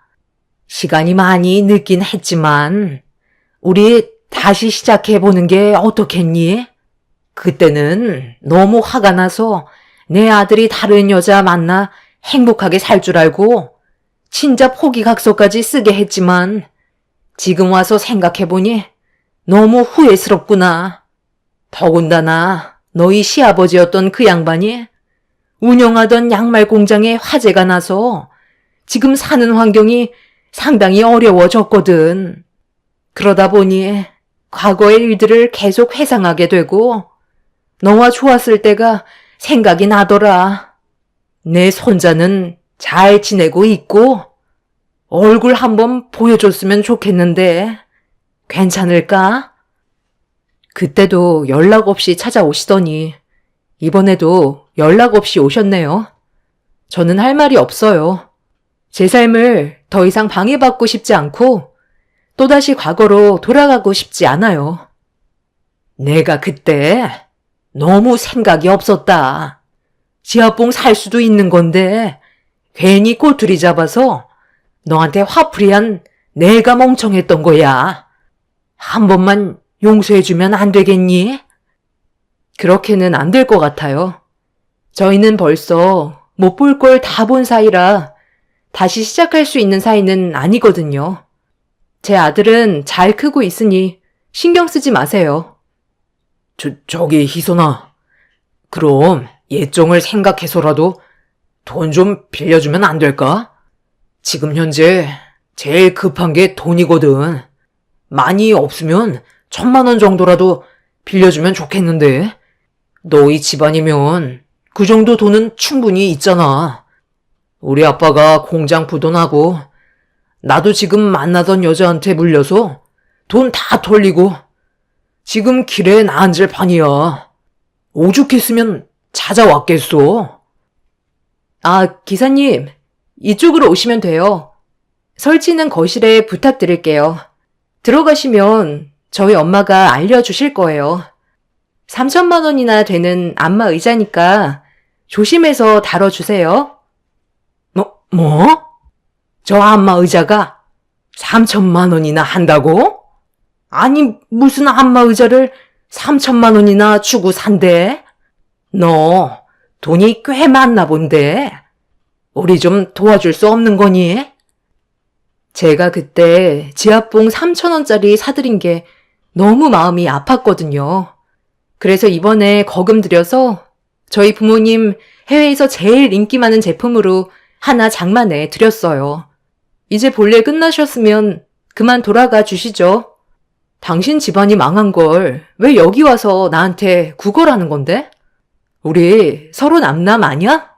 S2: 시간이 많이 늦긴 했지만 우리 다시 시작해보는 게 어떻겠니? 그때는 너무 화가 나서 내 아들이 다른 여자 만나 행복하게 살 줄 알고 진짜 포기각서까지 쓰게 했지만 지금 와서 생각해보니 너무 후회스럽구나. 더군다나 너희 시아버지였던 그 양반이 운영하던 양말 공장에 화재가 나서 지금 사는 환경이 상당히 어려워졌거든. 그러다 보니 과거의 일들을 계속 회상하게 되고 너와 좋았을 때가 생각이 나더라. 내 손자는 잘 지내고 있고 얼굴 한번 보여줬으면 좋겠는데 괜찮을까? 그때도 연락 없이 찾아오시더니 이번에도 연락 없이 오셨네요. 저는 할 말이 없어요. 제 삶을 더 이상 방해받고 싶지 않고 또다시 과거로 돌아가고 싶지 않아요. 내가 그때 너무 생각이 없었다. 지하봉 살 수도 있는 건데 괜히 꼬투리 잡아서 너한테 화풀이한 내가 멍청했던 거야. 한 번만 용서해주면 안 되겠니? 그렇게는 안 될 것 같아요. 저희는 벌써 못 볼 걸 다 본 사이라 다시 시작할 수 있는 사이는 아니거든요. 제 아들은 잘 크고 있으니 신경 쓰지 마세요. 저기 희선아. 그럼 예정을 생각해서라도 돈 좀 빌려주면 안 될까? 지금 현재 제일 급한 게 돈이거든. 많이 없으면 1,000만 원 정도라도 빌려주면 좋겠는데. 너희 집안이면 그 정도 돈은 충분히 있잖아. 우리 아빠가 공장 부도나고 나도 지금 만나던 여자한테 물려서 돈 다 털리고 지금 길에 나앉을 판이야. 오죽했으면 찾아왔겠어.
S1: 아, 기사님, 이쪽으로 오시면 돼요. 설치는 거실에 부탁드릴게요. 들어가시면 저희 엄마가 알려주실 거예요. 3천만 원이나 되는 안마 의자니까 조심해서 다뤄주세요.
S2: 뭐? 저 안마 의자가 3,000만 원이나 한다고? 아니, 무슨 안마 의자를 3,000만 원이나 주고 산대? 너 돈이 꽤 많나 본데. 우리 좀 도와줄 수 없는 거니?
S1: 제가 그때 지하봉 3,000원짜리 사드린 게 너무 마음이 아팠거든요. 그래서 이번에 거금 들여서 저희 부모님 해외에서 제일 인기 많은 제품으로 하나 장만해 드렸어요. 이제 본래 끝나셨으면 그만 돌아가 주시죠. 당신 집안이 망한 걸 왜 여기 와서 나한테 구걸하는 건데? 우리 서로 남남 아니야?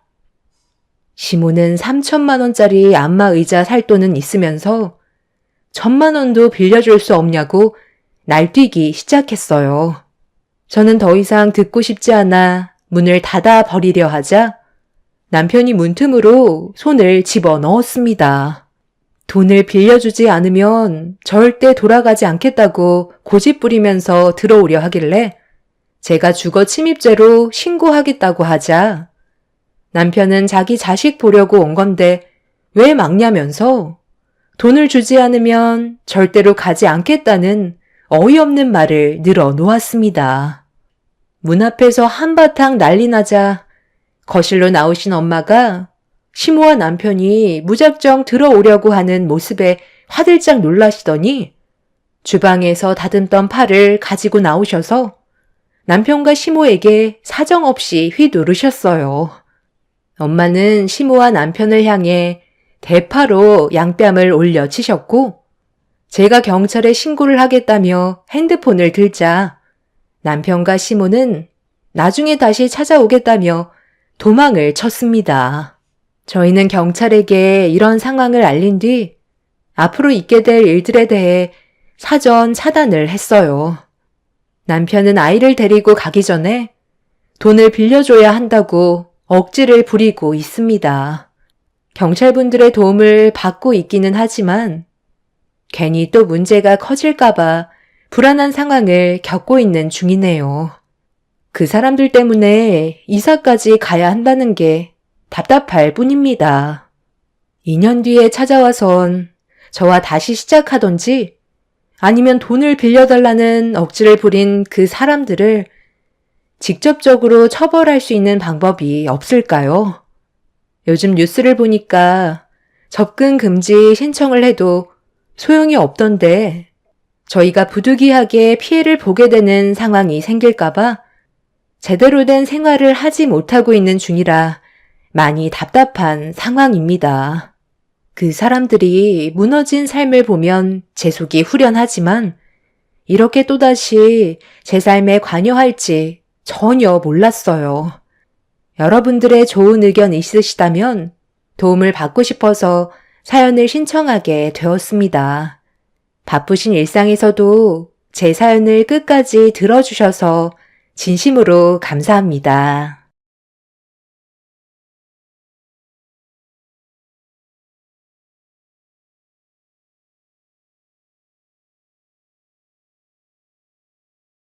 S1: 시모는 3천만 원짜리 안마 의자 살 돈은 있으면서 1,000만 원도 빌려줄 수 없냐고 날뛰기 시작했어요. 저는 더 이상 듣고 싶지 않아 문을 닫아 버리려 하자 남편이 문틈으로 손을 집어 넣었습니다. 돈을 빌려주지 않으면 절대 돌아가지 않겠다고 고집 부리면서 들어오려 하길래 제가 주거 침입죄로 신고하겠다고 하자 남편은 자기 자식 보려고 온 건데 왜 막냐면서 돈을 주지 않으면 절대로 가지 않겠다는 어이없는 말을 늘어놓았습니다. 문 앞에서 한바탕 난리 나자 거실로 나오신 엄마가 시모와 남편이 무작정 들어오려고 하는 모습에 화들짝 놀라시더니 주방에서 다듬던 팔을 가지고 나오셔서 남편과 시모에게 사정없이 휘두르셨어요. 엄마는 시모와 남편을 향해 대파로 양뺨을 올려치셨고 제가 경찰에 신고를 하겠다며 핸드폰을 들자 남편과 시모는 나중에 다시 찾아오겠다며 도망을 쳤습니다. 저희는 경찰에게 이런 상황을 알린 뒤 앞으로 있게 될 일들에 대해 사전 차단을 했어요. 남편은 아이를 데리고 가기 전에 돈을 빌려줘야 한다고 억지를 부리고 있습니다. 경찰분들의 도움을 받고 있기는 하지만 괜히 또 문제가 커질까봐 불안한 상황을 겪고 있는 중이네요. 그 사람들 때문에 이사까지 가야 한다는 게 답답할 뿐입니다. 2년 뒤에 찾아와선 저와 다시 시작하던지 아니면 돈을 빌려달라는 억지를 부린 그 사람들을 직접적으로 처벌할 수 있는 방법이 없을까요? 요즘 뉴스를 보니까 접근 금지 신청을 해도 소용이 없던데 저희가 부득이하게 피해를 보게 되는 상황이 생길까봐 제대로 된 생활을 하지 못하고 있는 중이라 많이 답답한 상황입니다. 그 사람들이 무너진 삶을 보면 제 속이 후련하지만 이렇게 또다시 제 삶에 관여할지 전혀 몰랐어요. 여러분들의 좋은 의견 있으시다면 도움을 받고 싶어서 사연을 신청하게 되었습니다. 바쁘신 일상에서도 제 사연을 끝까지 들어주셔서 진심으로 감사합니다.